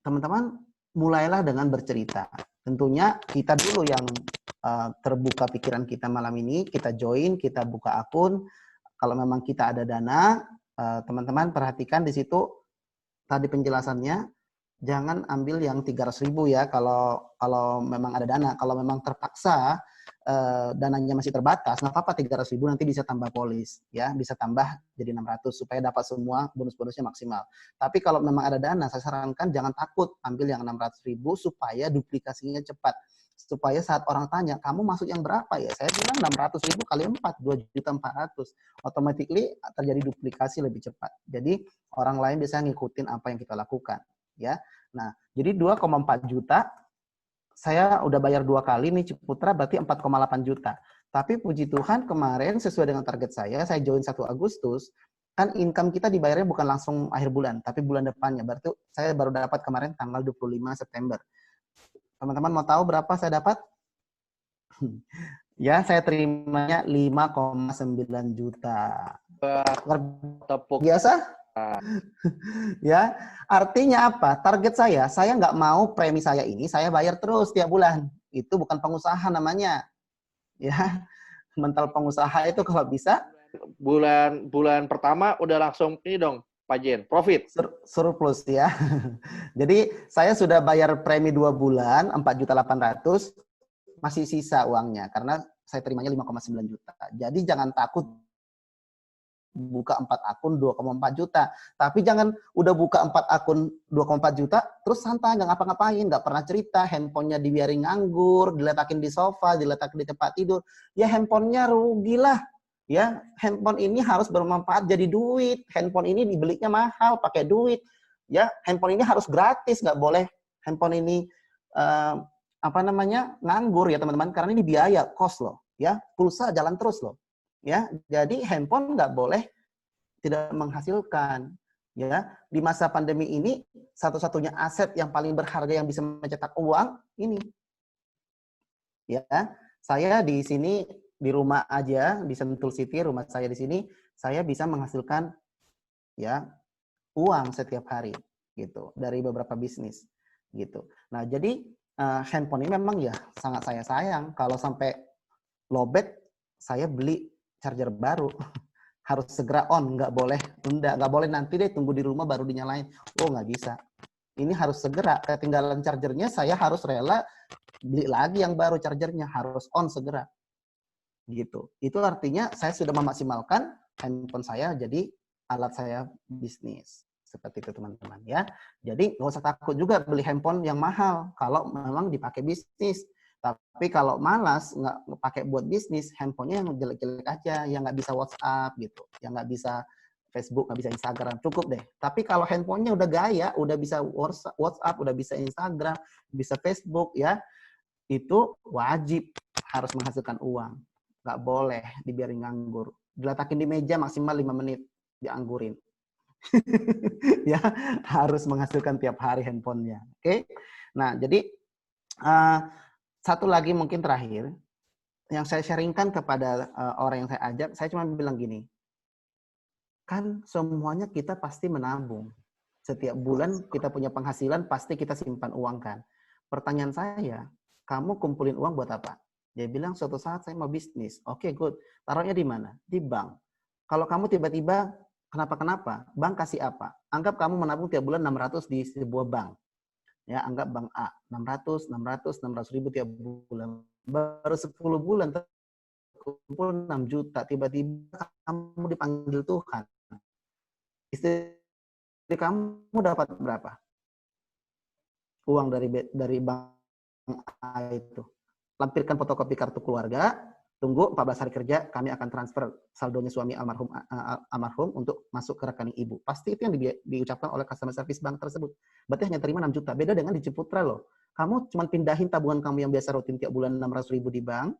teman-teman mulailah dengan bercerita. Tentunya kita dulu yang terbuka pikiran kita malam ini, kita join, kita buka akun. Kalau memang kita ada dana, teman-teman perhatikan di situ tadi penjelasannya, jangan ambil yang 300.000 ya kalau memang ada dana. Kalau memang terpaksa dananya masih terbatas, nggak apa-apa 300.000 nanti bisa tambah polis ya, bisa tambah jadi 600 supaya dapat semua bonus-bonusnya maksimal. Tapi kalau memang ada dana, saya sarankan jangan takut ambil yang 600.000 supaya duplikasinya cepat. Supaya saat orang tanya, kamu masuk yang berapa ya? Saya bilang 600.000 kali 4, 2.400.000. Automatically terjadi duplikasi lebih cepat. Jadi orang lain bisa ngikutin apa yang kita lakukan. Ya, nah jadi 2,4 juta saya udah bayar 2 kali nih Ciputra, berarti 4,8 juta. Tapi puji Tuhan kemarin sesuai dengan target saya join 1 Agustus, kan income kita dibayarnya bukan langsung akhir bulan, tapi bulan depannya. Berarti saya baru dapat kemarin tanggal 25 September. Teman-teman mau tahu berapa saya dapat? Ya, saya terimanya 5,9 juta. Luar Tepuk. biasa? Ya, artinya apa? Target saya nggak mau premi saya ini saya bayar terus tiap bulan. Itu bukan pengusaha namanya. Ya, mental pengusaha itu kalau bisa Bulan pertama udah langsung ini dong, Pak Jen, profit. surplus ya. Jadi saya sudah bayar premi 2 bulan 4.800.000, masih sisa uangnya karena saya terimanya 5,9 juta. Jadi jangan takut buka 4 akun 2,4 juta. Tapi jangan udah buka 4 akun 2,4 juta, terus santai, nggak ngapa-ngapain, nggak pernah cerita, handphonenya dibiarin nganggur, diletakin di sofa, diletakin di tempat tidur. Ya handphonenya rugilah. Ya, handphone ini harus bermanfaat jadi duit. Handphone ini dibelinya mahal, pakai duit. Ya, handphone ini harus gratis, nggak boleh handphone ini nganggur ya teman-teman, karena ini biaya, cost loh. Ya, pulsa jalan terus loh. Ya, jadi handphone nggak boleh tidak menghasilkan. Ya, di masa pandemi ini satu-satunya aset yang paling berharga yang bisa mencetak uang ini. Ya, saya di sini di rumah aja di Sentul City, rumah saya di sini, saya bisa menghasilkan ya uang setiap hari gitu dari beberapa bisnis gitu. Nah, jadi handphone ini memang ya sangat saya sayang. Kalau sampai lowbat, saya beli charger baru. Harus segera on, nggak boleh tunda, nggak boleh nanti deh tunggu di rumah baru dinyalain. Oh, nggak bisa. Ini harus segera. Ketinggalan chargernya, saya harus rela beli lagi yang baru chargernya, harus on segera. Gitu. Itu artinya saya sudah memaksimalkan handphone saya jadi alat saya bisnis. Seperti itu teman-teman ya. Jadi nggak usah takut juga beli handphone yang mahal kalau memang dipakai bisnis. Tapi kalau malas nggak pakai buat bisnis, handphonenya yang jelek-jelek aja, yang nggak bisa WhatsApp gitu, yang nggak bisa Facebook, nggak bisa Instagram, cukup deh. Tapi kalau handphonenya udah gaya, udah bisa WhatsApp, udah bisa Instagram, bisa Facebook ya, itu wajib harus menghasilkan uang. Nggak boleh dibiarin nganggur. Diletakin di meja maksimal 5 menit, dianggurin. Ya, harus menghasilkan tiap hari handphonenya. Oke? Nah, jadi satu lagi mungkin terakhir, yang saya sharingkan kepada orang yang saya ajak, saya cuma bilang gini, kan semuanya kita pasti menabung. Setiap bulan kita punya penghasilan, pasti kita simpan uang kan. Pertanyaan saya, kamu kumpulin uang buat apa? Dia bilang, suatu saat saya mau bisnis. Oke, good. Taruhnya di mana? Di bank. Kalau kamu tiba-tiba kenapa-kenapa, bank kasih apa? Anggap kamu menabung tiap bulan 600 di sebuah bank. Ya, anggap bank A, 600 ribu tiap bulan. Baru 10 bulan terkumpul 6 juta. Tiba-tiba kamu dipanggil Tuhan. Istri kamu dapat berapa? Uang dari bank A itu. Lampirkan fotokopi kartu keluarga, tunggu 14 hari kerja, kami akan transfer saldonya suami almarhum untuk masuk ke rekening ibu. Pasti itu yang diucapkan oleh customer service bank tersebut. Berarti hanya terima 6 juta. Beda dengan di Ciputra loh. Kamu cuma pindahin tabungan kamu yang biasa rutin tiap bulan 600 ribu di bank.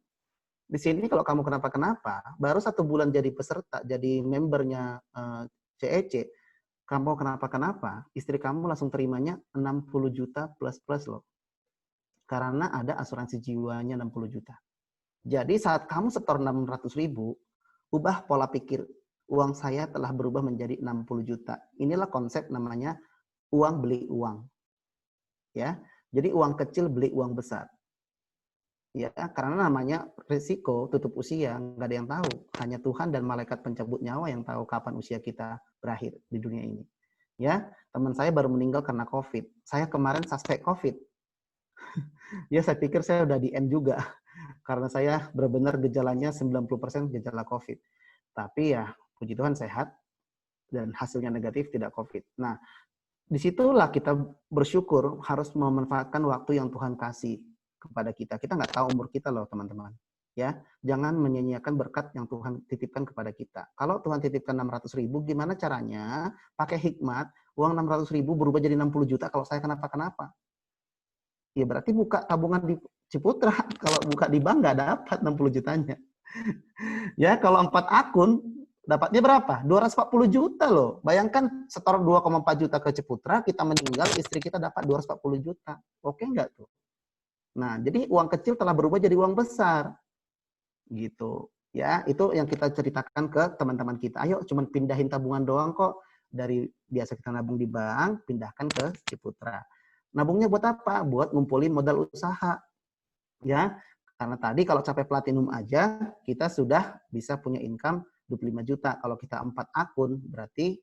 Di sini kalau kamu kenapa-kenapa, baru 1 bulan jadi peserta, jadi membernya CEC, kamu kenapa-kenapa, istri kamu langsung terimanya 60 juta plus-plus loh. Karena ada asuransi jiwanya 60 juta. Jadi saat kamu setor 600 ribu, ubah pola pikir. Uang saya telah berubah menjadi 60 juta. Inilah konsep namanya uang beli uang. Ya, jadi uang kecil beli uang besar. Ya, karena namanya risiko tutup usia, nggak ada yang tahu. Hanya Tuhan dan malaikat pencabut nyawa yang tahu kapan usia kita berakhir di dunia ini. Ya, teman saya baru meninggal karena COVID. Saya kemarin suspek COVID. Ya, saya pikir saya udah di end juga. Karena saya benar-benar gejalanya 90% gejala COVID. Tapi ya, puji Tuhan sehat dan hasilnya negatif, tidak COVID. Nah, disitulah kita bersyukur harus memanfaatkan waktu yang Tuhan kasih kepada kita. Kita nggak tahu umur kita loh, teman-teman. Ya, jangan menyia-nyiakan berkat yang Tuhan titipkan kepada kita. Kalau Tuhan titipkan 600.000, gimana caranya pakai hikmat, uang 600.000 berubah jadi 60 juta kalau saya kenapa-kenapa? Ya berarti buka tabungan di Ciputra. Kalau buka di bank nggak dapat 60 jutanya. Ya, kalau 4 akun, dapatnya berapa? 240 juta loh. Bayangkan setor 2,4 juta ke Ciputra, kita meninggal, istri kita dapat 240 juta. Oke nggak tuh? Nah, jadi uang kecil telah berubah jadi uang besar. Gitu. Ya, itu yang kita ceritakan ke teman-teman kita. Ayo, cuman pindahin tabungan doang kok. Dari biasa kita nabung di bank, pindahkan ke Ciputra. Nabungnya buat apa? Buat ngumpulin modal usaha. Ya, karena tadi kalau capai platinum aja, kita sudah bisa punya income 25 juta. Kalau kita 4 akun, berarti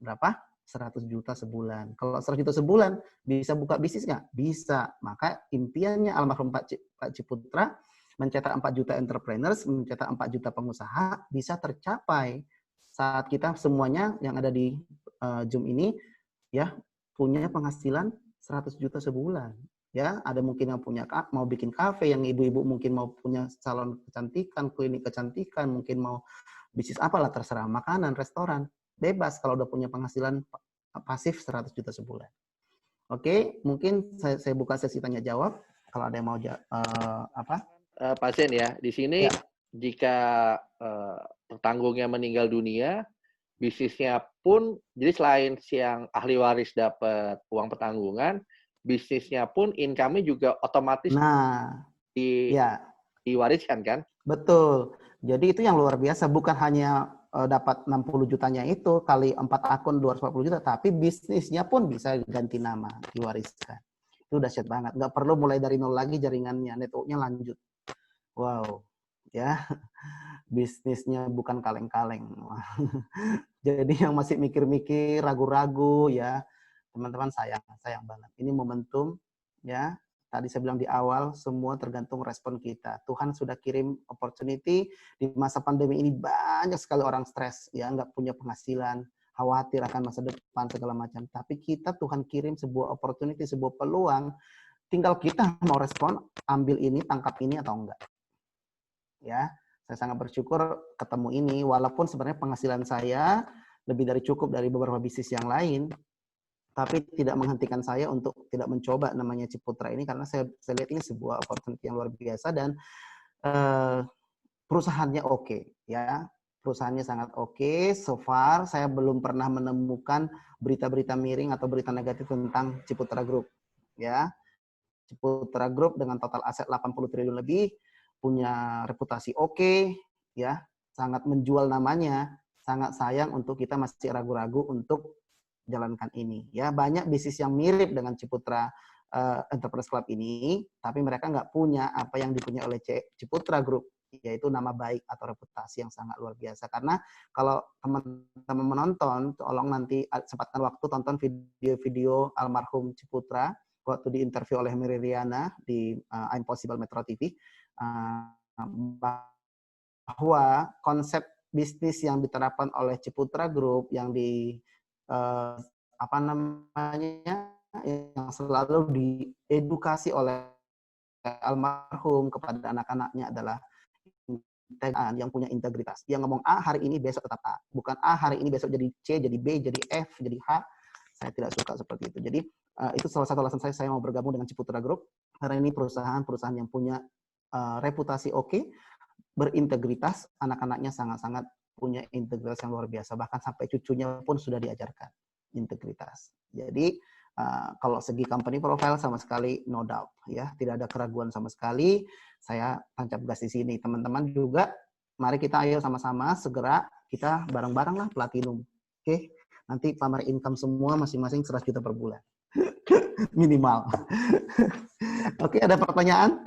berapa? 100 juta sebulan. Kalau 100 juta sebulan, bisa buka bisnis nggak? Bisa. Maka impiannya almarhum Pak Ciputra, mencetak 4 juta entrepreneurs, mencetak 4 juta pengusaha, bisa tercapai saat kita semuanya yang ada di Zoom ini, ya, punya penghasilan 100 juta sebulan. Ya, ada mungkin yang punya mau bikin kafe, yang ibu-ibu mungkin mau punya salon kecantikan, klinik kecantikan, mungkin mau bisnis apalah terserah, makanan, restoran, bebas kalau udah punya penghasilan pasif 100 juta sebulan. Oke, mungkin saya buka sesi tanya jawab kalau ada yang mau apa? Pasien ya, di sini Ya. jika tertanggungnya meninggal dunia, bisnisnya pun, jadi selain yang ahli waris dapat uang pertanggungan, bisnisnya pun income-nya juga otomatis ya, diwariskan kan? Betul. Jadi itu yang luar biasa, bukan hanya dapat 60 jutanya itu kali 4 akun 240 juta, tapi bisnisnya pun bisa ganti nama, diwariskan. Itu dahsyat banget. Nggak perlu mulai dari nol lagi jaringannya, network-nya lanjut. Wow. Ya. Bisnisnya bukan kaleng-kaleng. Jadi yang masih mikir-mikir, ragu-ragu ya, teman-teman sayang banget. Ini momentum ya. Tadi saya bilang di awal, semua tergantung respon kita. Tuhan sudah kirim opportunity di masa pandemi ini, banyak sekali orang stres, ya nggak punya penghasilan, khawatir akan masa depan segala macam. Tapi kita Tuhan kirim sebuah opportunity, sebuah peluang. Tinggal kita mau respon, ambil ini, tangkap ini atau enggak. Ya, saya sangat bersyukur ketemu ini, walaupun sebenarnya penghasilan saya lebih dari cukup dari beberapa bisnis yang lain, tapi tidak menghentikan saya untuk tidak mencoba namanya Ciputra ini, karena saya lihat ini sebuah opportunity yang luar biasa dan perusahaannya oke, ya. Perusahaannya sangat oke. So far saya belum pernah menemukan berita-berita miring atau berita negatif tentang Ciputra Group, ya. Ciputra Group dengan total aset 80 triliun lebih, punya reputasi oke, ya, sangat menjual namanya. Sangat sayang untuk kita masih ragu-ragu untuk jalankan ini. Ya, banyak bisnis yang mirip dengan Ciputra Enterprise Club ini, tapi mereka nggak punya apa yang dipunyai oleh Ciputra Group, yaitu nama baik atau reputasi yang sangat luar biasa. Karena kalau teman-teman menonton, tolong nanti sempatkan waktu tonton video-video almarhum Ciputra waktu diinterview oleh Mary Riana di I'm Possible Metro TV, bahwa konsep bisnis yang diterapkan oleh Ciputra Group yang yang selalu diedukasi oleh almarhum kepada anak-anaknya adalah yang punya integritas. Yang ngomong A hari ini besok tetap A, bukan A hari ini besok jadi C, jadi B, jadi F, jadi H. Saya tidak suka seperti itu. Jadi itu salah satu alasan saya mau bergabung dengan Ciputra Group, karena ini perusahaan yang punya reputasi oke, berintegritas, anak-anaknya sangat-sangat punya integritas yang luar biasa, bahkan sampai cucunya pun sudah diajarkan integritas. Jadi kalau segi company profile sama sekali no doubt, ya, tidak ada keraguan sama sekali. Saya tancap gas di sini. Teman-teman juga, mari kita ayo sama-sama segera kita bareng-bareng lah platinum. Oke, nanti pamer income semua masing-masing 100 juta per bulan. Minimal. Oke, ada pertanyaan?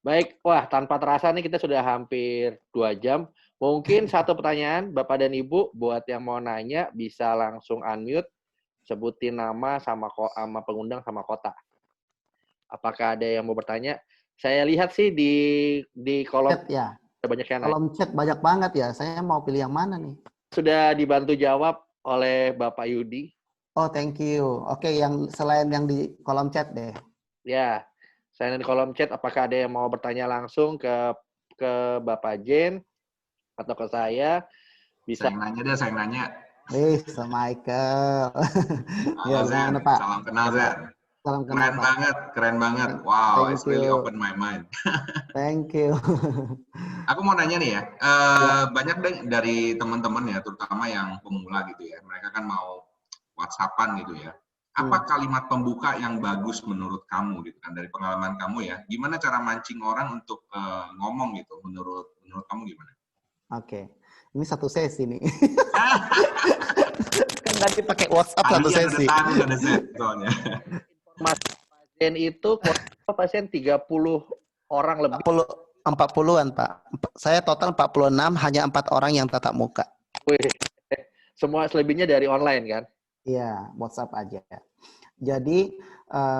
Baik, wah tanpa terasa nih kita sudah hampir 2 jam. Mungkin satu pertanyaan Bapak dan Ibu buat yang mau nanya bisa langsung unmute. sebutin nama sama pengundang sama kota. Apakah ada yang mau bertanya? Saya lihat sih di kolom Chat ya. banyak yang Kolom chat banyak banget ya. Saya mau pilih yang mana nih? sudah dibantu jawab oleh Bapak Yudi. Oh, thank you. Oke, yang selain yang di kolom chat deh. Ya, saya di kolom chat. Apakah ada yang mau bertanya langsung ke Bapak Jen atau ke saya? Bisa. Saya yang nanya deh, saya yang nanya. Sama Michael. Ya, Halo Zen, gimana Pak? salam kenal Zen. Salam kenal Keren Pak. banget, keren banget. Wow, Thank it's really you. open my mind. Thank you. Aku mau nanya nih ya, Ya. banyak deh dari teman-teman ya, terutama yang pemula gitu ya, mereka kan mau WhatsApp-an gitu ya. Apa kalimat pembuka yang bagus menurut kamu gitu kan, dari pengalaman kamu ya? Gimana cara mancing orang untuk ngomong gitu? Menurut kamu gimana? Oke, ini satu sesi nih. Kan tadi pakai WhatsApp satu Kalian sesi. udah tahu ada set soalnya. Mas pasien itu pasien 30 orang lebih. 40-an Pak. Saya total 46, hanya 4 orang yang tatap muka. Wih, semua selebihnya dari online kan? Iya, WhatsApp aja. Jadi,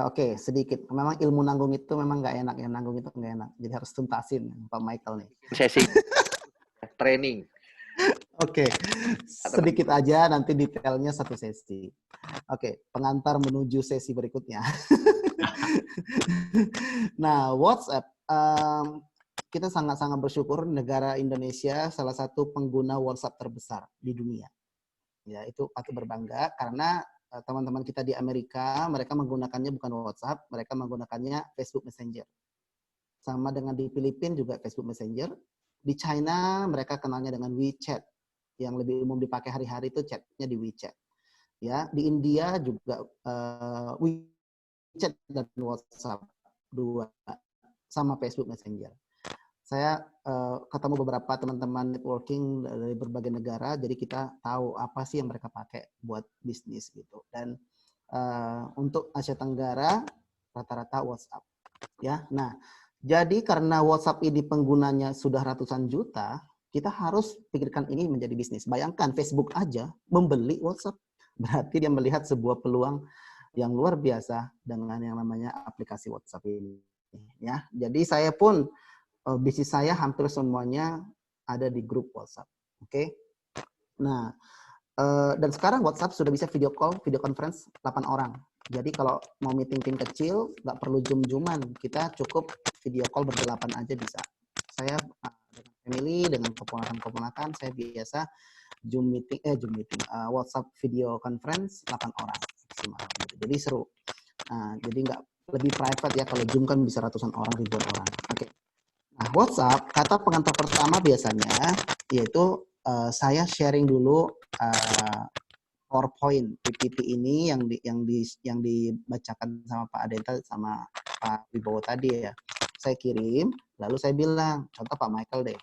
oke, sedikit. Memang ilmu nanggung itu memang nggak enak. Yang nanggung itu nggak enak. Jadi harus tuntasin Pak Michael nih. Sesi training. Oke, sedikit aja, nanti detailnya satu sesi. Oke, pengantar menuju sesi berikutnya. Nah, WhatsApp, kita sangat-sangat bersyukur negara Indonesia salah satu pengguna WhatsApp terbesar di dunia. Ya, itu patut berbangga karena teman-teman kita di Amerika, mereka menggunakannya bukan WhatsApp, mereka menggunakannya Facebook Messenger. Sama dengan di Filipina juga Facebook Messenger. Di China mereka kenalnya dengan WeChat. Yang lebih umum dipakai hari-hari itu chatnya di WeChat. Ya, di India juga WeChat dan WhatsApp dua sama Facebook Messenger. Saya ketemu beberapa teman-teman networking dari berbagai negara, jadi kita tahu apa sih yang mereka pakai buat bisnis gitu. Dan untuk Asia Tenggara rata-rata WhatsApp. Ya, nah jadi karena WhatsApp ini penggunanya sudah ratusan juta, kita harus pikirkan ini menjadi bisnis. Bayangkan Facebook aja membeli WhatsApp, berarti dia melihat sebuah peluang yang luar biasa dengan yang namanya aplikasi WhatsApp ini. Ya, jadi saya pun bisnis saya hampir semuanya ada di grup WhatsApp. Oke. Nah, dan sekarang WhatsApp sudah bisa video call, video conference 8 orang. Jadi kalau mau meeting tim kecil, nggak perlu zoom-zooman. Kita cukup video call berdelapan aja bisa. Saya dengan family, dengan keponakan-keponakan, saya biasa WhatsApp video conference 8 orang. Jadi seru. Nah, jadi nggak lebih private ya, kalau Zoom kan bisa ratusan orang, ribuan orang. Oke. Nah, WhatsApp, kata pengantar pertama biasanya, yaitu saya sharing dulu PowerPoint PPT ini yang dibacakan sama Pak Adenta sama Pak Wibowo tadi ya. Saya kirim, lalu saya bilang, contoh Pak Michael deh.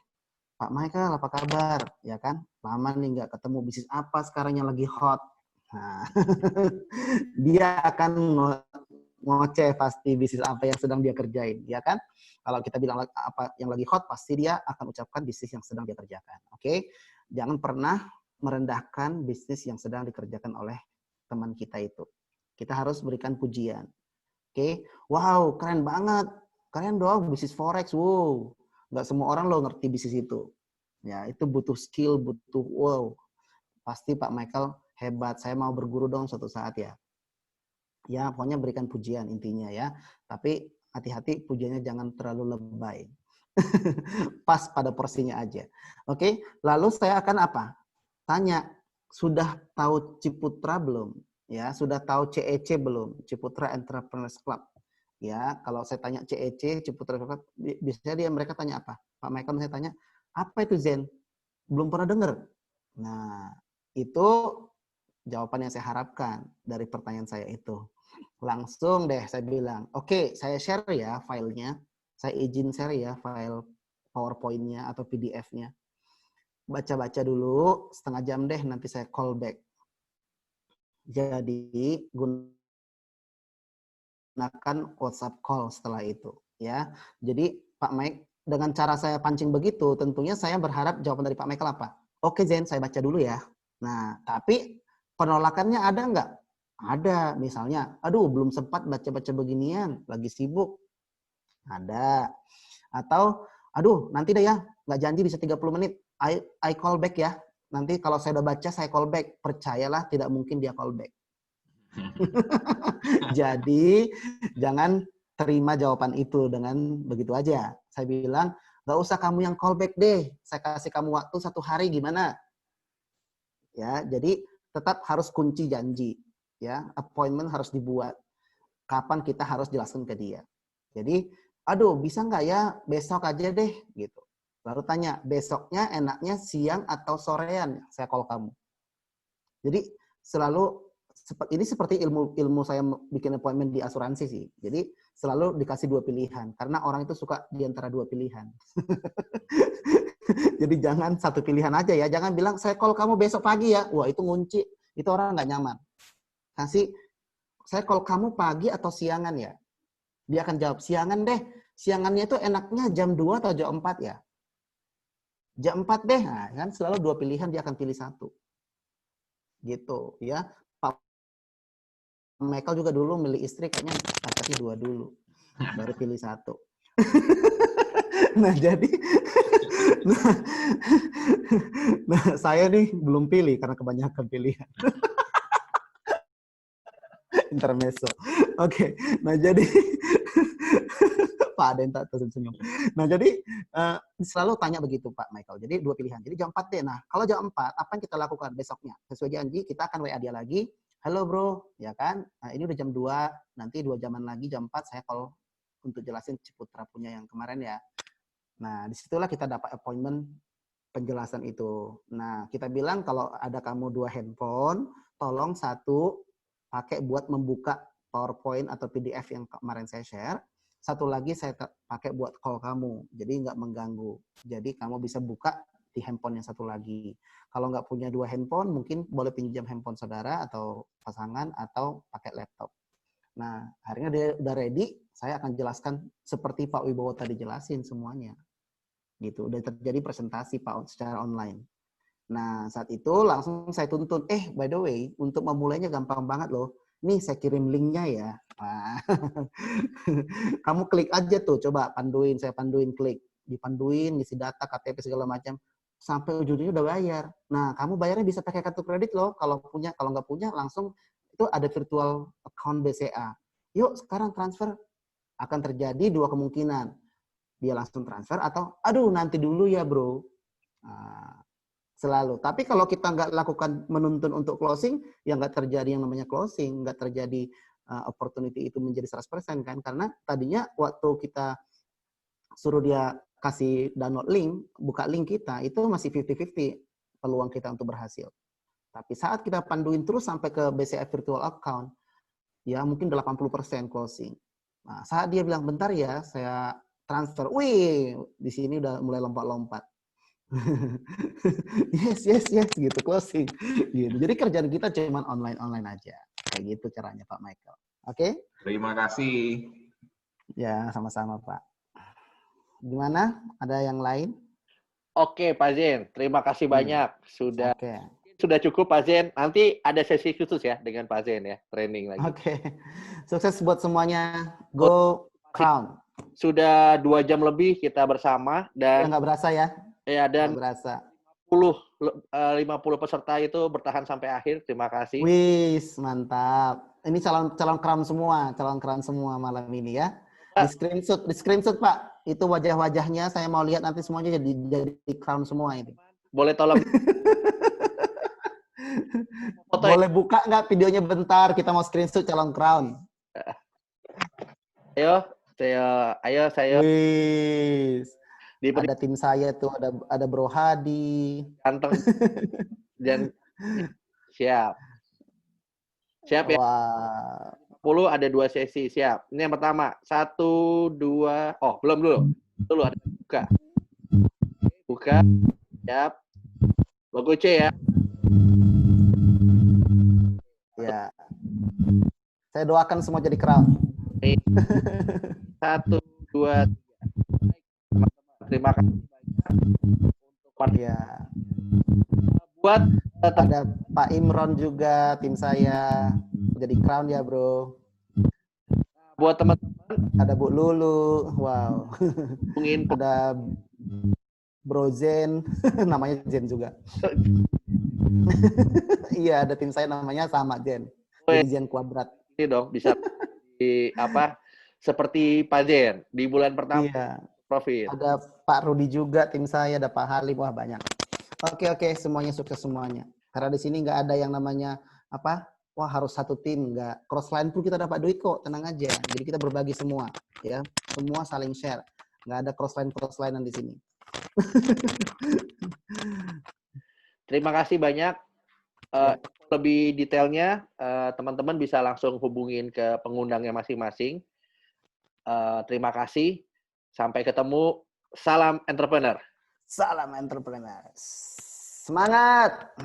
Pak Michael, apa kabar? Ya kan, lama nih nggak ketemu, bisnis apa sekarang yang lagi hot? Nah, dia akan ngoceh pasti bisnis apa yang sedang dia kerjain, ya kan? Kalau kita bilang apa yang lagi hot, pasti dia akan ucapkan bisnis yang sedang dia kerjakan. Oke? Jangan pernah merendahkan bisnis yang sedang dikerjakan oleh teman kita itu. Kita harus berikan pujian. Oke? Wow, keren banget. Keren dong bisnis forex. Wow. Nggak semua orang lo ngerti bisnis itu. Ya, itu butuh skill, butuh wow. Pasti Pak Michael hebat. Saya mau berguru dong suatu saat ya. Ya, pokoknya berikan pujian intinya ya. Tapi hati-hati pujiannya jangan terlalu lebay. Pas pada porsinya aja. Oke, lalu saya akan apa? Tanya, sudah tahu Ciputra belum? Ya, sudah tahu CEC belum? Ciputra Entrepreneurs Club. Ya, kalau saya tanya CEC, Ciputra Club, biasanya mereka tanya apa? Pak Michael saya tanya, apa itu Zen? Belum pernah dengar. Nah, itu jawaban yang saya harapkan dari pertanyaan saya itu. Langsung deh saya bilang, oke, saya share ya filenya. Saya izin share ya file PowerPoint-nya atau PDF-nya. Baca-baca dulu, setengah jam deh, nanti saya call back. Jadi, gunakan WhatsApp call setelah itu. Ya, jadi Pak Mike, dengan cara saya pancing begitu, tentunya saya berharap jawaban dari Pak Michael apa? Oke Zen, saya baca dulu ya. Nah, tapi penolakannya ada nggak? Ada, misalnya, aduh belum sempat baca-baca beginian, lagi sibuk. Ada. Atau, aduh nanti deh ya, nggak janji bisa 30 menit, I call back ya. Nanti kalau saya udah baca, saya call back. Percayalah, tidak mungkin dia call back. Jadi, jangan terima jawaban itu dengan begitu aja. Saya bilang, nggak usah kamu yang call back deh. Saya kasih kamu waktu 1 hari, gimana? Ya, jadi tetap harus kunci janji. Ya, appointment harus dibuat. Kapan kita harus jelaskan ke dia. Jadi, aduh bisa nggak ya besok aja deh, gitu. Lalu tanya, besoknya enaknya siang atau sorean? Saya call kamu. Jadi selalu ini seperti ilmu saya bikin appointment di asuransi sih. Jadi selalu dikasih 2 pilihan karena orang itu suka di antara 2 pilihan. Jadi jangan 1 pilihan aja ya. Jangan bilang saya call kamu besok pagi ya. Wah, itu ngunci. Itu orang nggak nyaman. Kasih saya call kamu pagi atau siangan ya. Dia akan jawab siangan deh. Siangannya itu enaknya jam 2 atau jam 4 ya. Jam 4 deh. Nah, kan selalu 2 pilihan dia akan pilih 1. Gitu ya. Pak Michael juga dulu milih istri kayaknya kasih 2 dulu. Baru pilih 1. Nah, jadi nah, saya nih belum pilih karena kebanyakan pilihan. Intermezzo. Oke. Nah, jadi Pak Denta tersenyum. Nah, jadi selalu tanya begitu Pak Michael. Jadi 2 pilihan. Jadi jam 4 deh. Nah, kalau jam 4, apa yang kita lakukan besoknya? Sesuai janji, kita akan WA dia lagi. Halo bro, ya kan? Nah, ini udah jam 2, nanti 2 jaman lagi jam 4 saya call untuk jelasin Ciputra punya yang kemarin ya. Nah, disitulah kita dapat appointment penjelasan itu. Nah, kita bilang kalau ada kamu 2 handphone, tolong 1 pakai buat membuka PowerPoint atau PDF yang kemarin saya share. 1 lagi saya pakai buat call kamu. Jadi nggak mengganggu. Jadi kamu bisa buka di handphone yang 1 lagi. Kalau nggak punya 2 handphone, mungkin boleh pinjam handphone saudara atau pasangan atau pakai laptop. Nah, akhirnya dia udah ready, saya akan jelaskan seperti Pak Wibowo tadi jelasin semuanya. Gitu. Udah terjadi presentasi Pak secara online. Nah, saat itu langsung saya tuntun, by the way, untuk memulainya gampang banget loh. Nih, saya kirim linknya ya. Nah, kamu klik aja tuh, coba panduin, saya panduin, klik. Dipanduin, ngisi data, KTP, segala macam. Sampai ujungnya udah bayar. Nah, kamu bayarnya bisa pakai kartu kredit loh. Kalau nggak punya, langsung itu ada virtual account BCA. Yuk, sekarang transfer. Akan terjadi 2 kemungkinan. Dia langsung transfer atau, aduh nanti dulu ya bro. Nah, selalu. Tapi kalau kita nggak lakukan menuntun untuk closing, ya nggak terjadi yang namanya closing, nggak terjadi opportunity itu menjadi 100% kan. Karena tadinya waktu kita suruh dia kasih download link, buka link kita, itu masih 50-50 peluang kita untuk berhasil. Tapi saat kita panduin terus sampai ke BCA virtual account, ya mungkin 80% closing. Nah, saat dia bilang, bentar ya, saya transfer. Wih, di sini udah mulai lompat-lompat. yes, gitu, closing. Gitu. Jadi kerjaan kita cuma online aja. Kayak gitu caranya Pak Michael. Oke? Terima kasih. Ya, sama-sama Pak. Gimana? Ada yang lain? Oke, Pak Zen. Terima kasih banyak. Sudah cukup Pak Zen. Nanti ada sesi khusus ya dengan Pak Zen ya, training lagi. Oke. Sukses buat semuanya. Go Crown. Sudah 2 jam lebih kita bersama dan nggak berasa ya? Ya, dan nggak berasa. 50 peserta itu bertahan sampai akhir. Terima kasih. Wis, mantap. Ini calon crown semua malam ini ya. Di screenshot Pak. Itu wajah-wajahnya saya mau lihat nanti semuanya jadi crown semua ini. Boleh tolong boleh buka nggak videonya bentar, kita mau screenshot calon crown. Ayo saya. Wis. Ada tim saya tuh, ada Bro Hadi. Ganteng. Dan siap ya. Wah. 10 ada 2 sesi, siap. Ini yang pertama, 1, 2, belum dulu ada buka, siap. Logo C ya. Ya. Saya doakan semua jadi crown. 1, 2, 3. Terima kasih banyak untuk ya. Buat Ada Pak Imron juga, tim saya. Jadi crown ya, bro. buat teman-teman Ada Bu Lulu, wow. hubungin Ada Bro Zen, namanya Zen juga. Iya, ada tim saya namanya sama Zen. Jadi Zen kuadrat. ini dong, bisa di apa seperti Pak Jen di bulan pertama Iya. profit. Ada Pak Rudi juga, tim saya, ada Pak Halim, wah banyak. Oke, semuanya sukses semuanya. Karena di sini nggak ada yang namanya apa? Wah harus satu tim, nggak. Crossline pun kita dapat duit kok, tenang aja. Jadi kita berbagi semua, ya. Semua saling share. Nggak ada crossline-crosslinean di sini. Terima kasih banyak. Ya. Lebih detailnya, teman-teman bisa langsung hubungin ke pengundangnya masing-masing. Terima kasih. Sampai ketemu. Salam entrepreneur. Salam entrepreneur. Semangat!